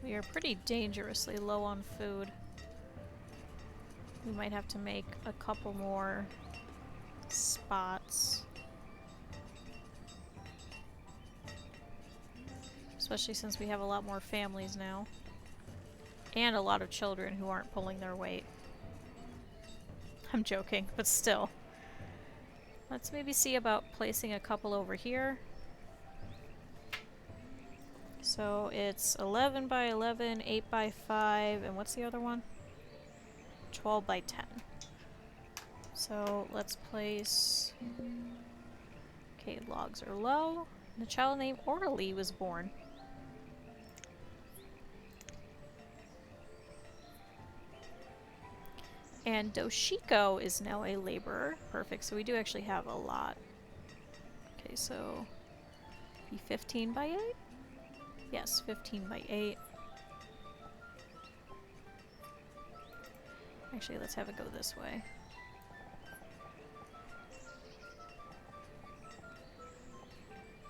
S1: We are pretty dangerously low on food. We might have to make a couple more spots. Especially since we have a lot more families now. And a lot of children who aren't pulling their weight. I'm joking, but still. Let's maybe see about placing a couple over here. So it's 11 by 11, 8 by 5, and what's the other one? 12 by 10. So let's place... Okay, logs are low. And a child named Orderly was born. And Doshiko is now a laborer. Perfect, so we do actually have a lot. Okay, so... be 15 by 8? Yes, 15 by 8. Actually, let's have it go this way.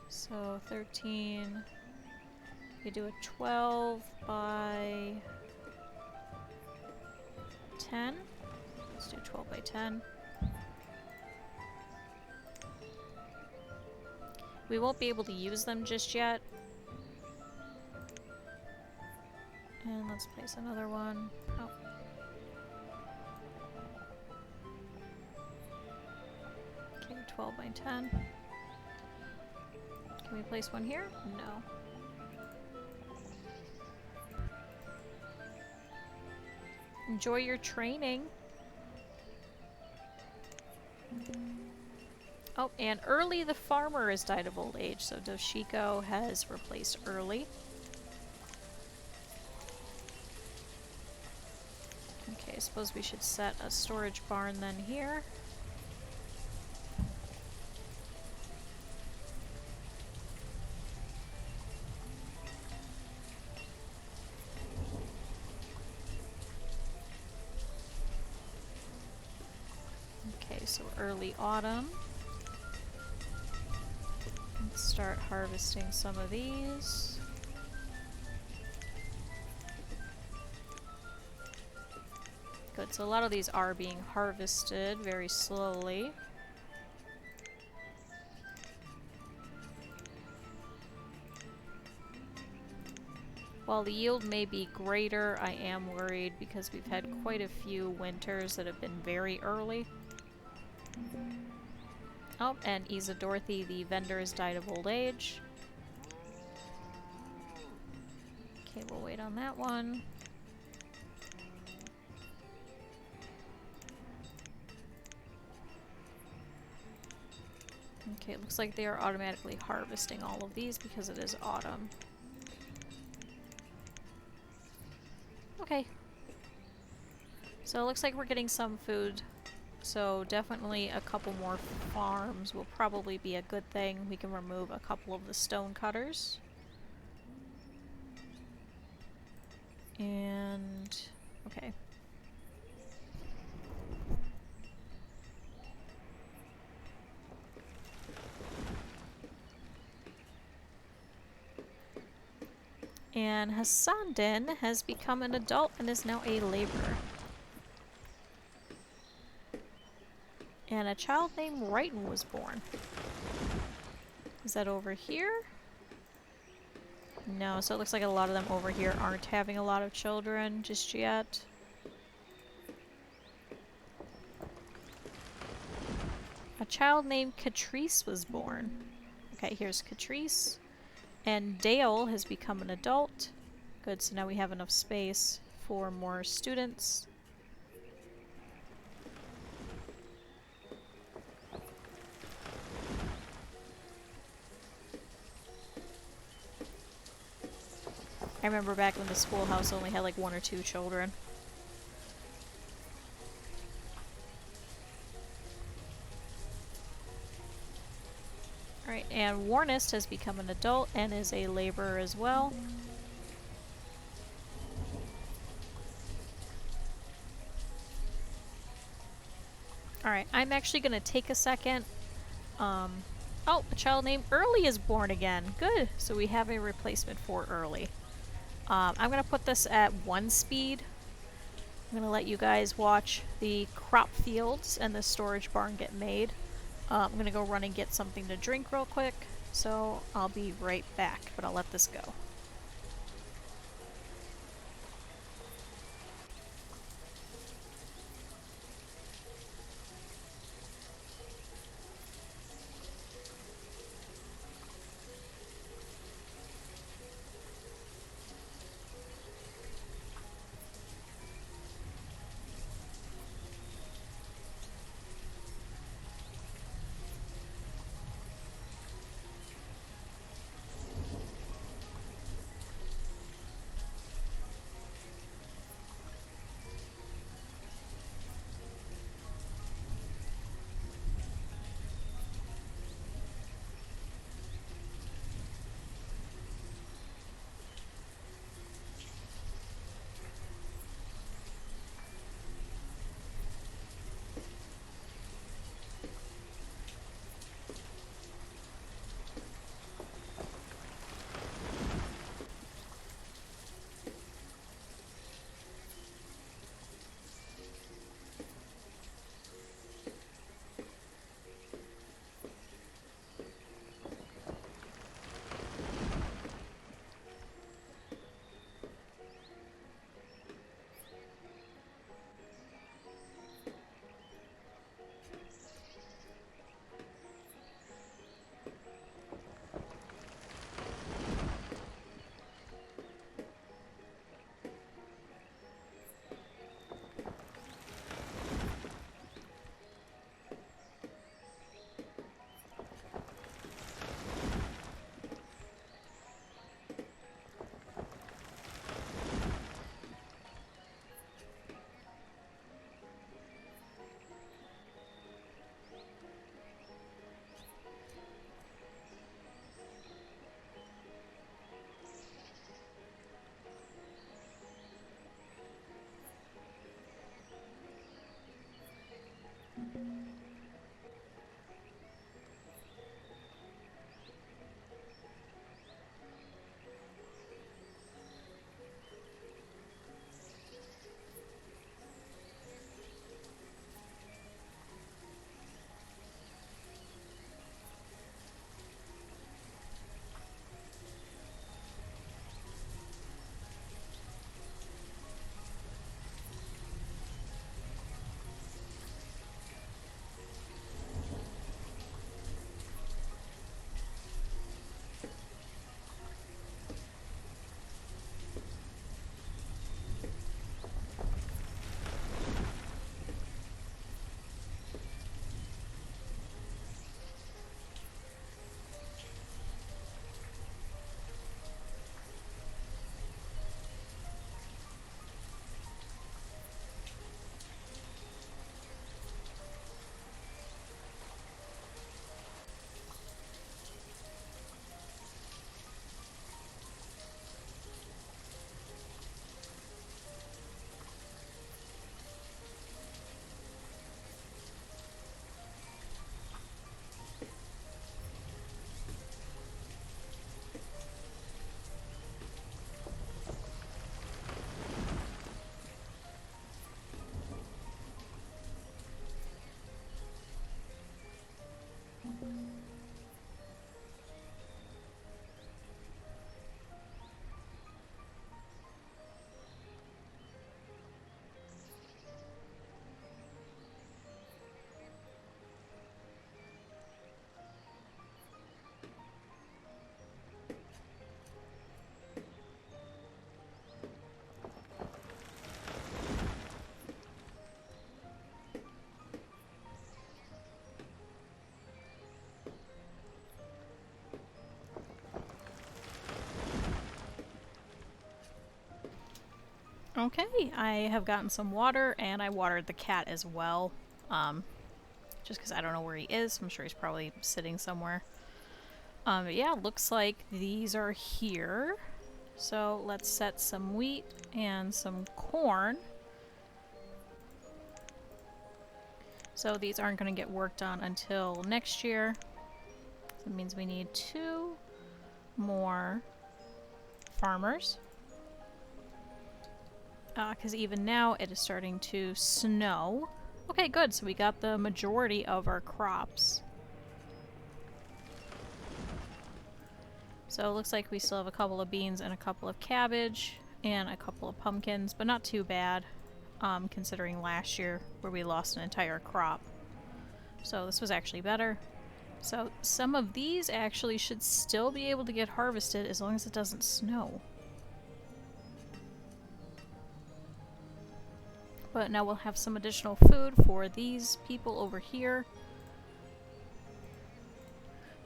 S1: So 13. You do a 12 by 10. Let's do 12 by 10. We won't be able to use them just yet. And let's place another one. Oh. Okay, 12 by 10. Can we place one here? No. Enjoy your training. Oh, and Early the farmer has died of old age, so Doshiko has replaced Early. Okay, I suppose we should set a storage barn then here. Okay, so early autumn. Let's start harvesting some of these. Good, so a lot of these are being harvested very slowly. While the yield may be greater, I am worried because we've had quite a few winters that have been very early. Oh, and Isa Dorothy, the vendor, has died of old age. Okay, we'll wait on that one. Okay, it looks like they are automatically harvesting all of these because it is autumn. Okay. So it looks like we're getting some food. So definitely a couple more farms will probably be a good thing. We can remove a couple of the stone cutters. And... okay. And Hassandin has become an adult and is now a laborer. And a child named Wrighton was born. Is that over here? No, so it looks like a lot of them over here aren't having a lot of children just yet. A child named Catrice was born. Okay, here's Catrice. And Dale has become an adult. Good, so now we have enough space for more students. I remember back when the schoolhouse only had like 1 or 2 children. Alright, and Warnest has become an adult and is a laborer as well. Alright, I'm actually going to take a second. Oh, a child named Early is born again. Good, so we have a replacement for Early. I'm going to put this at 1 speed. I'm going to let you guys watch the crop fields and the storage barn get made. I'm going to go run and get something to drink real quick, so I'll be right back, but I'll let this go. Okay, I have gotten some water, and I watered the cat as well. Just because I don't know where he is. I'm sure he's probably sitting somewhere. But yeah, looks like these are here. So let's set some wheat and some corn. So these aren't going to get worked on until next year. So it means we need 2 more farmers. Because even now it is starting to snow. Okay, good. So we got the majority of our crops. So it looks like we still have a couple of beans and a couple of cabbage and a couple of pumpkins, but not too bad, considering last year where we lost an entire crop. So this was actually better. So some of these actually should still be able to get harvested as long as it doesn't snow. But now we'll have some additional food for these people over here.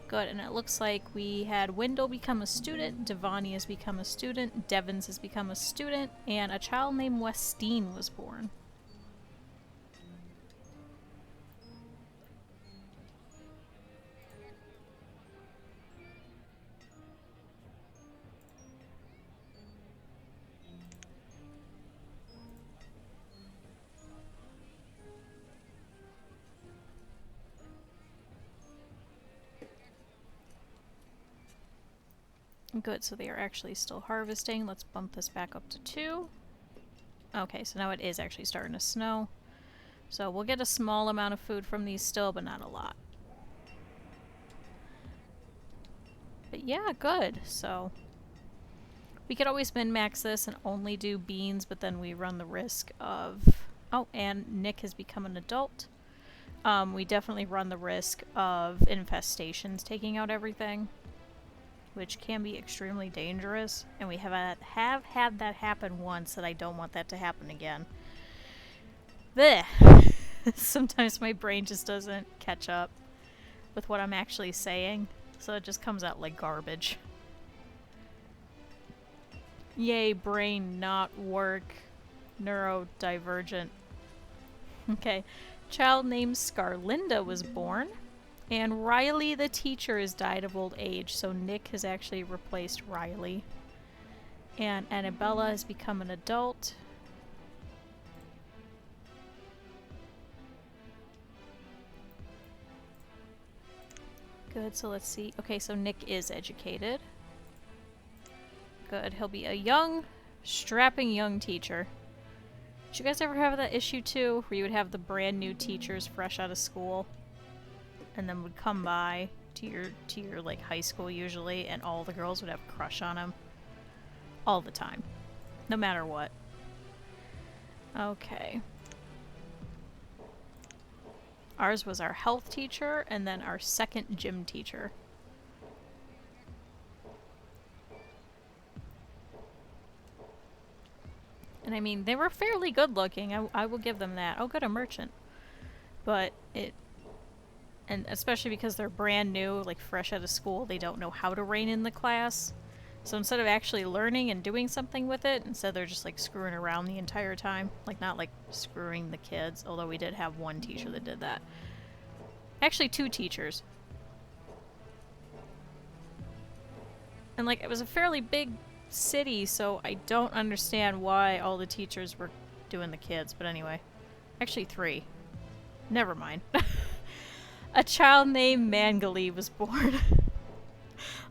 S1: Good, and it looks like we had Wendell become a student, Devani has become a student, Devons has become a student, and a child named Westine was born. Good, so they are actually still harvesting. Let's bump this back up to 2. Okay, so now it is actually starting to snow. So we'll get a small amount of food from these still, but not a lot. But yeah, good. So we could always min-max this and only do beans, but then we run the risk of... Oh, and Nick has become an adult. We definitely run the risk of infestations taking out everything, which can be extremely dangerous, and we have had that happen once, and I don't want that to happen again. Blech. Sometimes my brain just doesn't catch up with what I'm actually saying, so it just comes out like garbage. Yay, brain not work. Neurodivergent. Okay. Child named Scarlinda was born. And Riley the teacher has died of old age, so Nick has actually replaced Riley. And Annabella has become an adult. Good, so let's see. Okay, so Nick is educated. Good, he'll be a young, strapping young teacher. Did you guys ever have that issue too, where you would have the brand new teachers fresh out of school? And then would come by to your like high school usually, and all the girls would have a crush on him all the time, no matter what. Okay. Ours was our health teacher, and then our second gym teacher. And I mean, they were fairly good looking. I will give them that. Oh, good, a merchant. But and especially because they're brand new, like fresh out of school, they don't know how to rein in the class. So instead of actually learning and doing something with it, instead they're just like screwing around the entire time. Like not like screwing the kids, although we did have one teacher that did that. Actually 2 teachers. And like it was a fairly big city, so I don't understand why all the teachers were doing the kids, but anyway. Actually 3. Never mind. A child named Mangali was born.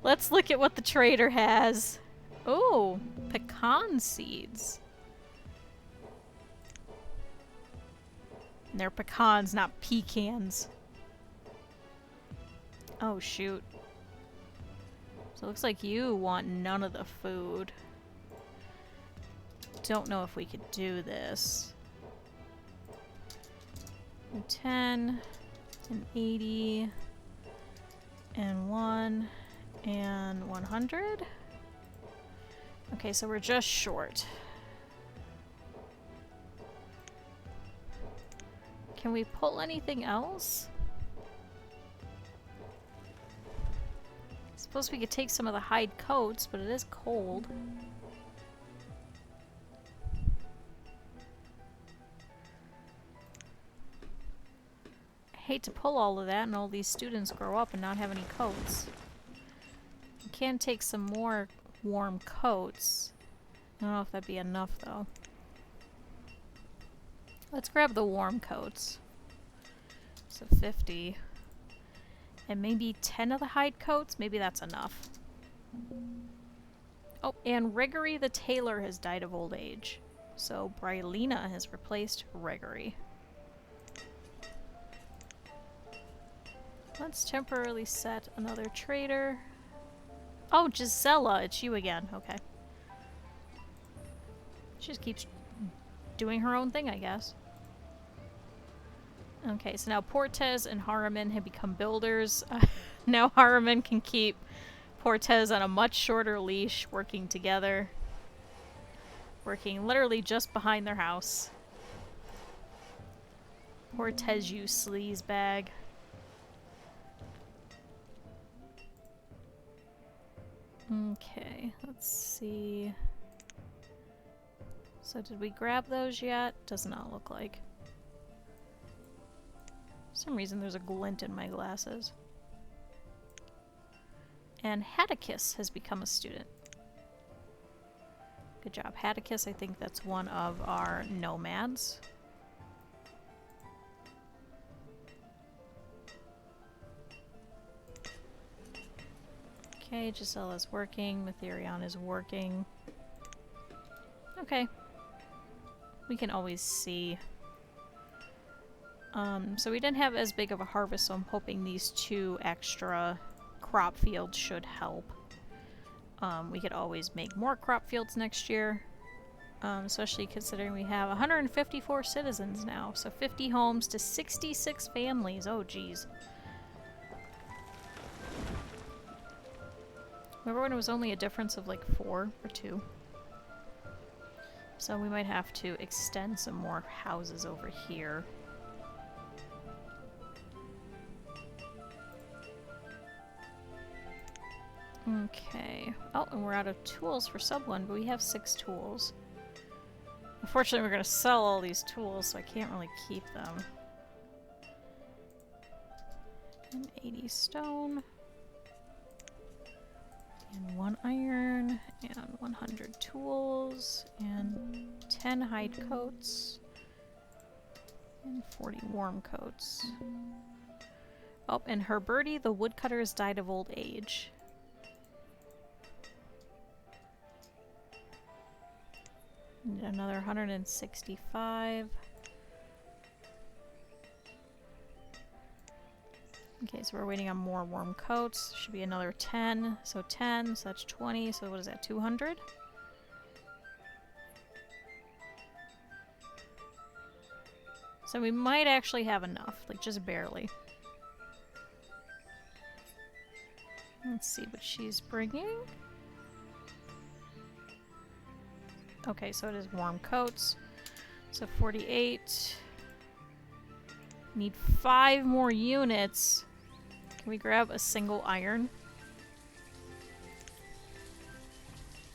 S1: Let's look at what the trader has. Oh, pecan seeds. And they're pecans, not pecans. Oh, shoot. So it looks like you want none of the food. Don't know if we could do this. 10, and 80, and 1, and 100. Okay, so we're just short. Can we pull anything else? Suppose we could take some of the hide coats, but it is cold. hate to pull all of that and all these students grow up and not have any coats. You can take some more warm coats. I don't know if that'd be enough though. Let's grab the warm coats. So 50. And maybe 10 of the hide coats? Maybe that's enough. Oh, and Rigory the tailor has died of old age. So Brylina has replaced Rigory. Let's temporarily set another trader. Oh, Gisela, it's you again. Okay. She just keeps doing her own thing, I guess. Okay, so now Portez and Haraman have become builders. Now Haraman can keep Portez on a much shorter leash, working together. Working literally just behind their house. Portez, you sleaze bag. Okay, let's see. So did we grab those yet? Does not look like. For some reason there's a glint in my glasses. And Hatticus has become a student. Good job, Hatticus. I think that's one of our nomads. Okay, Gisela's working. Matherion is working. Okay. We can always see. So we didn't have as big of a harvest, so I'm hoping these 2 extra crop fields should help. We could always make more crop fields next year. Especially considering we have 154 citizens now. So 50 homes to 66 families. Oh, geez. Remember when it was only a difference of like 4 or 2? So we might have to extend some more houses over here. Okay. Oh, and we're out of tools for sub 1, but we have 6 tools. Unfortunately, we're going to sell all these tools, so I can't really keep them. And 80 stone. And 1 iron, and 100 tools, and 10 hide coats, and 40 warm coats. Oh, and Herberti the woodcutter has died of old age. Need another 165. Okay, so we're waiting on more warm coats. Should be another 10. So 10, so that's 20. So what is that, 200? So we might actually have enough, like just barely. Let's see what she's bringing. Okay, so it is warm coats. So 48. Need 5 more units. Can we grab a single iron?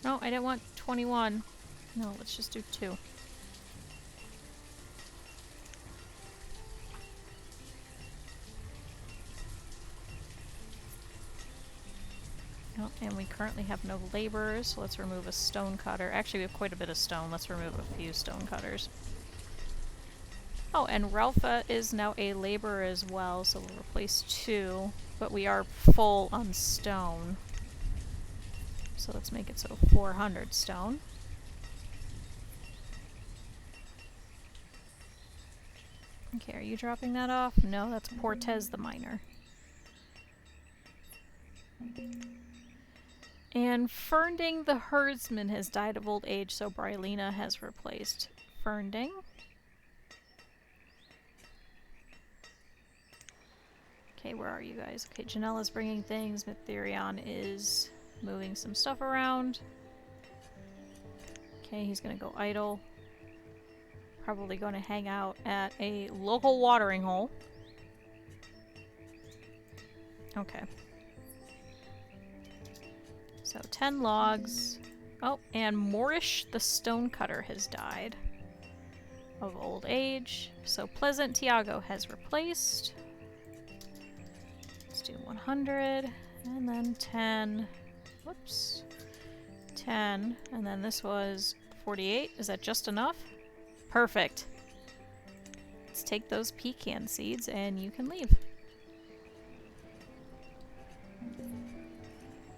S1: No, I didn't want 21. No, let's just do 2. Oh, and we currently have no laborers, so let's remove a stone cutter. Actually, we have quite a bit of stone. Let's remove a few stone cutters. Oh, and Ralpha is now a laborer as well, so we'll replace 2, but we are full on stone. So let's make it so 400 stone. Okay, are you dropping that off? No, that's Portez the miner. And Fernding the herdsman has died of old age, so Brylina has replaced Fernding. Okay, where are you guys? Okay, Janella's bringing things. Matherion is moving some stuff around. Okay, he's gonna go idle. Probably going to hang out at a local watering hole. Okay. So 10 logs. Oh, and Morish the stonecutter has died of old age. So Pleasant Tiago has replaced. Let's do 100, and then 10. Whoops. 10, and then this was 48. Is that just enough? Perfect. Let's take those pecan seeds and you can leave.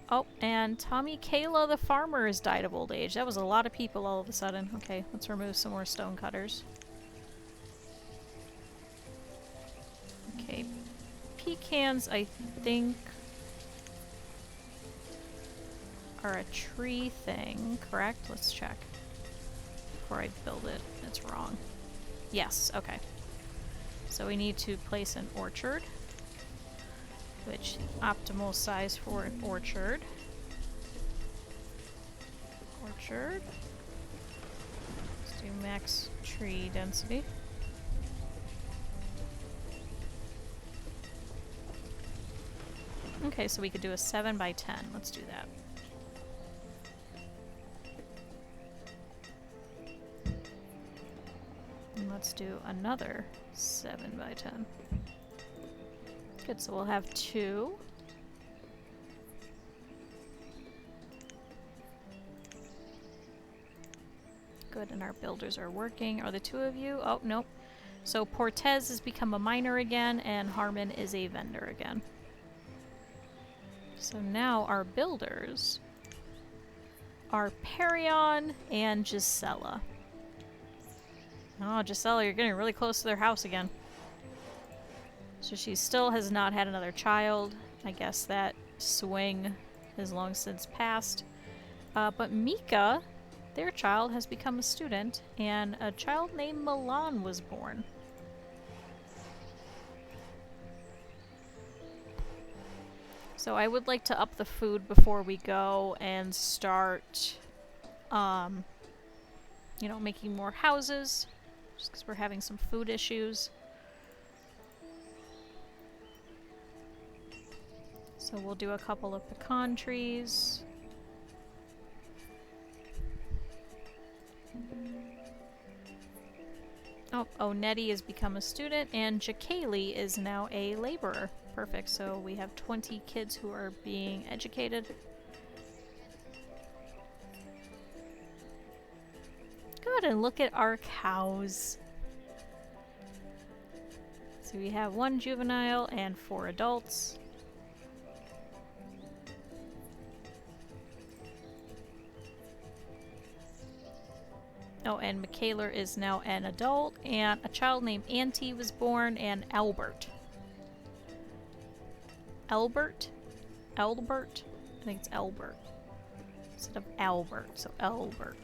S1: Oh, and Tommy Kayla the farmer has died of old age. That was a lot of people all of a sudden. Okay, let's remove some more stone cutters. Okay, pecans I think are a tree thing, correct? Let's check before I build it. It's wrong. Yes, okay. So we need to place an orchard, which optimal size for an orchard. Orchard. Let's do max tree density. Okay, so we could do a 7 by 10. Let's do that. And let's do another 7 by 10. Good, so we'll have 2. Good, and our builders are working. Are the 2 of you? Oh, nope. So Portez has become a miner again, and Harmon is a vendor again. So now our builders are Perion and Gisela. Oh, Gisela, you're getting really close to their house again. So she still has not had another child. I guess that swing has long since passed. But Mika, their child, has become a student, and a child named Milan was born. So I would like to up the food before we go and start, you know, making more houses. Just because we're having some food issues. So we'll do a couple of pecan trees. Oh, Nettie has become a student, and Jakaylee is now a laborer. Perfect, so we have 20 kids who are being educated. Good, and look at our cows. So we have 1 juvenile and 4 adults. Oh, and Michaela is now an adult, and a child named Auntie was born, and Albert. Albert? Albert? I think it's Albert. Instead of Albert, so Albert.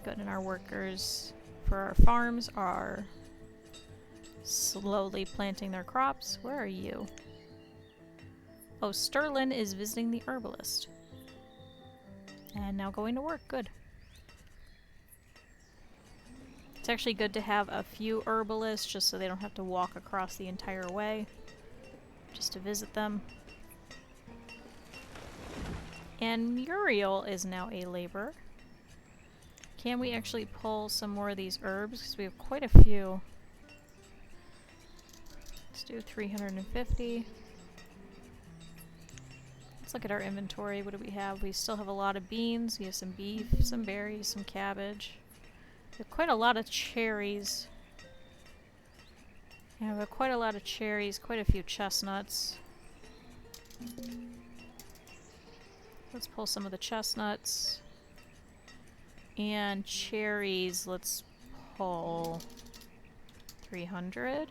S1: Good, and our workers for our farms are slowly planting their crops. Where are you? Oh, Sterling is visiting the herbalist. And now going to work. Good. It's actually good to have a few herbalists just so they don't have to walk across the entire way just to visit them. And Muriel is now a laborer. Can we actually pull some more of these herbs? Because we have quite a few. Let's do 350. Let's look at our inventory. What do we have? We still have a lot of beans. We have some beef, some berries, some cabbage. We have quite a lot of cherries. Yeah, we have quite a lot of cherries, quite a few chestnuts. Let's pull some of the chestnuts. And cherries, let's pull 300.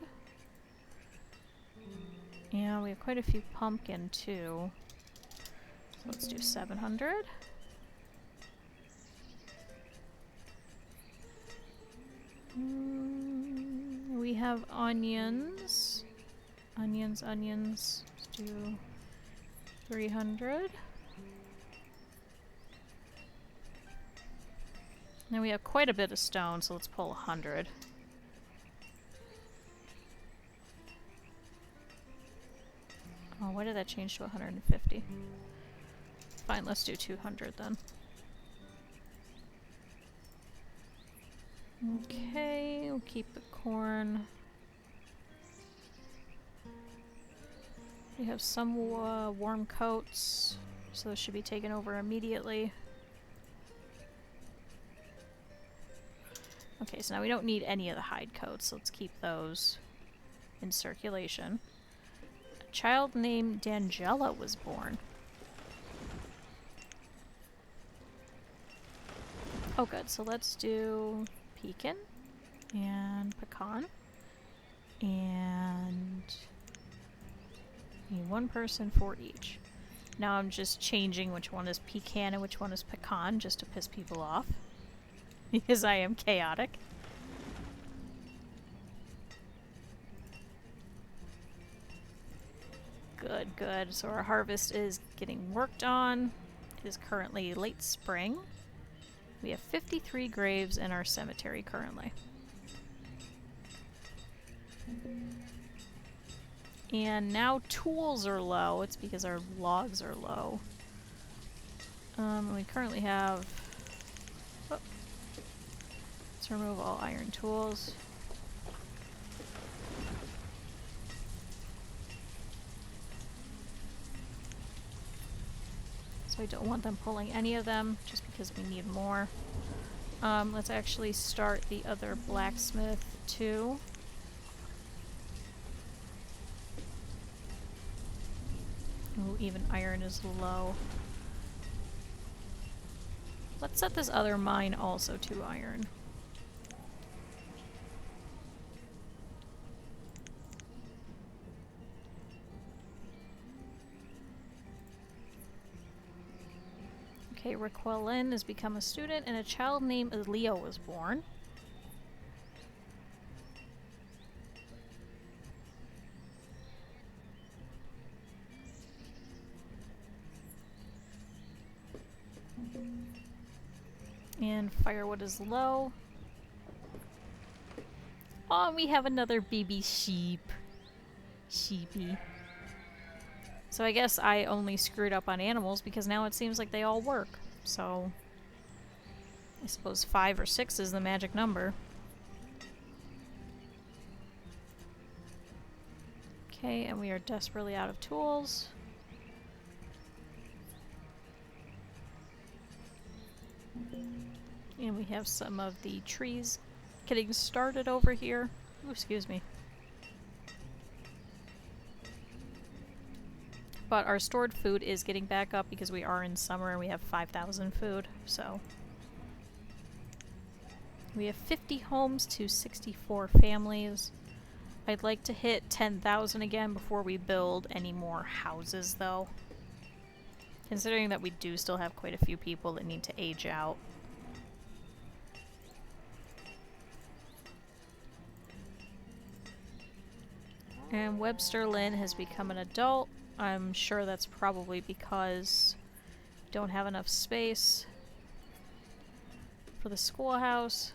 S1: Yeah, we have quite a few pumpkin too. So let's do 700. We have onions. Onions. Let's do 300. Now we have quite a bit of stone, so let's pull 100. Oh, why did that change to 150? Fine, let's do 200 then. Okay, we'll keep the corn. We have some warm coats, so those should be taken over immediately. Okay, so now we don't need any of the hide coats, so let's keep those in circulation. A child named Dangela was born. Oh good, so let's do pecan and pecan. And need one person for each. Now I'm just changing which one is pecan and which one is pecan just to piss people off. Because I am chaotic. Good, good. So our harvest is getting worked on. It is currently late spring. We have 53 graves in our cemetery currently. And now tools are low. It's because our logs are low. We currently have... Oh. Let's remove all iron tools. So I don't want them pulling any of them, just because we need more. Let's actually start the other blacksmith too. Ooh, even iron is low. Let's set this other mine also to iron. Okay, Raquelin has become a student, and a child named Leo was born. And firewood is low. Oh, and we have another baby sheep. Sheepy. So I guess I only screwed up on animals because now it seems like they all work. So I suppose 5 or 6 is the magic number. Okay, and we are desperately out of tools. And we have some of the trees getting started over here. Ooh, excuse me. But our stored food is getting back up because we are in summer and we have 5,000 food, so. We have 50 homes to 64 families. I'd like to hit 10,000 again before we build any more houses, though. Considering that we do still have quite a few people that need to age out. And Webster Lynn has become an adult. I'm sure that's probably because we don't have enough space for the schoolhouse.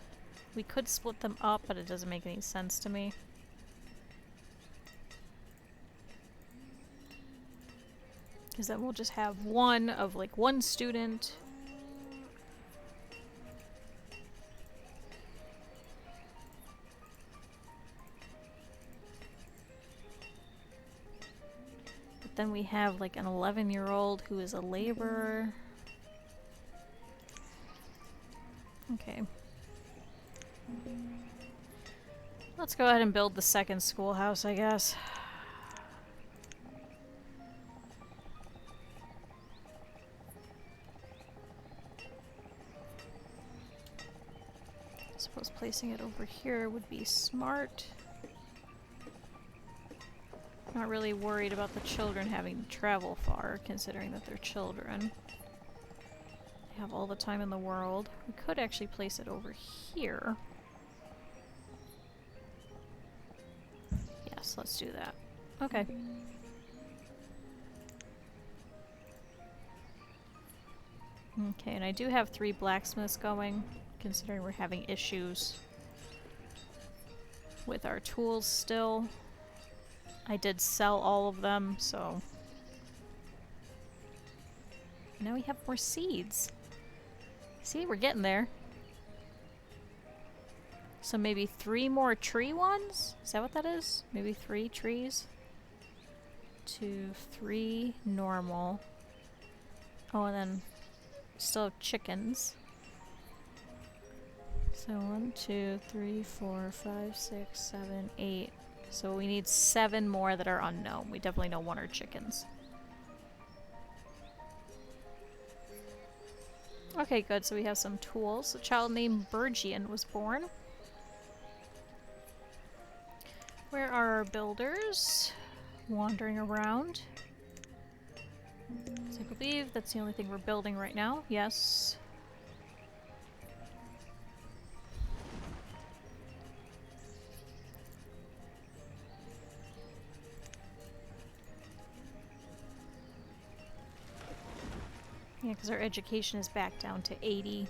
S1: We could split them up, but it doesn't make any sense to me. Because then we'll just have one of like one student. Then we have like an 11-year-old who is a laborer. Okay. Let's go ahead and build the second schoolhouse, I guess. I suppose placing it over here would be smart. Not really worried about the children having to travel far, considering that they're children. They have all the time in the world. We could actually place it over here. Yes, let's do that. Okay. Okay, and I do have 3 blacksmiths going, considering we're having issues with our tools still. I did sell all of them, so... Now we have more seeds. See, we're getting there. So maybe 3 more tree ones? Is that what that is? Maybe 3 trees? 2, 3 normal. Oh, and then still have chickens. So 1, 2, 3, 4, 5, 6, 7, 8. So we need 7 more that are unknown. We definitely know 1 are chickens. Okay, good. So we have some tools. A child named Bergian was born. Where are our builders? Wandering around. So I believe that's the only thing we're building right now. Yes. Yeah, because our education is back down to 80.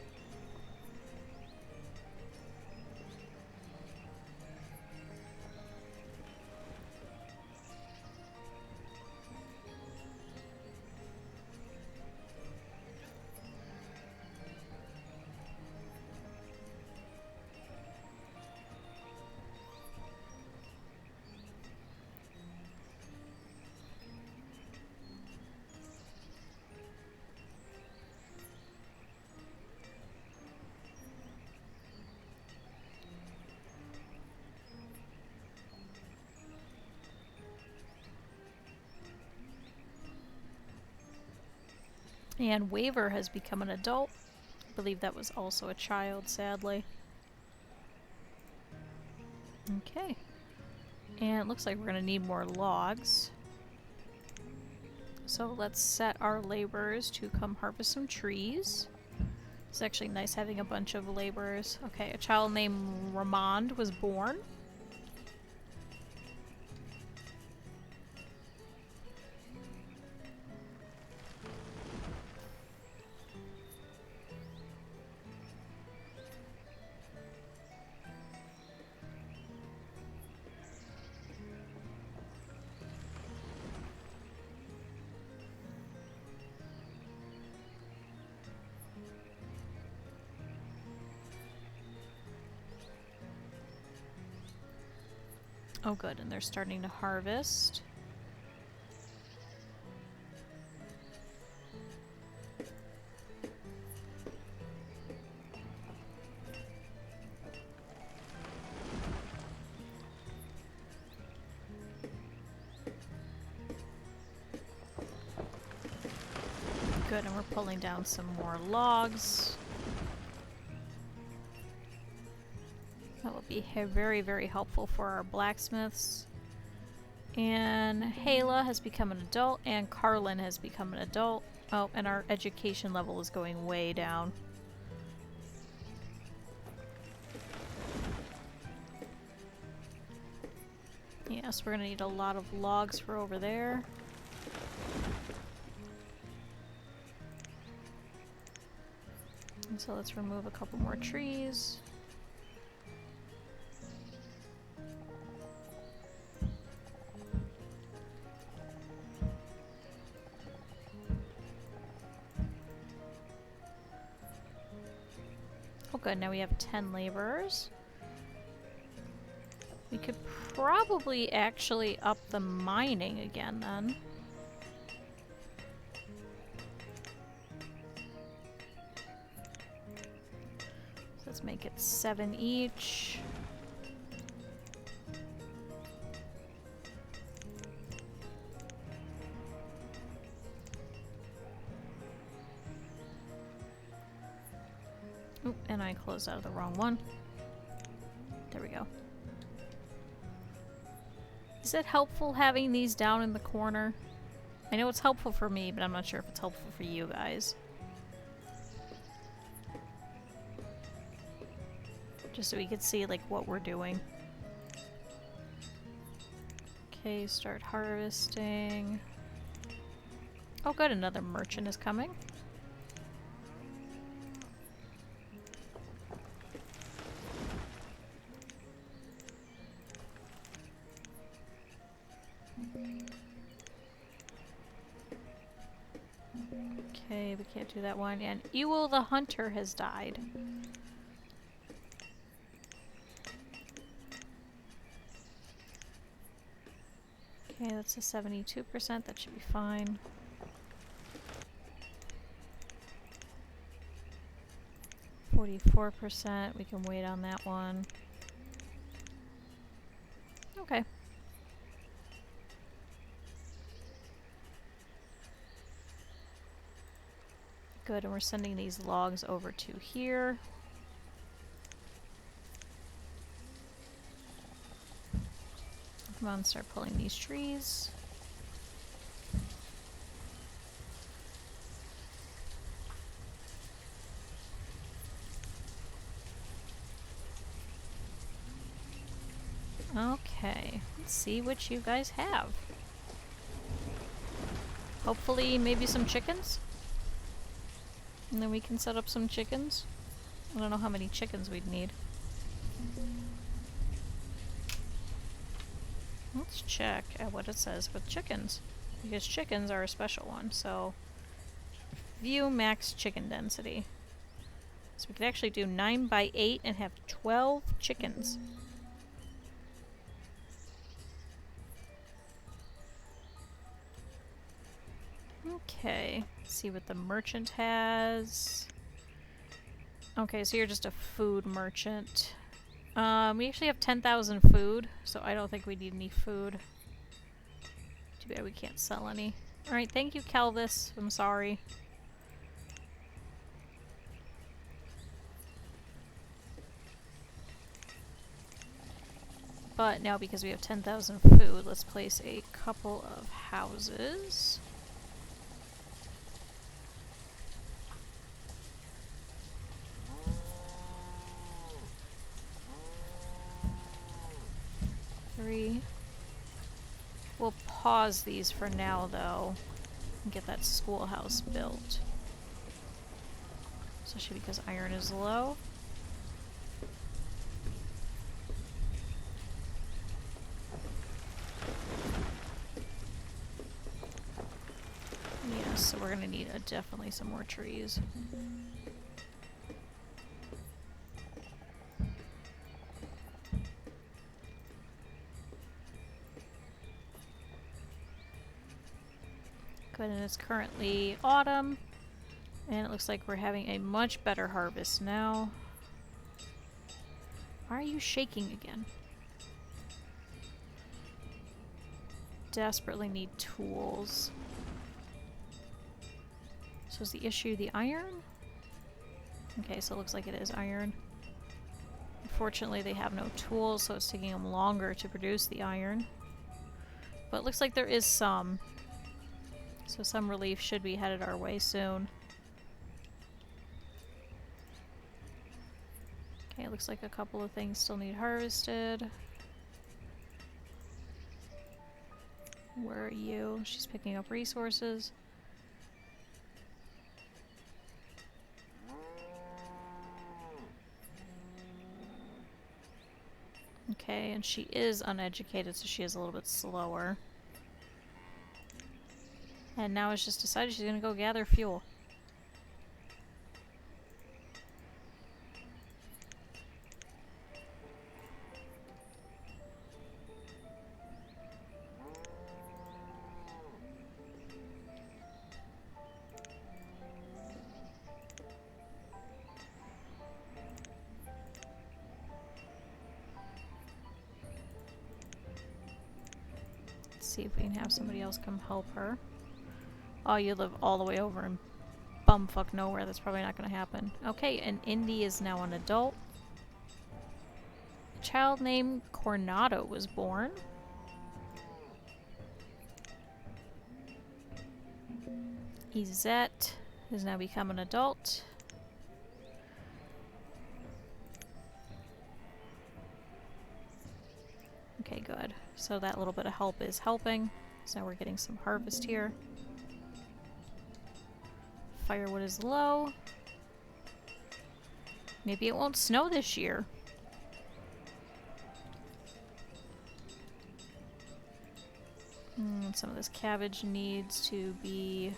S1: And Waver has become an adult. I believe that was also a child, sadly. Okay. And it looks like we're going to need more logs. So let's set our laborers to come harvest some trees. It's actually nice having a bunch of laborers. Okay, a child named Ramond was born. Oh good, and they're starting to harvest. Good, and we're pulling down some more logs. That will be very, very helpful for our blacksmiths. And Hala has become an adult, and Carlin has become an adult. Oh, and our education level is going way down. Yes, we're gonna need a lot of logs for over there. And so let's remove a couple more trees. Oh good, now we have 10 laborers. We could probably actually up the mining again then. So let's make it 7 each. Oop, and I closed out of the wrong one. There we go. Is it helpful having these down in the corner? I know it's helpful for me, but I'm not sure if it's helpful for you guys. Just so we could see like what we're doing. Okay, start harvesting. Oh good, another merchant is coming. Okay, we can't do that one. And Ewell the Hunter has died. Okay, that's a 72%. That should be fine. %. We can wait on that one. Okay. Good, and we're sending these logs over to here. Come on, start pulling these trees. Okay, let's see what you guys have. Hopefully, maybe some chickens? And then we can set up some chickens. I don't know how many chickens we'd need. Let's check at what it says with chickens. Because chickens are a special one, so... View max chicken density. So we could actually do 9 by 8 and have 12 chickens. Okay, let's see what the merchant has. Okay, so you're just a food merchant. We actually have 10,000 food, so I don't think we need any food. Too bad we can't sell any. Alright, thank you, Kelvis. I'm sorry. But now, because we have 10,000 food, let's place a couple of houses. We'll pause these for now, though, and get that schoolhouse built. Especially because iron is low. Yes, so we're gonna need definitely some more trees. Good, and it's currently autumn, and it looks like we're having a much better harvest now. Why are you shaking again? Desperately need tools. So is the issue the iron? Okay, so it looks like it is iron. Unfortunately, they have no tools, so it's taking them longer to produce the iron. But it looks like there is some. So some relief should be headed our way soon. Okay, it looks like a couple of things still need harvested. Where are you? She's picking up resources. Okay, and she is uneducated, so she is a little bit slower. And now it's just decided she's gonna go gather fuel. Let's see if we can have somebody else come help her. Oh, you live all the way over in bumfuck nowhere. That's probably not going to happen. Okay, and Indy is now an adult. A child named Coronado was born. Izette has now become an adult. Okay, good. So that little bit of help is helping. So now we're getting some harvest here. Firewood is low. Maybe it won't snow this year. Some of this cabbage needs to be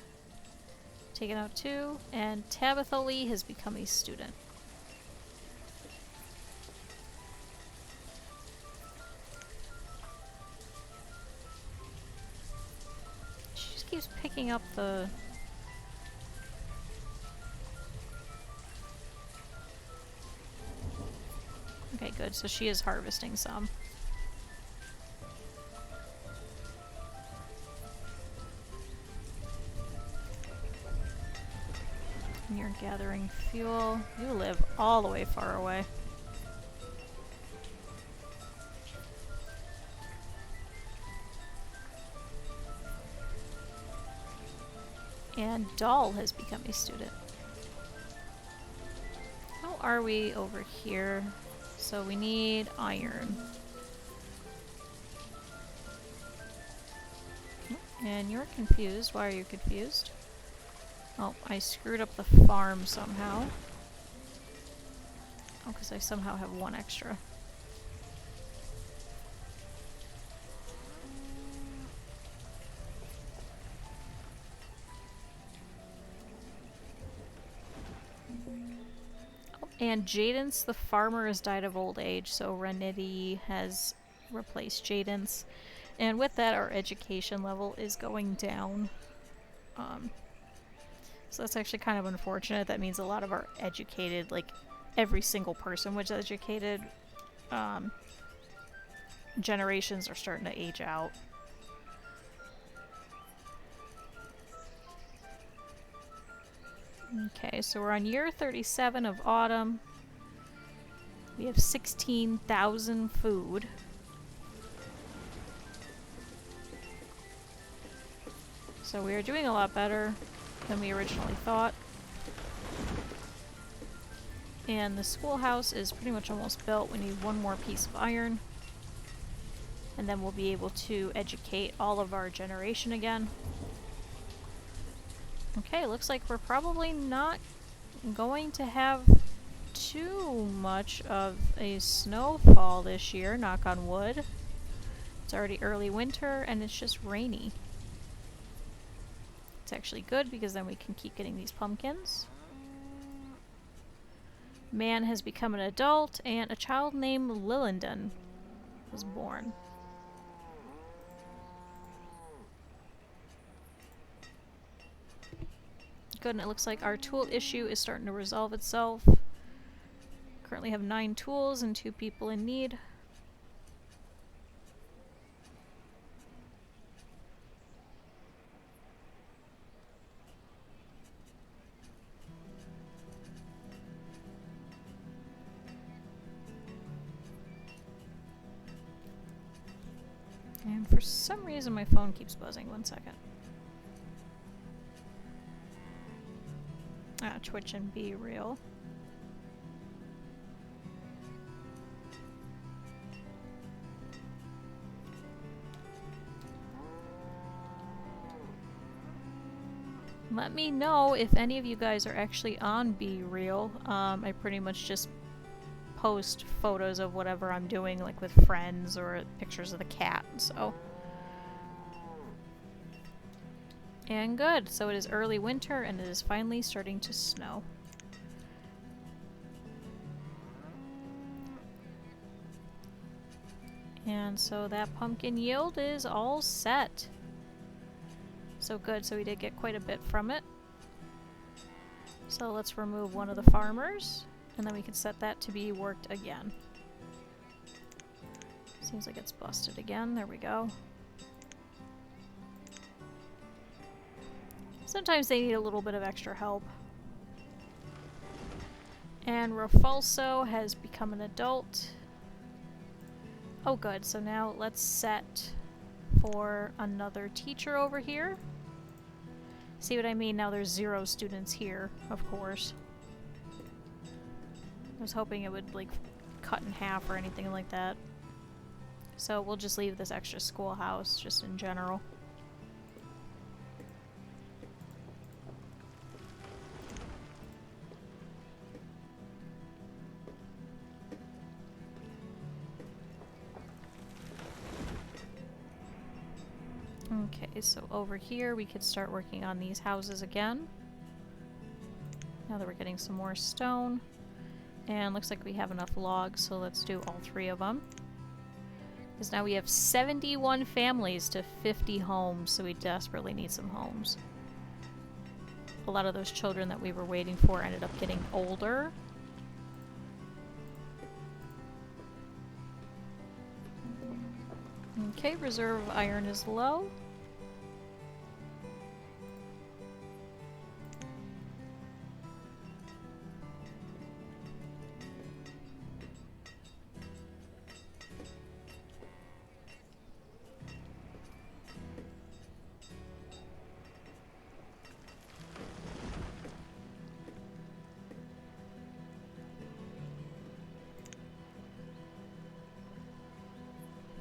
S1: taken out too. And Tabitha Lee has become a student. keeps picking up the... Okay, good. So she is harvesting some. And you're gathering fuel. You live all the way far away. And Doll has become a student. How are we over here? So we need iron. And you're confused. Why are you confused? Oh, I screwed up the farm somehow. Oh, because I somehow have one extra. And Jadence the farmer has died of old age, so Renity has replaced Jadence. And with that, our education level is going down. So that's actually kind of unfortunate. That means a lot of our educated, like every single person was educated, generations are starting to age out. Okay, so we're on year 37 of autumn. We have 16,000 food. So we are doing a lot better than we originally thought. And the schoolhouse is pretty much almost built. We need one more piece of iron. And then we'll be able to educate all of our generation again. Okay, looks like we're probably not going to have too much of a snowfall this year, knock on wood. It's already early winter and it's just rainy. It's actually good because then we can keep getting these pumpkins. Man has become an adult and a child named Lillendon was born. Good, and it looks like our tool issue is starting to resolve itself. Currently have 9 tools and 2 people in need. And for some reason my phone keeps buzzing. 1 second. Twitch and Be Real. Let me know if any of you guys are actually on Be Real. I pretty much just post photos of whatever I'm doing, like with friends or pictures of the cat, so. And good, so it is early winter and it is finally starting to snow. And so that pumpkin yield is all set. So good, so we did get quite a bit from it. So let's remove one of the farmers, and then we can set that to be worked again. Seems like it's busted again, there we go. Sometimes they need a little bit of extra help. And Rafalso has become an adult. Oh good, so now let's set for another teacher over here. See what I mean? Now there's 0 students here, of course. I was hoping it would like cut in half or anything like that. So we'll just leave this extra schoolhouse just in general. Okay, so over here we could start working on these houses again. Now that we're getting some more stone. And looks like we have enough logs, so let's do all 3 of them. Because now we have 71 families to 50 homes, so we desperately need some homes. A lot of those children that we were waiting for ended up getting older. Okay, reserve iron is low.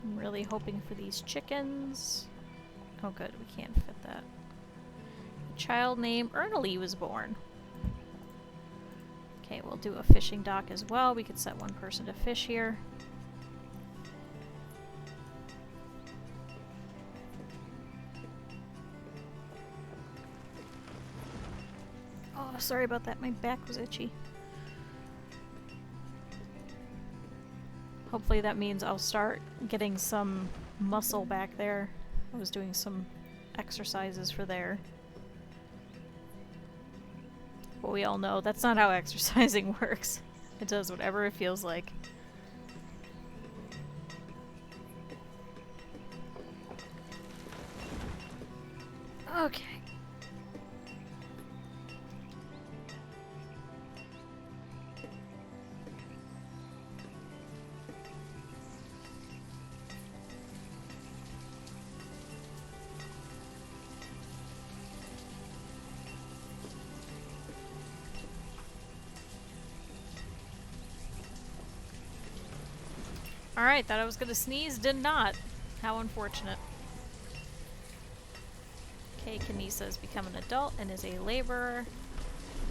S1: I'm really hoping for these chickens. Oh good, we can't fit that. A child named Ernalee was born. Okay, we'll do a fishing dock as well. We could set one person to fish here. Oh, sorry about that. My back was itchy. Hopefully that means I'll start getting some muscle back there. I was doing some exercises for there. But we all know that's not how exercising works. It does whatever it feels like. Okay. Alright, thought I was gonna sneeze, did not. How unfortunate. Okay, Kanisa has become an adult and is a laborer.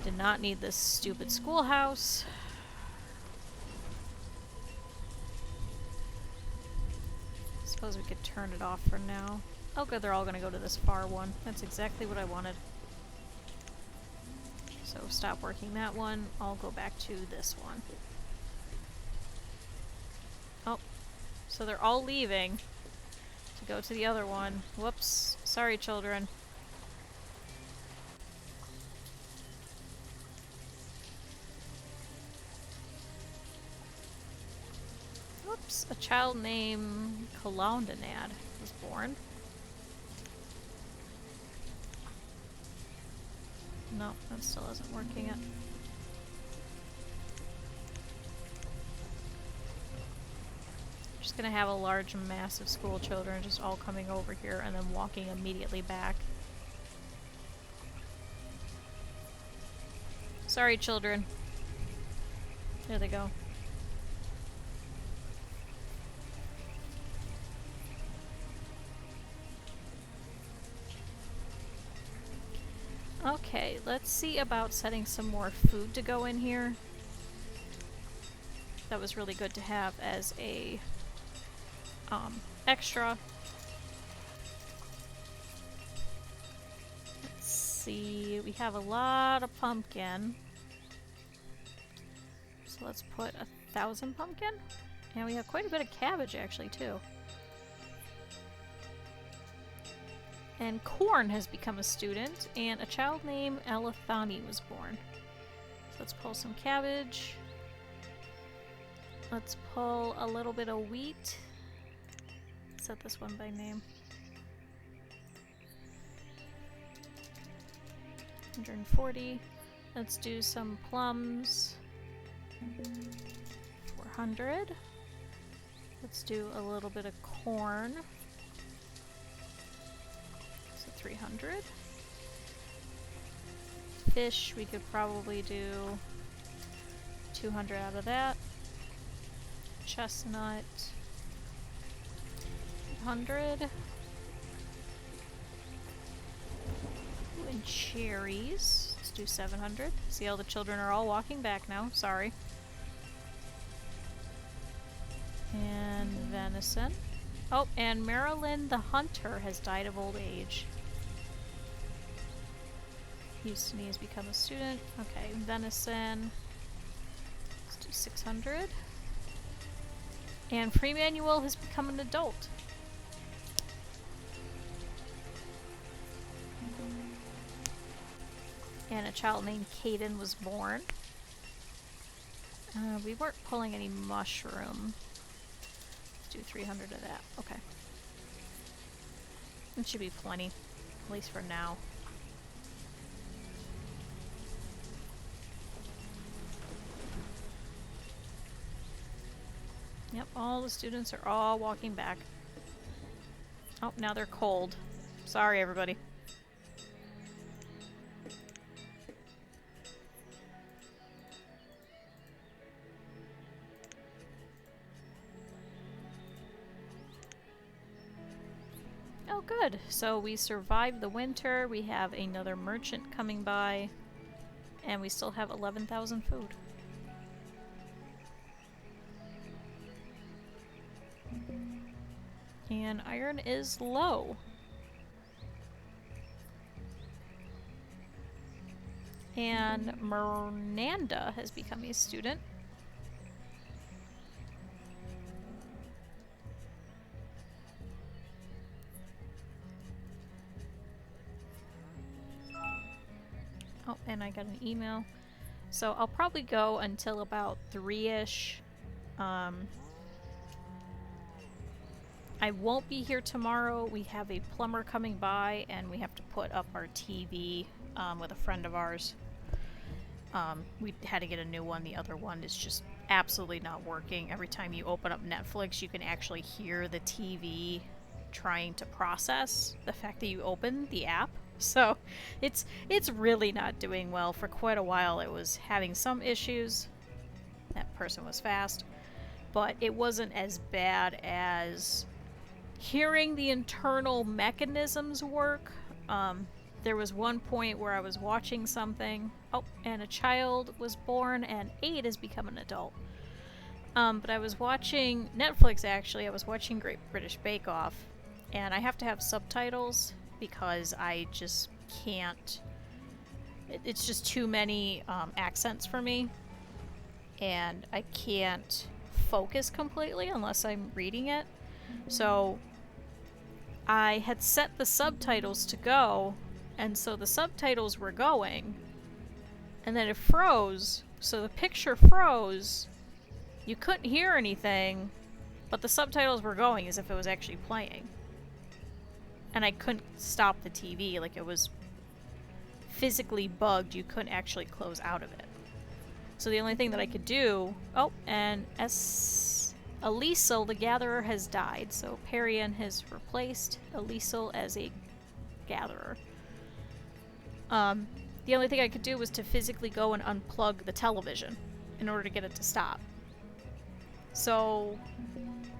S1: Did not need this stupid schoolhouse. Suppose we could turn it off for now. Oh good, they're all gonna go to this far one. That's exactly what I wanted. So stop working that one. I'll go back to this one. Oh, so they're all leaving to go to the other one. Whoops. Sorry, children. Whoops. A child named Kalondanad was born. No, that still isn't working yet. Just gonna have a large mass of school children just all coming over here and then walking immediately back. Sorry, children. There they go. Okay, let's see about setting some more food to go in here. That was really good to have as a extra. Let's see, we have a lot of pumpkin. So let's put 1,000 pumpkin. And we have quite a bit of cabbage actually too. And corn has become a student, and a child named Alathani was born. So let's pull some cabbage. Let's pull a little bit of wheat. Set this one by name. 140. Let's do some plums. 400. Let's do a little bit of corn. So 300. Fish, we could probably do 200 out of that. Chestnut. 100. And cherries. Let's do 700. See how the children are all walking back now. Sorry. And venison. Oh, and Marilyn the Hunter has died of old age. Houston has become a student. Okay, venison. Let's do 600. And Freemanuel has become an adult. And a child named Caden was born. We weren't pulling any mushroom. Let's do 300 of that. Okay. It should be plenty, at least for now. Yep, all the students are all walking back. Oh, now they're cold. Sorry, everybody. Oh, good. So we survived the winter. We have another merchant coming by. And we still have 11,000 food. And iron is low. And Miranda has become a student. Oh, and I got an email. So I'll probably go until about 3-ish. I won't be here tomorrow. We have a plumber coming by and we have to put up our TV with a friend of ours. We had to get a new one. The other one is just absolutely not working. Every time you open up Netflix, you can actually hear the TV trying to process the fact that you open the app. So it's really not doing well. For quite a while it was having some issues. That person was fast. But it wasn't as bad as hearing the internal mechanisms work. There was one point where I was watching something. Oh, and a child was born and 8 has become an adult. But I was watching Netflix, actually. I was watching Great British Bake Off. And I have to have subtitles because I just can't. It's just too many accents for me. And I can't focus completely unless I'm reading it. So I had set the subtitles to go, and so the subtitles were going, and then it froze, so the picture froze, you couldn't hear anything, but the subtitles were going as if it was actually playing. And I couldn't stop the TV, like it was physically bugged, you couldn't actually close out of it. So the only thing that I could do... Oh, and Alisal, the Gatherer, has died, so Perian has replaced Alisal as a Gatherer. The only thing I could do was to physically go and unplug the television in order to get it to stop. So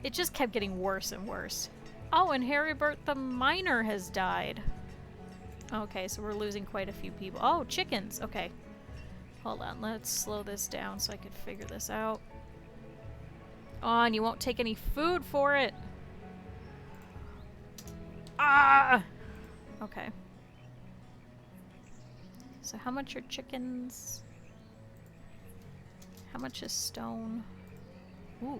S1: it just kept getting worse and worse. Oh, and Heribert the Miner has died. Okay, so we're losing quite a few people. Oh, chickens! Okay. Hold on, let's slow this down so I can figure this out. Oh, and you won't take any food for it! Ah! Okay. So how much are chickens? How much is stone? Ooh.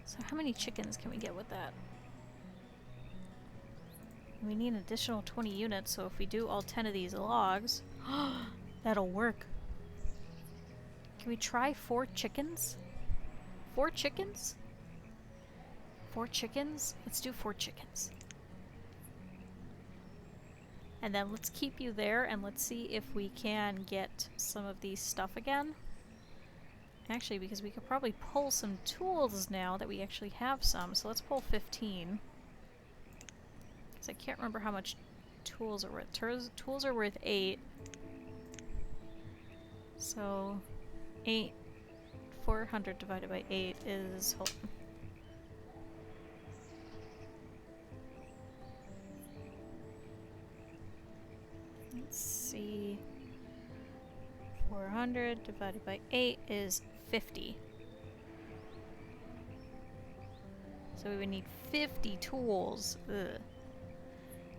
S1: So how many chickens can we get with that? We need an additional 20 units, so if we do all 10 of these logs... That'll work. Can we try 4 chickens? 4 chickens? 4 chickens? Let's do 4 chickens. And then let's keep you there and let's see if we can get some of these stuff again. Actually, because we could probably pull some tools now that we actually have some. So let's pull 15. Because I can't remember how much tools are worth. Tools are worth 8. So 400 divided by 8 is... Hold on. Let's see. 400 divided by 8 is 50. So we would need 50 tools. Ugh.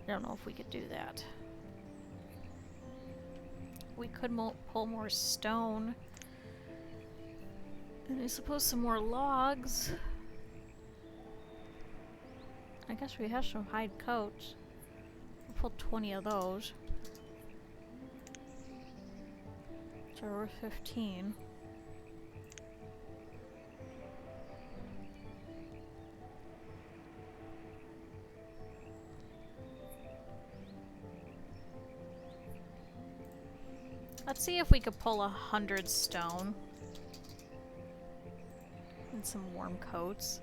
S1: I don't know if we could do that. We could pull more stone. And I suppose some more logs. I guess we have some hide coats. We'll pull 20 of those. So we're worth 15. Let's see if we could pull 100 stone. And some warm coats.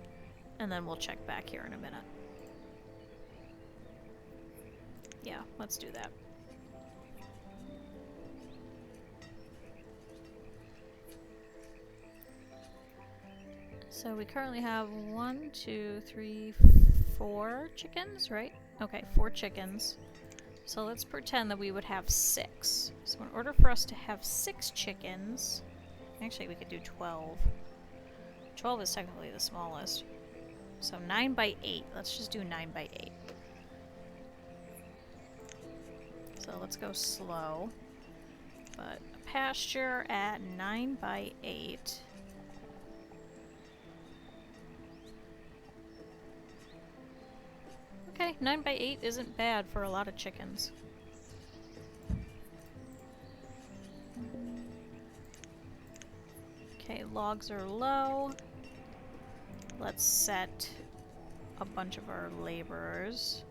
S1: And then we'll check back here in a minute. Yeah, let's do that. So we currently have 1, 2, 3, 4 chickens, right? Okay, 4 chickens. So let's pretend that we would have 6. So in order for us to have 6 chickens, actually we could do 12. 12 is technically the smallest. So 9 by 8. Let's just do 9 by 8. So let's go slow. But a pasture at 9 by 8. Okay, 9 by 8 isn't bad for a lot of chickens. Okay, logs are low. Let's set a bunch of our laborers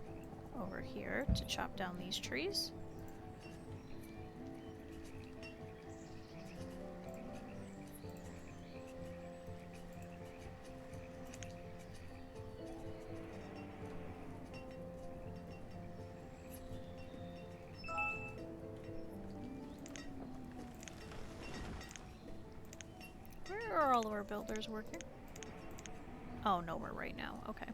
S1: over here to chop down these trees. Where are all of our builders working? Oh, nowhere right now. Okay.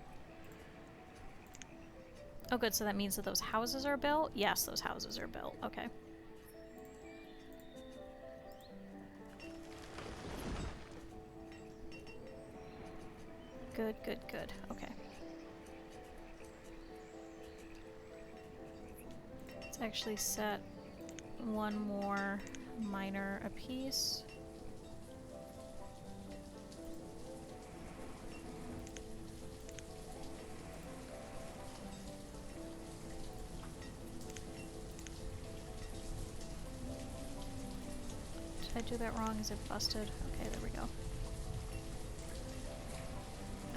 S1: Oh good, so that means that those houses are built? Yes, those houses are built. Okay. Good, good, good. Okay. Let's actually set one more miner apiece. Did I do that wrong? Is it busted? Okay, there we go.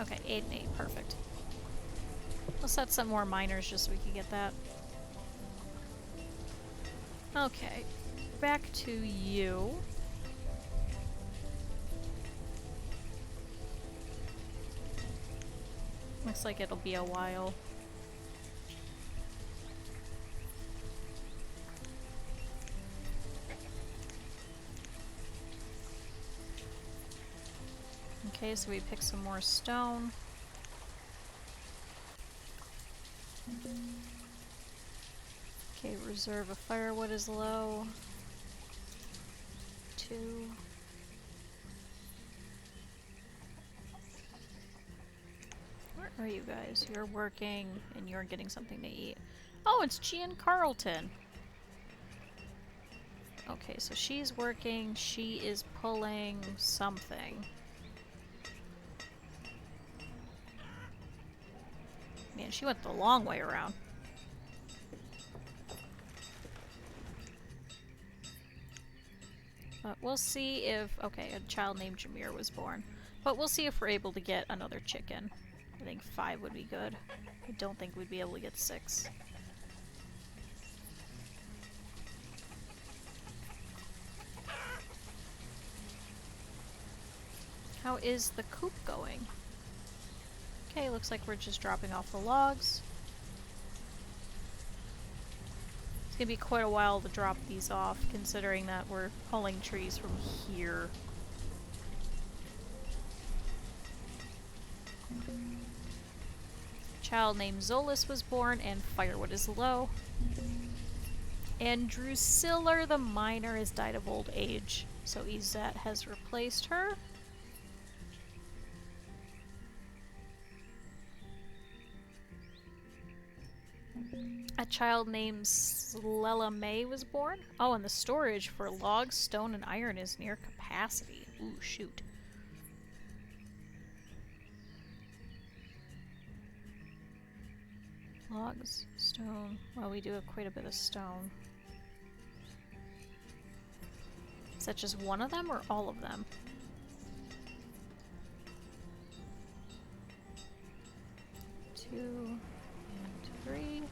S1: Okay, 8 and 8, perfect. We'll set some more miners just so we can get that. Okay, back to you. Looks like it'll be a while. Okay, so we pick some more stone. Okay, reserve of firewood is low. 2. Where are you guys? You're working and you're getting something to eat. Oh, it's G and Carlton. Okay, so she's working. She is pulling something. Man, she went the long way around. But we'll see if... Okay, a child named Jameer was born. But we'll see if we're able to get another chicken. I think 5 would be good. I don't think we'd be able to get 6. How is the coop going? Okay, looks like we're just dropping off the logs. It's gonna be quite a while to drop these off, considering that we're pulling trees from here. Child named Zolas was born, and firewood is low. And Drusilla the miner has died of old age, so Izette has replaced her. A child named Slela May was born. Oh, and the storage for logs, stone, and iron is near capacity. Ooh, shoot. Logs, stone. Well, we do have quite a bit of stone. Is that just one of them or all of them? Two and three.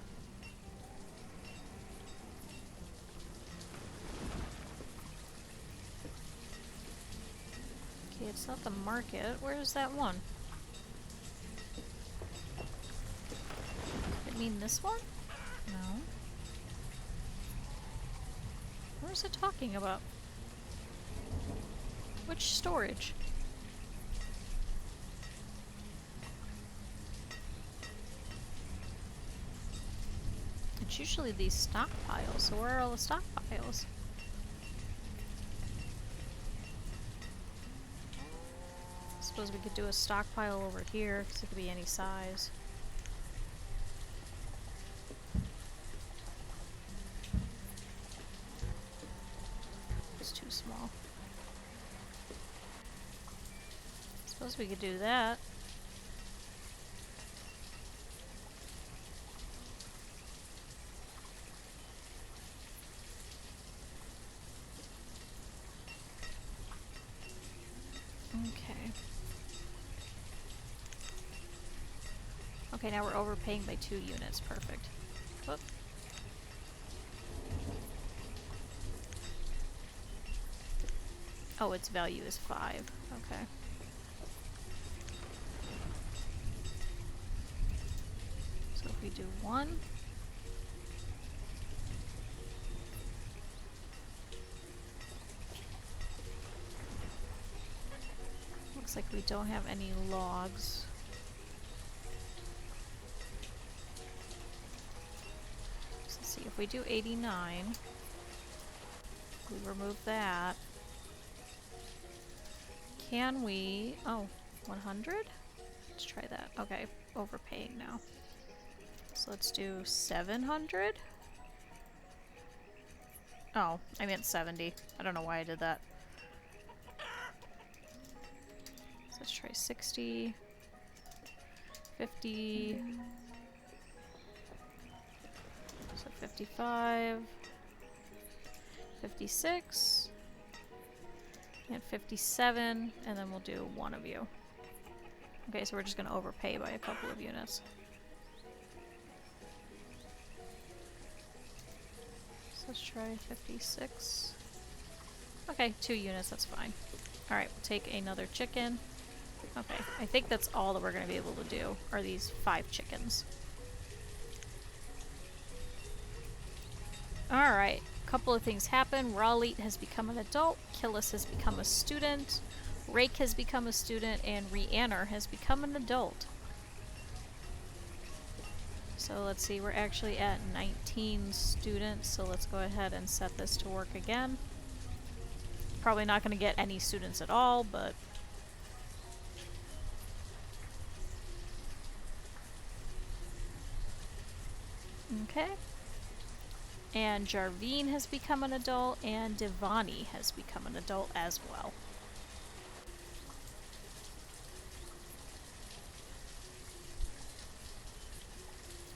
S1: Okay, it's not the market. Where's that one? I mean this one? No. Where's it talking about? Which storage? It's usually these stockpiles, so where are all the stockpiles? I suppose we could do a stockpile over here, because it could be any size. It's too small. I suppose we could do that. Okay. Okay, now we're overpaying by 2 units. Perfect. Whoop. Oh, its value is 5. Okay. So if we do 1. Looks like we don't have any logs. So let's see, if we do 89, we remove that. Can we... oh, 100? Let's try that. Okay, overpaying now. So let's do 700? Oh, I meant 70. I don't know why I did that. So let's try 60, 50, so 55, 56, and 57, and then we'll do one of you. Okay, so we're just gonna overpay by a couple of units. So let's try 56. Okay, 2 units, that's fine. Alright, we'll take another chicken. Okay, I think that's all that we're gonna be able to do, are these 5 chickens. Alright, a couple of things happen. Rawleet has become an adult, Killis has become a student, Rake has become a student, and Rhiannon has become an adult. So let's see, we're actually at 19 students, so let's go ahead and set this to work again. Probably not going to get any students at all, but... okay. And Jarveen has become an adult, and Devani has become an adult as well.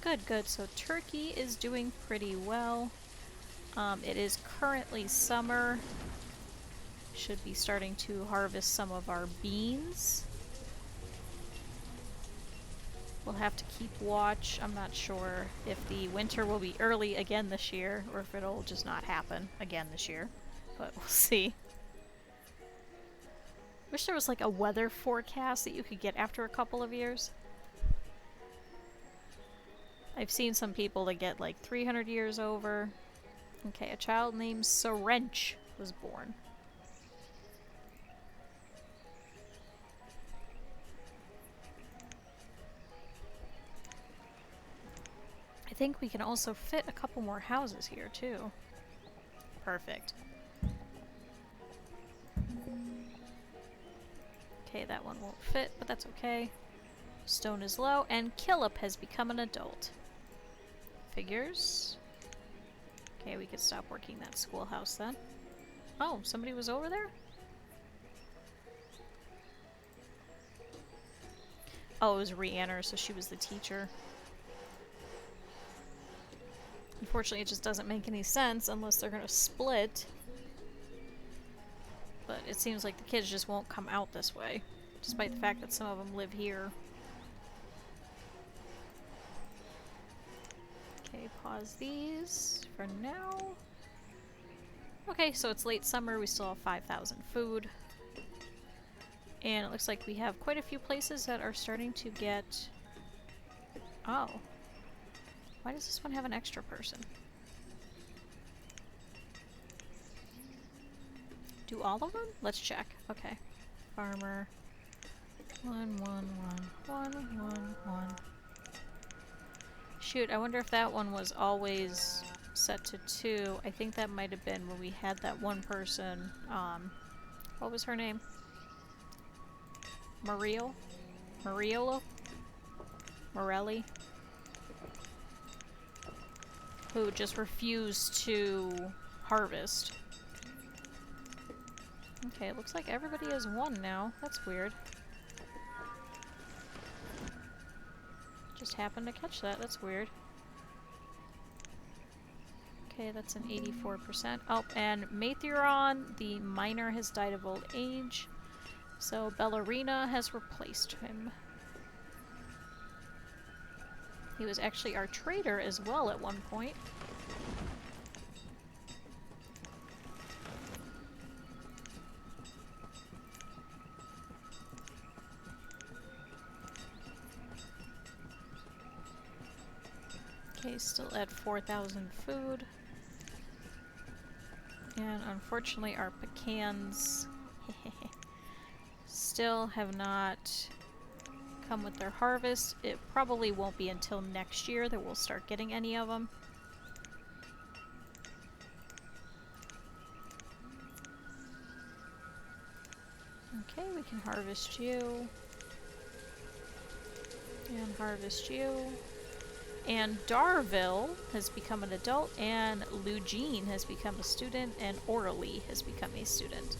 S1: Good, good. So Turkey is doing pretty well. It is currently summer. Should be starting to harvest some of our beans. We'll have to keep watch. I'm not sure if the winter will be early again this year, or if it'll just not happen again this year. But we'll see. Wish there was like a weather forecast that you could get after a couple of years. I've seen some people that get like 300 years over. Okay, a child named Sorench was born. I think we can also fit a couple more houses here too. Perfect. Okay, that one won't fit, but that's okay. Stone is low, and Killip has become an adult. Figures. Okay, we could stop working that schoolhouse then. Oh, somebody was over there? Oh, it was Rhiannon, so she was the teacher. Unfortunately, it just doesn't make any sense unless they're gonna split. But it seems like the kids just won't come out this way, despite the fact that some of them live here. Okay, pause these for now. Okay, so it's late summer, we still have 5,000 food. And it looks like we have quite a few places that are starting to get... Oh. Why does this one have an extra person? Do all of them? Let's check. Okay. Farmer. 1, 1, 1, 1, 1, 1. Shoot, I wonder if that one was always set to 2. I think that might have been when we had that one person, what was her name? Mariolo? Morelli? Who just refused to harvest. Okay, it looks like everybody has 1 now. That's weird. Just happened to catch that. That's weird. Okay, that's an 84%. Oh, and Mathuron, the miner, has died of old age. So Ballerina has replaced him. He was actually our trader as well at one point. Okay, still at 4,000 food. And unfortunately our pecans still have not come with their harvest. It probably won't be until next year that we'll start getting any of them. Okay, we can harvest you. And harvest you. And Darville has become an adult, and Lugene has become a student, and Orally has become a student.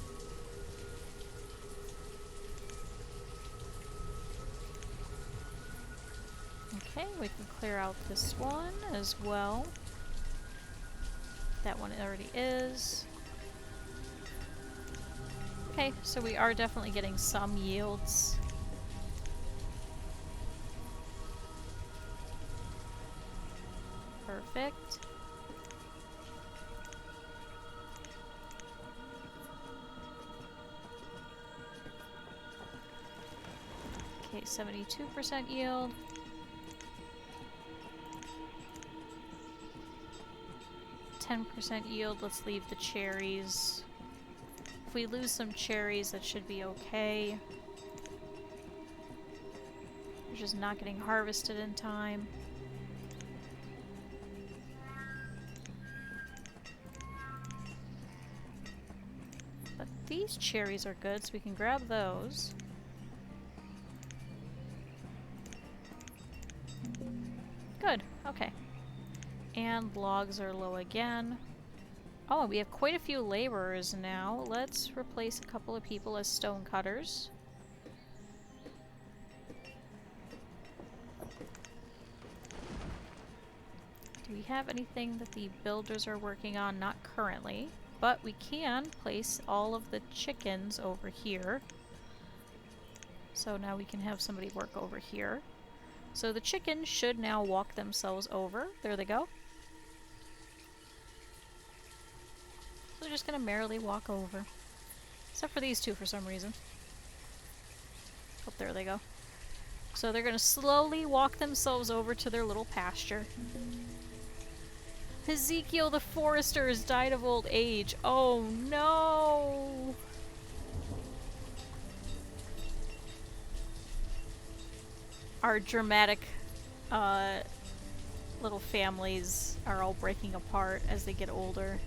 S1: Okay, we can clear out this one as well. That one already is. Okay, so we are definitely getting some yields. Perfect. Okay, 72% yield. 10% yield, let's leave the cherries. If we lose some cherries, that should be okay. They're just not getting harvested in time. But these cherries are good, so we can grab those. Good, okay. And logs are low again. Oh, we have quite a few laborers now. Let's replace a couple of people as stone cutters. Do we have anything that the builders are working on? Not currently, but we can place all of the chickens over here. So now we can have somebody work over here. So the chickens should now walk themselves over. There they go. So they're just gonna merrily walk over. Except for these two for some reason. Oh, there they go. So they're gonna slowly walk themselves over to their little pasture. Ezekiel the Forester has died of old age. Oh no! Our dramatic little families are all breaking apart as they get older.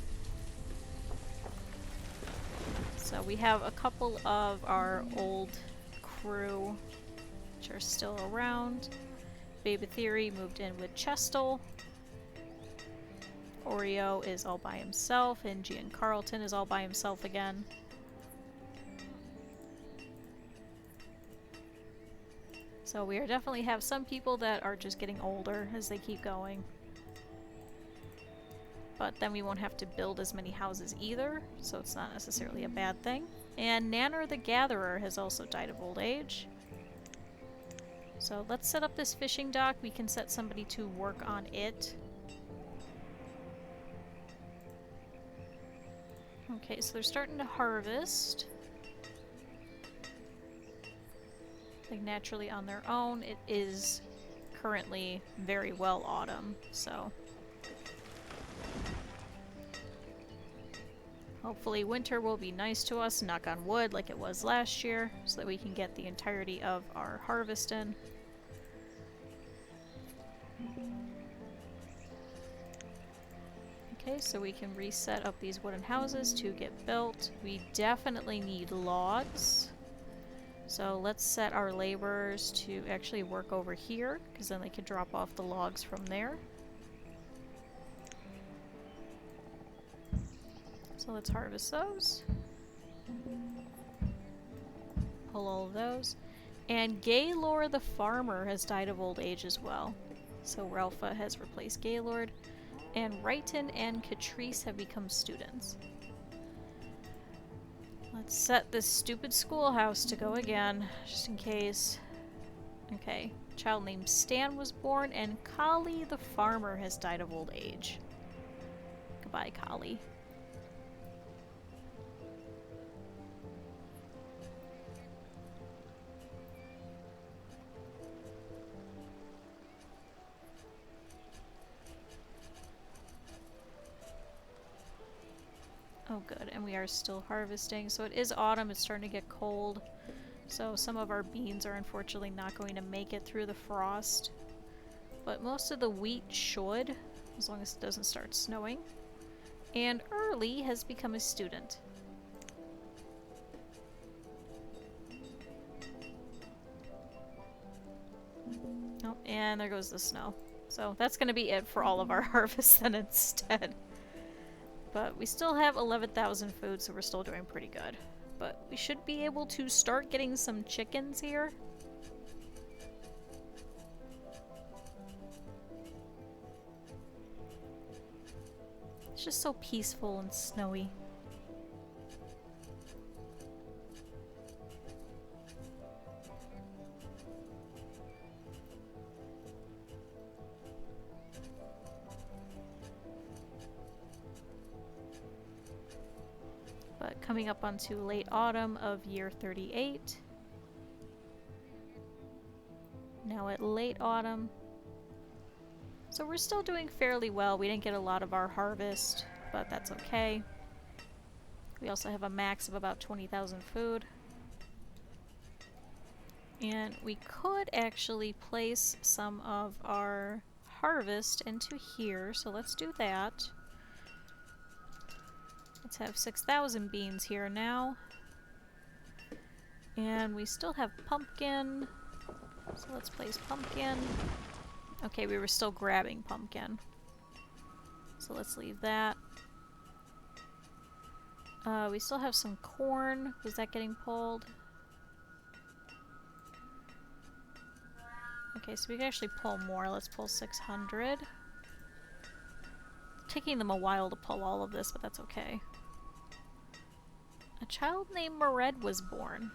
S1: So we have a couple of our old crew which are still around. Baby Theory moved in with Chestel. Oreo is all by himself, and Gian Carlton is all by himself again. So we definitely have some people that are just getting older as they keep going. but then we won't have to build as many houses either, so it's not necessarily a bad thing. And Nanner the Gatherer has also died of old age. So let's set up this fishing dock. We can set somebody to work on it. Okay, so they're starting to harvest. Like naturally on their own. It is currently very well autumn, so hopefully winter will be nice to us, knock on wood, like it was last year, so that we can get the entirety of our harvest in. Okay, so we can reset up these wooden houses to get built. We definitely need logs. So let's set our laborers to actually work over here, because then they can drop off the logs from there. So let's harvest those. Pull all of those. And Gaylord the farmer has died of old age as well. So Ralpha has replaced Gaylord. And Righton and Catrice have become students. Let's set this stupid schoolhouse to go again, just in case. Okay, child named Stan was born, and Kali the farmer has died of old age. Goodbye, Kali. Oh good, and we are still harvesting. So it is autumn, it's starting to get cold. So some of our beans are unfortunately not going to make it through the frost. But most of the wheat should, as long as it doesn't start snowing. And Early has become a student. Oh, and there goes the snow. So that's going to be it for all of our harvests then instead. But we still have 11,000 food, so we're still doing pretty good. But we should be able to start getting some chickens here. It's just so peaceful and snowy. But coming up onto late autumn of year 38. Now at late autumn. So we're still doing fairly well. We didn't get a lot of our harvest, but that's okay. We also have a max of about 20,000 food. And we could actually place some of our harvest into here, so let's do that. Let's have 6,000 beans here now. And we still have pumpkin. So let's place pumpkin. Okay, we were still grabbing pumpkin. So let's leave that. We still have some corn. Was that getting pulled? Okay, so we can actually pull more. Let's pull 600. It's taking them a while to pull all of this, but that's okay. A child named Mered was born.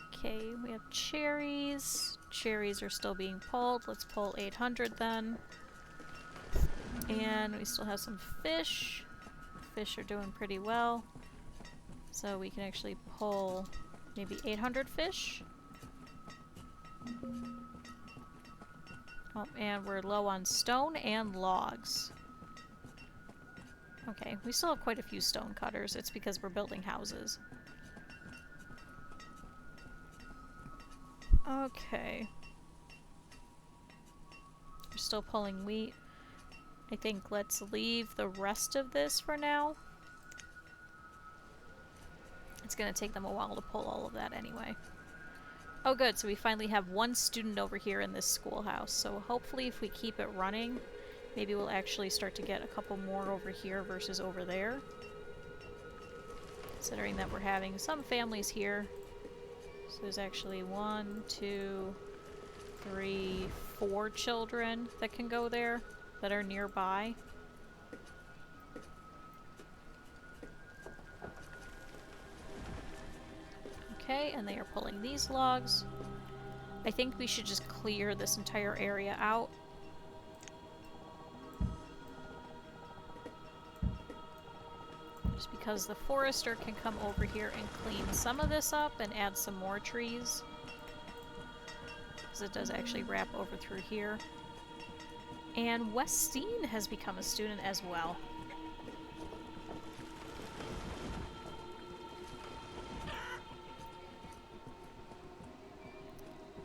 S1: Okay, we have cherries. Cherries are still being pulled. Let's pull 800 then. And we still have some fish. Fish are doing pretty well. So we can actually pull maybe 800 fish. Oh, and we're low on stone and logs. Okay, we still have quite a few stone cutters. It's because we're building houses. Okay. We're still pulling wheat. I think let's leave the rest of this for now. It's gonna take them a while to pull all of that anyway. Oh good, so we finally have one student over here in this schoolhouse. So hopefully if we keep it running, maybe we'll actually start to get a couple more over here versus over there. Considering that we're having some families here. So there's actually 1, 2, 3, 4 children that can go there that are nearby. Okay, and they are pulling these logs. I think we should just clear this entire area out. Just because the forester can come over here and clean some of this up and add some more trees. Because it does actually wrap over through here. And Westeen has become a student as well.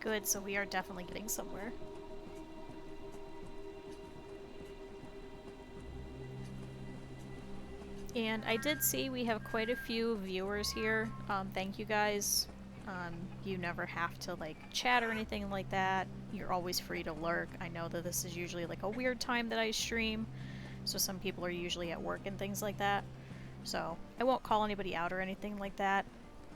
S1: Good, so we are definitely getting somewhere. And I did see we have quite a few viewers here. Thank you guys. You never have to like chat or anything like that. You're always free to lurk. I know that this is usually like a weird time that I stream, so some people are usually at work and things like that. So I won't call anybody out or anything like that.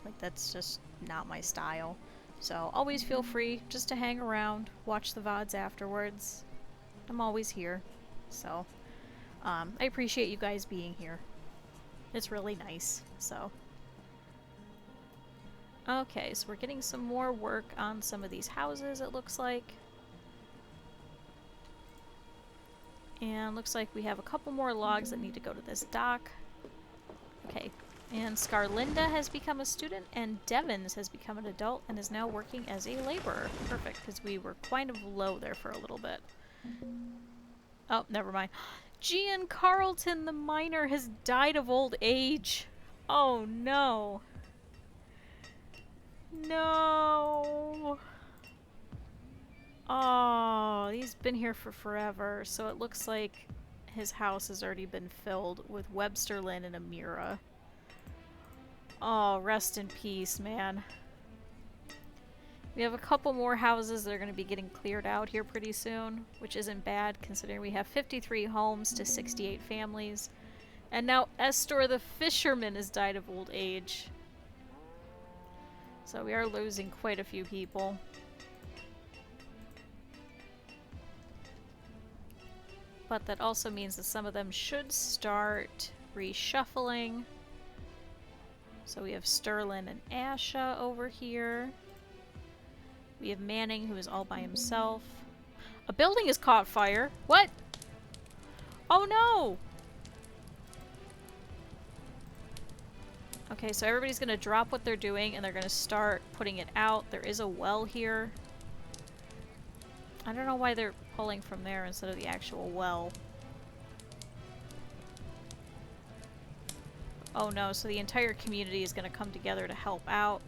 S1: Like that's just not my style. So always feel free just to hang around, watch the VODs afterwards. I'm always here. So I appreciate you guys being here. It's really nice. So okay, so we're getting some more work on some of these houses, it looks like. And looks like we have a couple more logs that need to go to this dock. Okay, and Scarlinda has become a student, and Devons has become an adult and is now working as a laborer. Perfect, because we were kind of low there for a little bit. Oh, never mind. Gian Carlton, the miner, has died of old age. Oh no. No. Oh, he's been here for forever, so it looks like his house has already been filled with Websterlin and Amira. Oh, rest in peace, man. We have a couple more houses that are going to be getting cleared out here pretty soon, which isn't bad considering we have 53 homes to 68 families. And now Estor the fisherman has died of old age. So we are losing quite a few people. But that also means that some of them should start reshuffling. So we have Sterlin and Asha over here. We have Manning, who is all by himself. A building has caught fire. What? Oh no! Okay, so everybody's gonna drop what they're doing and they're gonna start putting it out. There is a well here. I don't know why they're pulling from there instead of the actual well. Oh no, so the entire community is gonna come together to help out.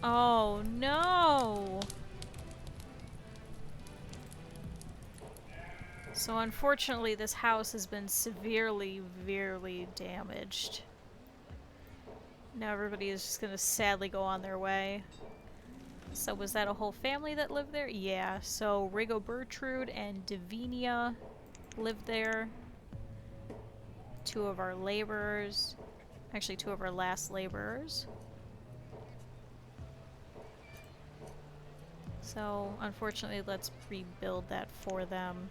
S1: Oh no! So unfortunately this house has been severely damaged. Now everybody is just gonna sadly go on their way. So was that a whole family that lived there? Yeah, so Rigo Bertrude and Davinia lived there. Two of our laborers. Actually, two of our last laborers. So, unfortunately, let's rebuild that for them.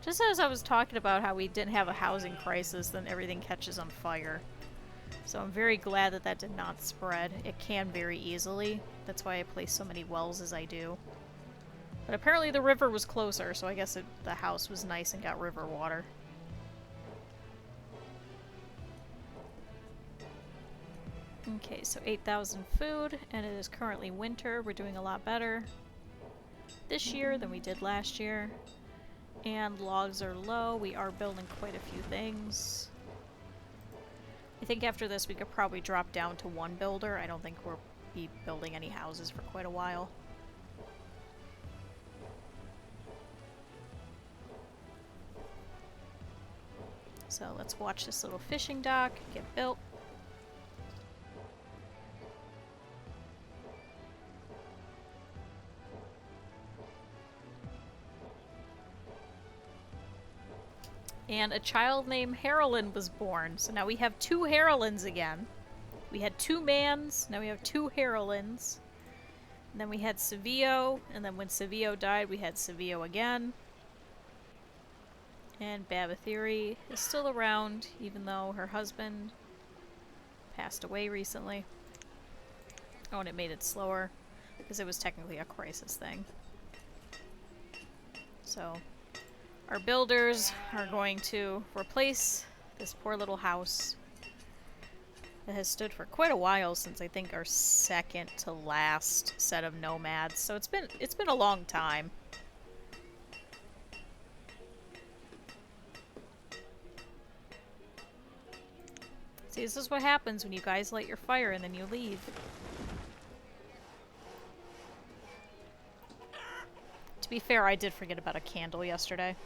S1: Just as I was talking about how we didn't have a housing crisis, then everything catches on fire. So I'm very glad that that did not spread. It can very easily. That's why I place so many wells as I do. But apparently the river was closer, so I guess the house was nice and got river water. Okay, so 8,000 food, and it is currently winter. We're doing a lot better this year than we did last year. And logs are low. We are building quite a few things. I think after this we could probably drop down to one builder. I don't think we'll be building any houses for quite a while. So let's watch this little fishing dock get built. And a child named Harolyn was born. So now we have two Harolyns again. We had two Mans, now we have two Harolyns. And then we had Savio, and then when Savio died, we had Savio again. And Babathiri is still around, even though her husband passed away recently. Oh, and it made it slower, because it was technically a crisis thing. So, our builders are going to replace this poor little house that has stood for quite a while since I think our second to last set of nomads. So it's been a long time. See, this is what happens when you guys light your fire and then you leave. To be fair, I did forget about a candle yesterday.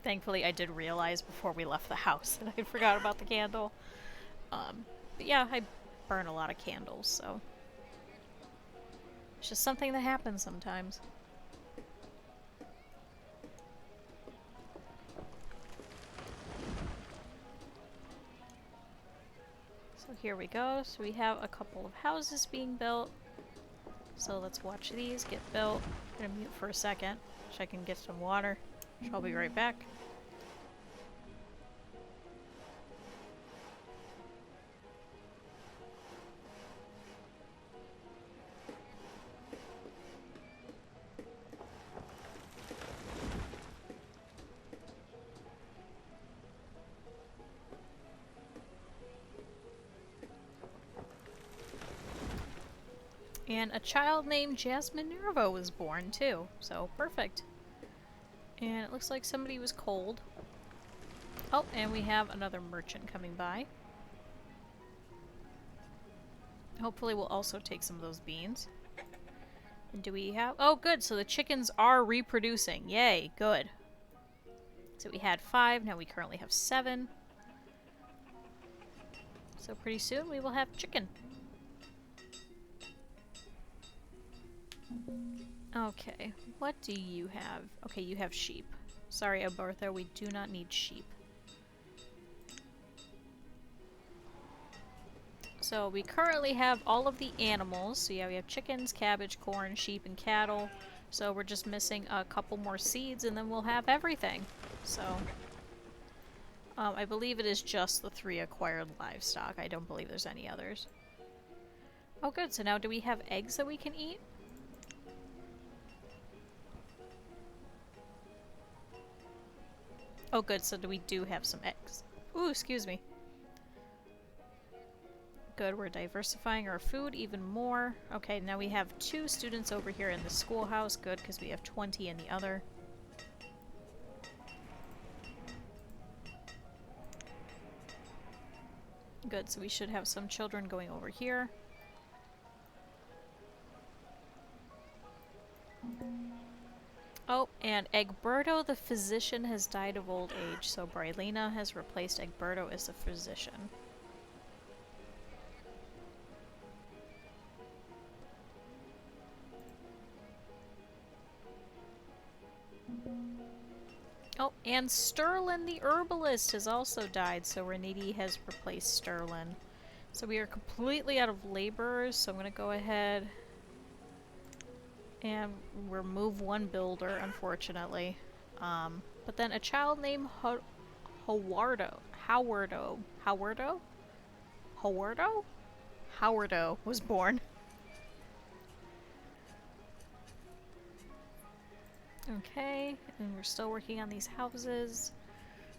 S1: Thankfully I did realize before we left the house that I forgot about the candle. But yeah, I burn a lot of candles, so it's just something that happens sometimes. So here we go. So we have a couple of houses being built. So let's watch these get built. I'm gonna mute for a second so I can get some water. I'll be right back. And a child named Jasmine Nervo was born too, so perfect. And it looks like somebody was cold. Oh, and we have another merchant coming by. Hopefully we'll also take some of those beans. And do we have... Oh, good, so the chickens are reproducing. Yay, good. So we had 5, now we currently have 7. So pretty soon we will have chicken. Okay, what do you have? Okay, you have sheep. Sorry, Abertha, we do not need sheep. So we currently have all of the animals. So yeah, we have chickens, cabbage, corn, sheep, and cattle. So we're just missing a couple more seeds and then we'll have everything. So I believe it is just the 3 acquired livestock. I don't believe there's any others. Oh good, so now do we have eggs that we can eat? Oh good, so we do have some eggs. Ooh, excuse me. Good, we're diversifying our food even more. Okay, now we have 2 students over here in the schoolhouse. Good, because we have 20 in the other. Good, so we should have some children going over here. Oh, and Egberto the physician has died of old age, so Brylena has replaced Egberto as the physician. Oh, and Sterlin the herbalist has also died, so Reniti has replaced Sterlin. So we are completely out of laborers, so I'm going to go ahead and remove 1 builder, unfortunately. But then a child named Howardo was born. Okay, and we're still working on these houses.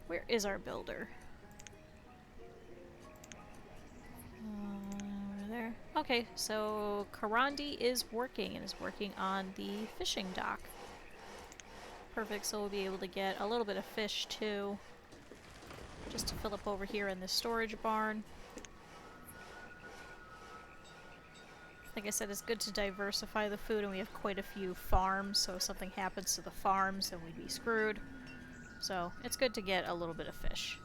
S1: Where is our builder? Over there. Okay, so Karandi is working and is working on the fishing dock. Perfect, so we'll be able to get a little bit of fish too. Just to fill up over here in the storage barn. Like I said, it's good to diversify the food, and we have quite a few farms, so if something happens to the farms, then we'd be screwed. So it's good to get a little bit of fish.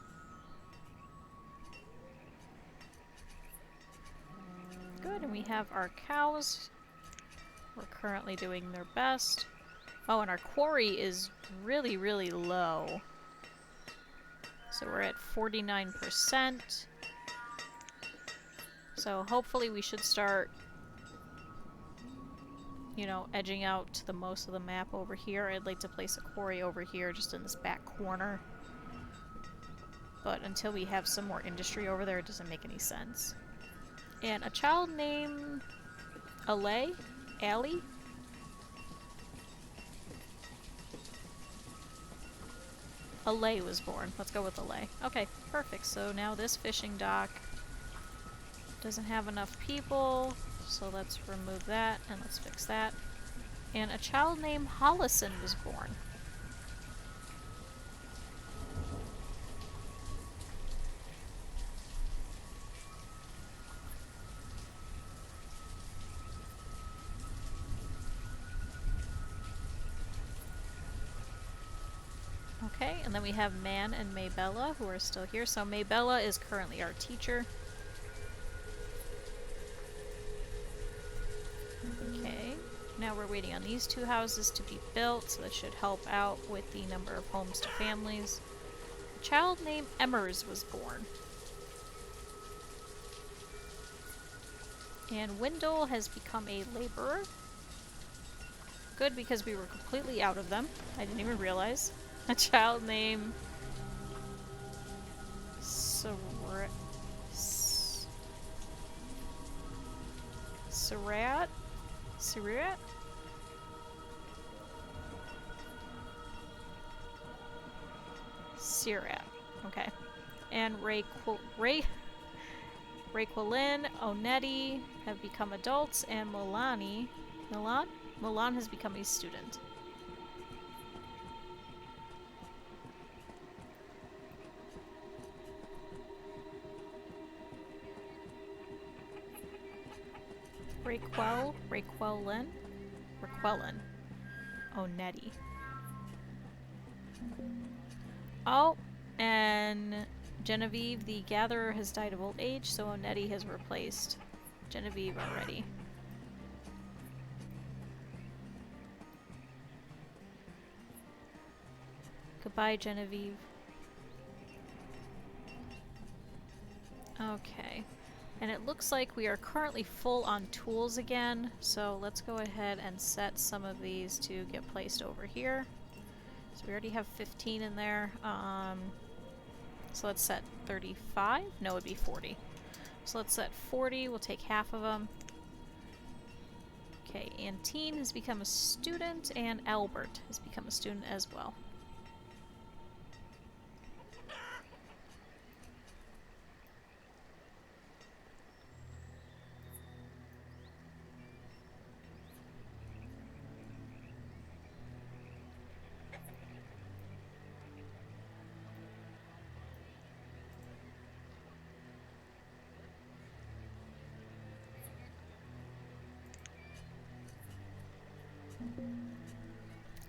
S1: Good, and we have our cows. We're currently doing their best. Oh, and our quarry is really, really low. So we're at 49%. So hopefully we should start you know, edging out to the most of the map over here. I'd like to place a quarry over here, just in this back corner. But until we have some more industry over there, it doesn't make any sense. And a child named Allie? Allie was born. Let's go with Allie. Okay, perfect. So now this fishing dock doesn't have enough people, so let's remove that and let's fix that. And a child named Hollison was born. Okay, and then we have Man and Maybella, who are still here. So Maybella is currently our teacher. Okay, now we're waiting on these two houses to be built, so that should help out with the number of homes to families. A child named Emmers was born. And Wendell has become a laborer. Good, because we were completely out of them. I didn't even realize. A child named Sarat? Sirat. Okay. And Raquelin, Onetti have become adults, and Milan has become a student. Raquelin, Onetti. Oh, and Genevieve, the Gatherer, has died of old age, so Onetti has replaced Genevieve already. Goodbye, Genevieve. Okay. And it looks like we are currently full on tools again, so let's go ahead and set some of these to get placed over here. So we already have 15 in there. So let's set 35? No, it'd be 40. So let's set 40, we'll take half of them. Okay, Antine has become a student, and Albert has become a student as well.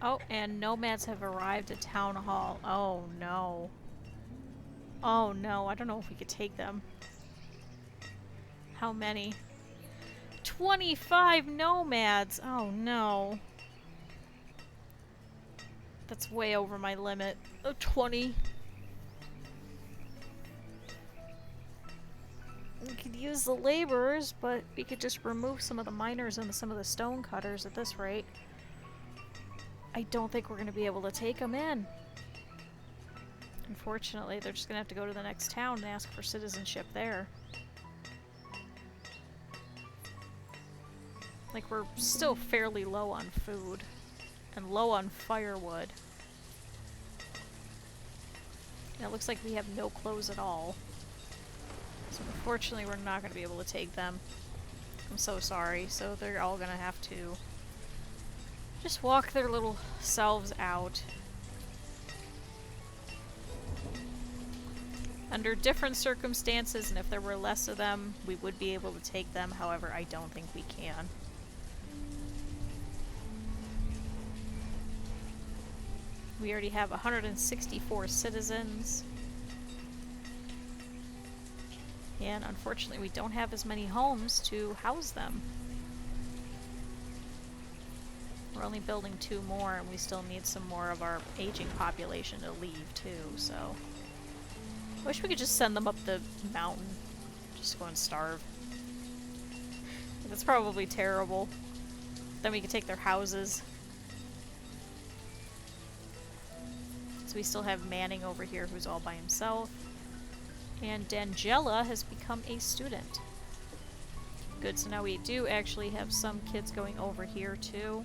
S1: Oh, and nomads have arrived at Town Hall. Oh no. Oh no, I don't know if we could take them. How many? 25 nomads! Oh no. That's way over my limit. Oh, 20. We could use the laborers, but we could just remove some of the miners and some of the stone cutters at this rate. I don't think we're going to be able to take them in. Unfortunately, they're just going to have to go to the next town and ask for citizenship there. Like, we're still fairly low on food. And low on firewood. And it looks like we have no clothes at all. So unfortunately, we're not going to be able to take them. I'm so sorry. So they're all going to have to just walk their little selves out. Under different circumstances, and if there were less of them, we would be able to take them. However, I don't think we can. We already have 164 citizens. And unfortunately, we don't have as many homes to house them. We're only building 2 more, and we still need some more of our aging population to leave, too, so... I wish we could just send them up the mountain. Just go and starve. That's probably terrible. Then we can take their houses. So we still have Manning over here who's all by himself. And Dangela has become a student. Good, so now we do actually have some kids going over here too.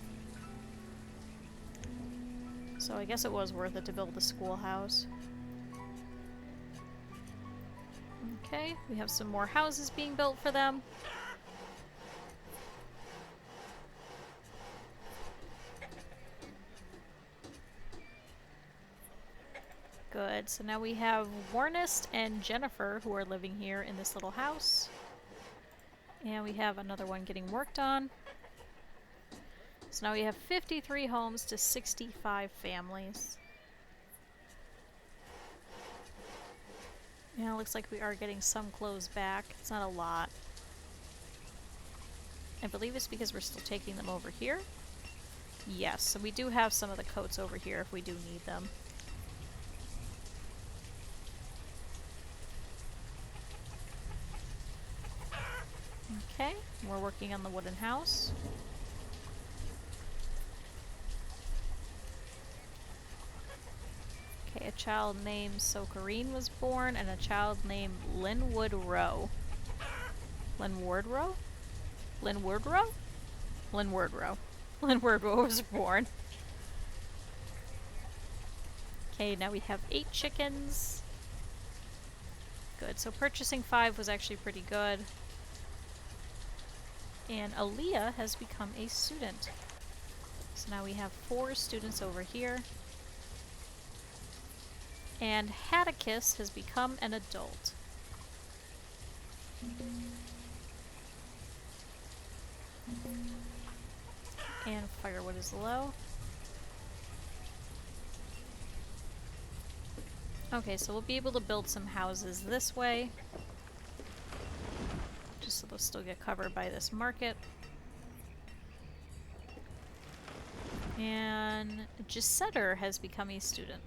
S1: So I guess it was worth it to build the schoolhouse. Okay, we have some more houses being built for them. Good, so now we have Warnest and Jennifer who are living here in this little house. And we have another one getting worked on. So now we have 53 homes to 65 families. Yeah, it looks like we are getting some clothes back. It's not a lot. I believe it's because we're still taking them over here. Yes, so we do have some of the coats over here if we do need them. Okay, we're working on the wooden house. Okay, a child named Sokareen was born, and a child named Linwood Rowe. Linwood Rowe? Linwood Rowe? Linwood Rowe. Linwood Rowe was born. Okay, now we have 8 chickens. Good, so purchasing 5 was actually pretty good. And Aaliyah has become a student. So now we have 4 students over here. And Hatticus has become an adult. And firewood is low. Okay, so we'll be able to build some houses this way. Just so they'll still get covered by this market. And Gisetter has become a student.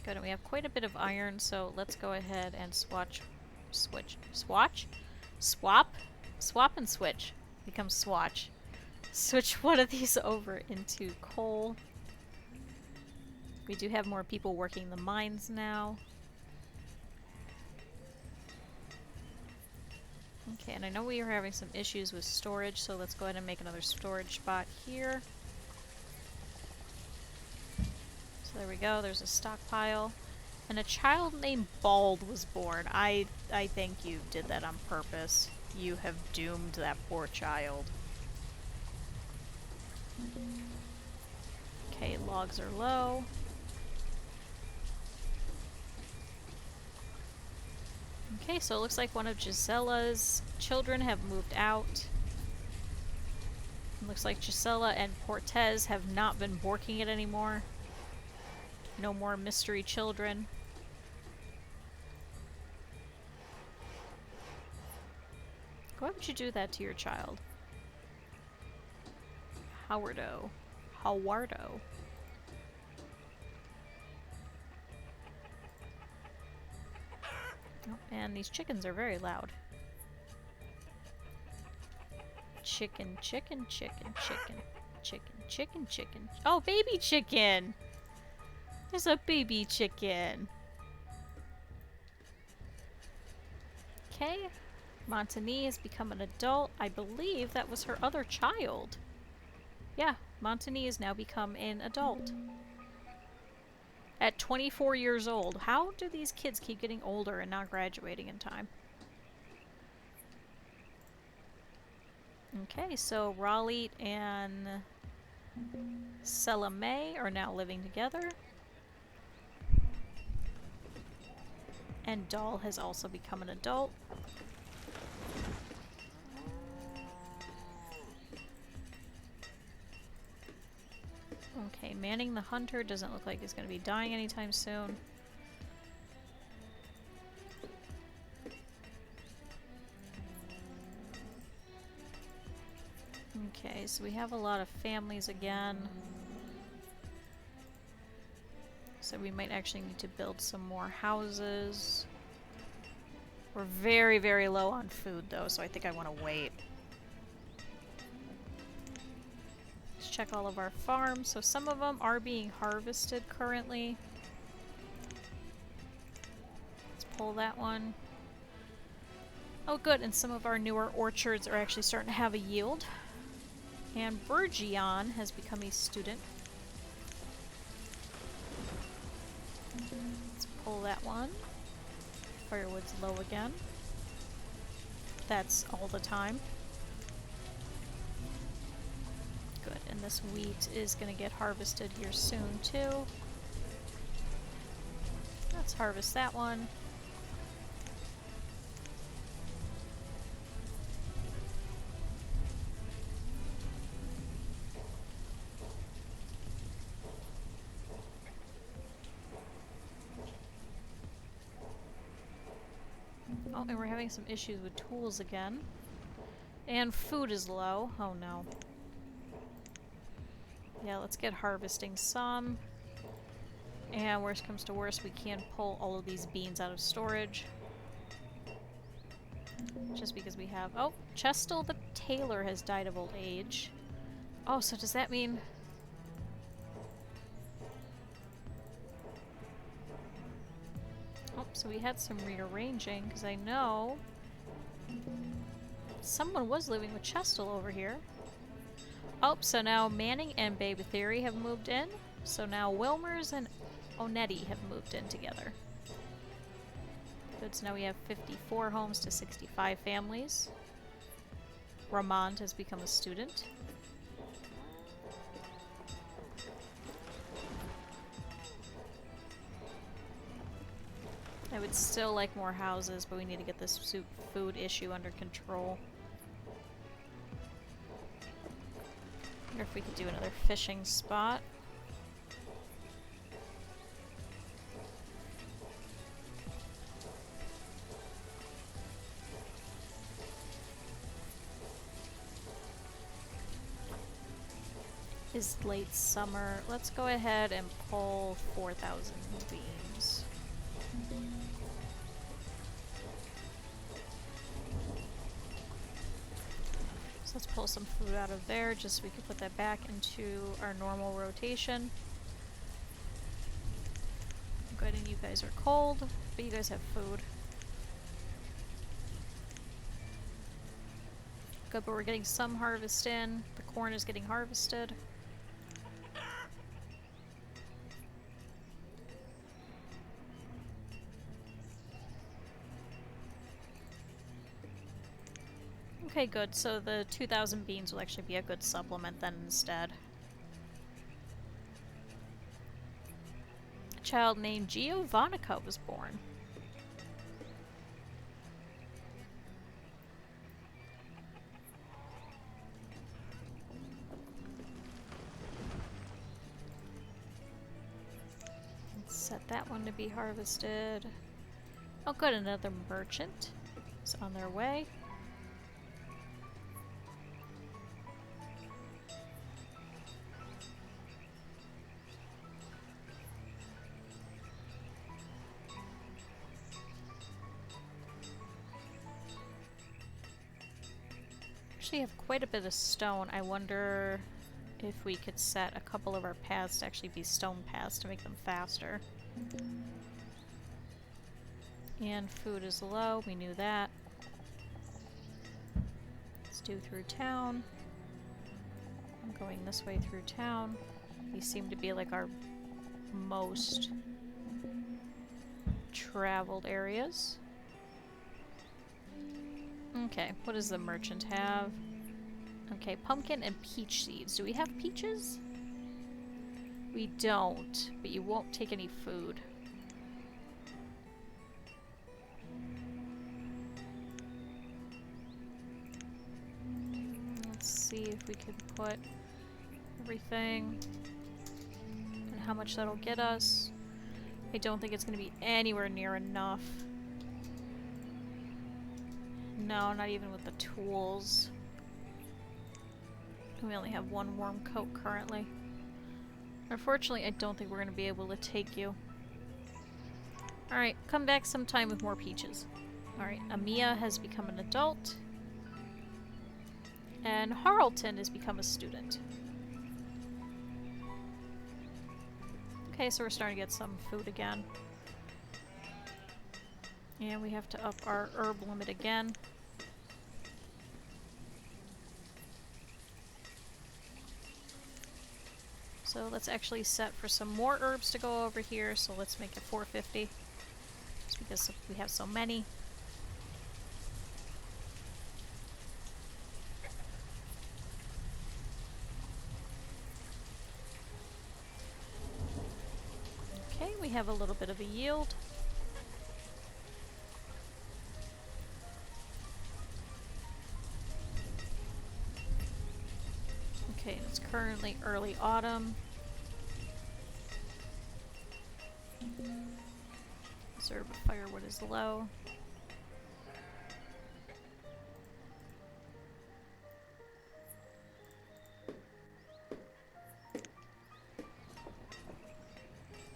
S1: Good, and we have quite a bit of iron, so let's go ahead and swap and switch. Become swatch. Switch one of these over into coal. We do have more people working the mines now. Okay, and I know we are having some issues with storage, so let's go ahead and make another storage spot here. So there we go, there's a stockpile. And a child named Bald was born. I think you did that on purpose. You have doomed that poor child. Okay, logs are low. Okay, so it looks like one of Gisella's children have moved out. It looks like Gisela and Portez have not been borking it anymore. No more mystery children. Why would you do that to your child? Howardo. Howardo. Oh, and these chickens are very loud. Chicken, chicken, chicken, chicken, chicken, chicken, chicken. Oh, baby chicken! There's a baby chicken. Okay. Montagny has become an adult. I believe that was her other child. Yeah, Montagny has now become an adult. At 24 years old. How do these kids keep getting older and not graduating in time? Okay, so Raleigh and Salome are now living together. And Doll has also become an adult. Okay, Manning the Hunter doesn't look like he's going to be dying anytime soon. Okay, so we have a lot of families again. So we might actually need to build some more houses. We're very, very low on food, though, so I think I want to wait. Let's check all of our farms. So some of them are being harvested currently. Let's pull that one. Oh, good, and some of our newer orchards are actually starting to have a yield. And Burgion has become a student. Let's pull that one. Firewood's low again. That's all the time. Good, and this wheat is going to get harvested here soon too. Let's harvest that one. Oh, and we're having some issues with tools again. And food is low. Oh no. Yeah, let's get harvesting some. And worst comes to worst, we can pull all of these beans out of storage. Just because we have... Oh, Chestel the tailor has died of old age. Oh, so does that mean... Oh, so we had some rearranging, because I know someone was living with Chestel over here. Oh, so now Manning and Baby Theory have moved in. So now Wilmers and Onetti have moved in together. Good, so now we have 54 homes to 65 families. Ramond has become a student. I would still like more houses, but we need to get this food issue under control. I wonder if we could do another fishing spot. Is late summer. Let's go ahead and pull 4,000 beams. So let's pull some food out of there just so we can put that back into our normal rotation. Good, and you guys are cold, but you guys have food. Good, but we're getting some harvest in. The corn is getting harvested. Okay, good. So the 2,000 beans will actually be a good supplement then instead. A child named Giovannica was born. Let's set that one to be harvested. Oh good, another merchant is on their way. We have quite a bit of stone. I wonder if we could set a couple of our paths to actually be stone paths to make them faster. And food is low, we knew that. Let's do through town. I'm going this way through town. These seem to be like our most traveled areas. Okay, what does the merchant have? Okay, pumpkin and peach seeds. Do we have peaches? We don't, but you won't take any food. Let's see if we can put everything and how much that'll get us. I don't think it's going to be anywhere near enough. No, not even with the tools. We only have one warm coat currently. Unfortunately, I don't think we're going to be able to take you. Alright, come back sometime with more peaches. Alright, Amia has become an adult. And Harleton has become a student. Okay, so we're starting to get some food again. And we have to up our herb limit again. So let's actually set for some more herbs to go over here. So let's make it 450. Just because we have so many. Okay, we have a little bit of a yield. Okay, it's currently early autumn. Reserve of firewood is low.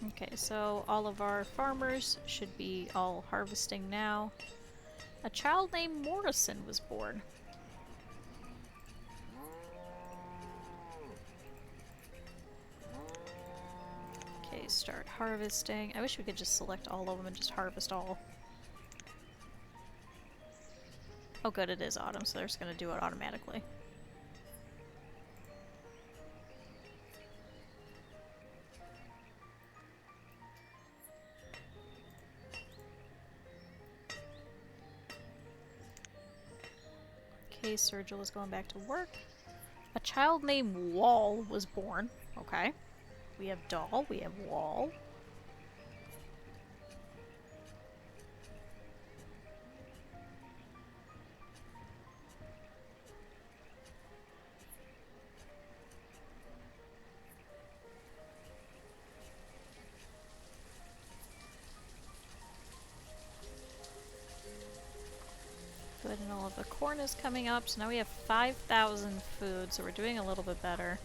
S1: Okay, so all of our farmers should be all harvesting now. A child named Morrison was born. Okay, start harvesting. I wish we could just select all of them and just harvest all. Oh good, it is autumn, so they're just gonna do it automatically. Okay, Sergil is going back to work. A child named Wall was born. Okay. We have Doll, we have Wall. Good, and all of the corn is coming up, so now we have 5,000 food, so we're doing a little bit better.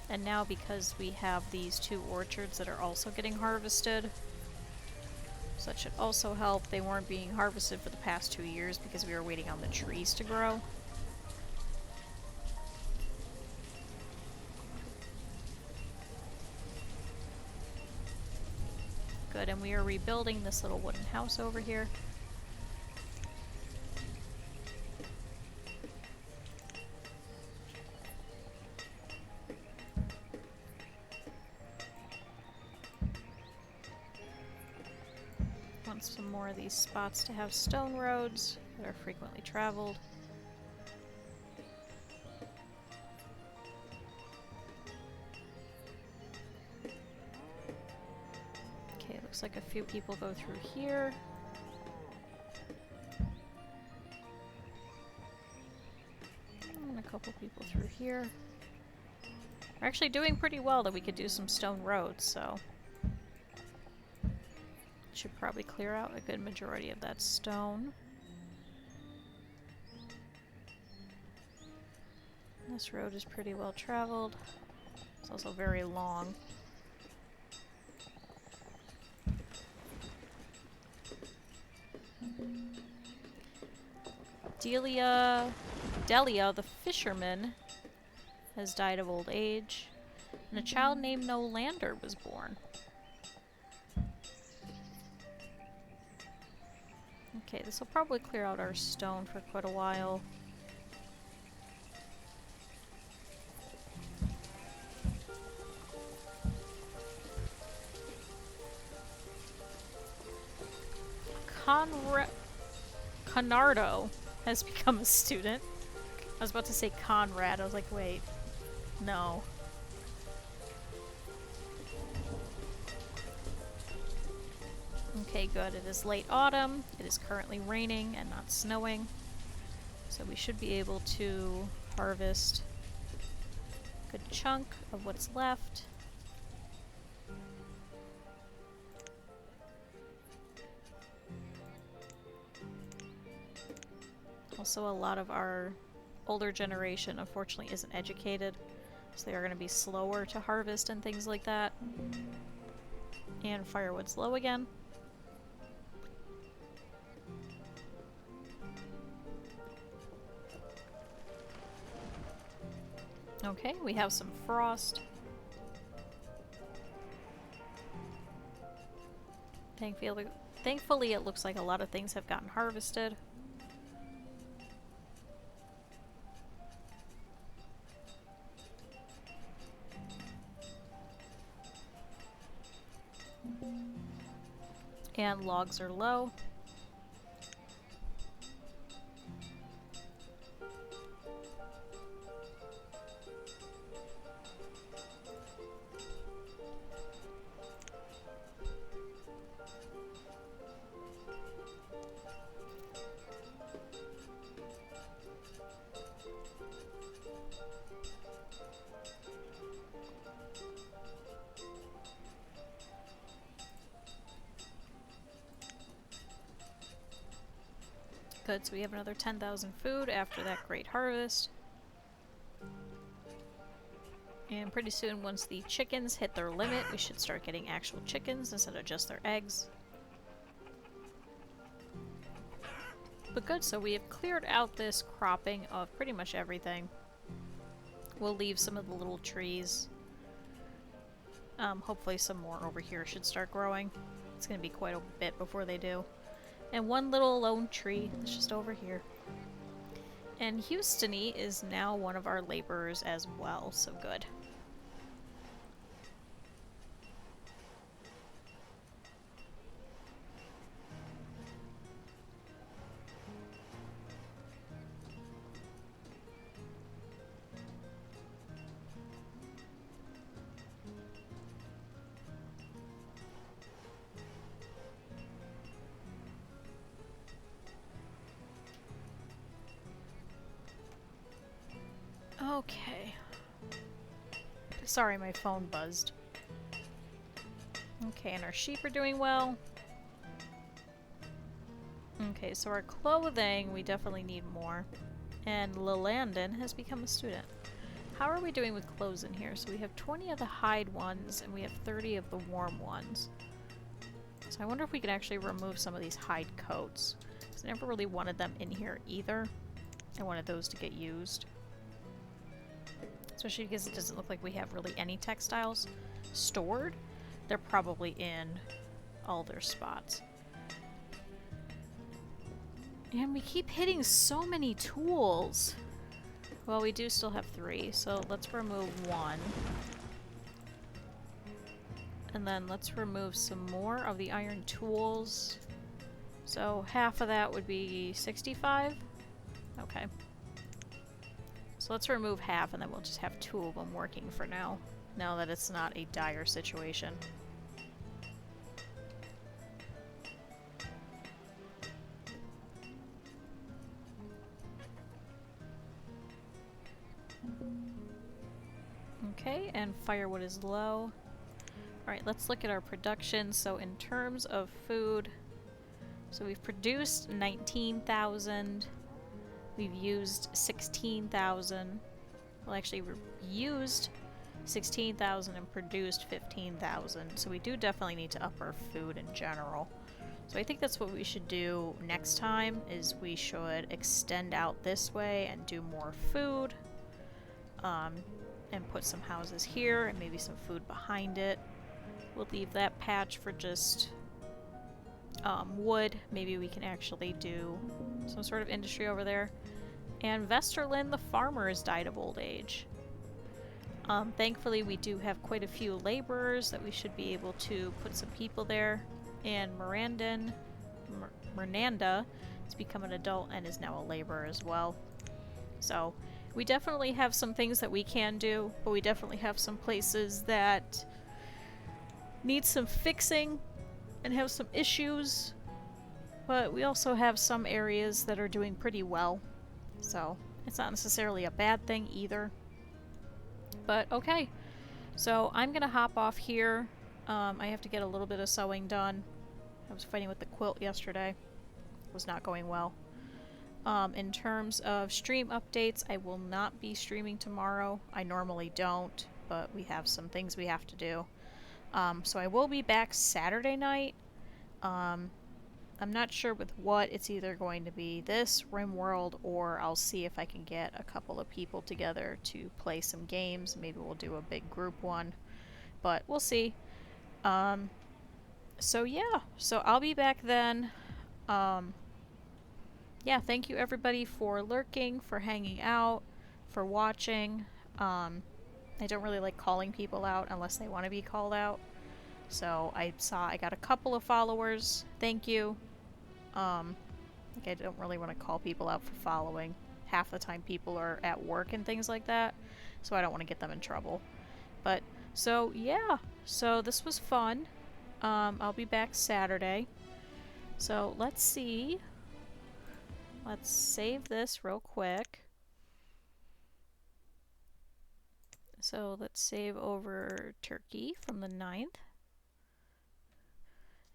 S1: And now because we have these two orchards that are also getting harvested, so that should also help. They weren't being harvested for the past 2 years because we were waiting on the trees to grow. Good, and we are rebuilding this little wooden house over here. Want some more of these spots to have stone roads that are frequently traveled. Okay, looks like a few people go through here. And a couple people through here. We're actually doing pretty well that we could do some stone roads, so should probably clear out a good majority of that stone. This road is pretty well traveled. It's also very long. Delia, the fisherman, has died of old age, and a child named Nolander was born. Okay, this will probably clear out our stone for quite a while. Conardo has become a student. I was about to say Conrad. I was like, wait, no. Okay, good. It is late autumn. It is currently raining and not snowing. So we should be able to harvest a good chunk of what's left. Also, a lot of our older generation unfortunately isn't educated, so they are going to be slower to harvest and things like that. And firewood's low again. Okay, we have some frost. Thankfully, it looks like a lot of things have gotten harvested. And logs are low. Good, so we have another 10,000 food after that great harvest. And pretty soon, once the chickens hit their limit, we should start getting actual chickens instead of just their eggs. But good, so we have cleared out this cropping of pretty much everything. We'll leave some of the little trees. Hopefully some more over here should start growing. It's going to be quite a bit before they do. And one little lone tree that's just over here. And Houstony is now one of our laborers as well, so good. Okay. Sorry, my phone buzzed. Okay, and our sheep are doing well. Okay, so our clothing, we definitely need more. And Lelandon has become a student. How are we doing with clothes in here? So we have 20 of the hide ones, and we have 30 of the warm ones. So I wonder if we could actually remove some of these hide coats. Because I never really wanted them in here either. I wanted those to get used. Especially because it doesn't look like we have really any textiles stored. They're probably in all their spots. And we keep hitting so many tools. Well, we do still have 3, so let's remove 1. And then let's remove some more of the iron tools. So half of that would be 65. Okay. So let's remove half and then we'll just have 2 of them working for now. Now that it's not a dire situation. Okay, and firewood is low. Alright, let's look at our production. So in terms of food, so we've produced 19,000. We've used 16,000. Well, actually, we used 16,000 and produced 15,000. So we do definitely need to up our food in general. So I think that's what we should do next time, is we should extend out this way and do more food. And put some houses here and maybe some food behind it. We'll leave that patch for just wood. Maybe we can actually do some sort of industry over there. And Vesterlin, the farmer, has died of old age. Thankfully, we do have quite a few laborers that we should be able to put some people there. And Miranda has become an adult and is now a laborer as well. So we definitely have some things that we can do, but we definitely have some places that need some fixing and have some issues. But we also have some areas that are doing pretty well. So it's not necessarily a bad thing either. But okay. So I'm gonna hop off here. I have to get a little bit of sewing done. I was fighting with the quilt yesterday. It was not going well. In terms of stream updates, I will not be streaming tomorrow. I normally don't, but we have some things we have to do. So I will be back Saturday night. I'm not sure with what. It's either going to be this, RimWorld, or I'll see if I can get a couple of people together to play some games. Maybe we'll do a big group one, but we'll see. So yeah, so I'll be back then. Yeah, thank you everybody for lurking, for hanging out, for watching. I don't really like calling people out unless they want to be called out. So I got a couple of followers. Thank you. Like I don't really want to call people out for following. Half the time people are at work and things like that, so I don't want to get them in trouble. But so yeah, so this was fun. I'll be back Saturday. So let's see. Let's save this real quick. So let's save over Turkey from the 9th.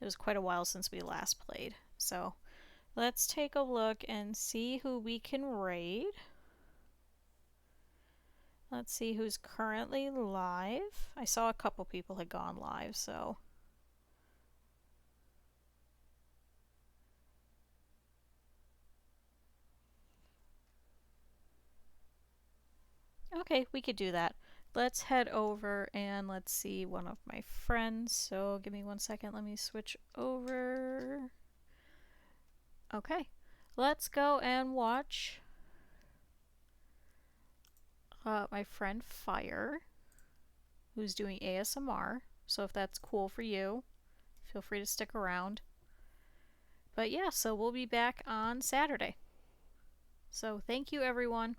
S1: It was quite a while since we last played. So let's take a look and see who we can raid. Let's see who's currently live. I saw a couple people had gone live, so. Okay, we could do that. Let's head over and let's see one of my friends. So give me 1 second. Let me switch over. Okay, let's go and watch my friend Fire, who's doing ASMR. So if that's cool for you, feel free to stick around. But yeah, so we'll be back on Saturday. So thank you, everyone.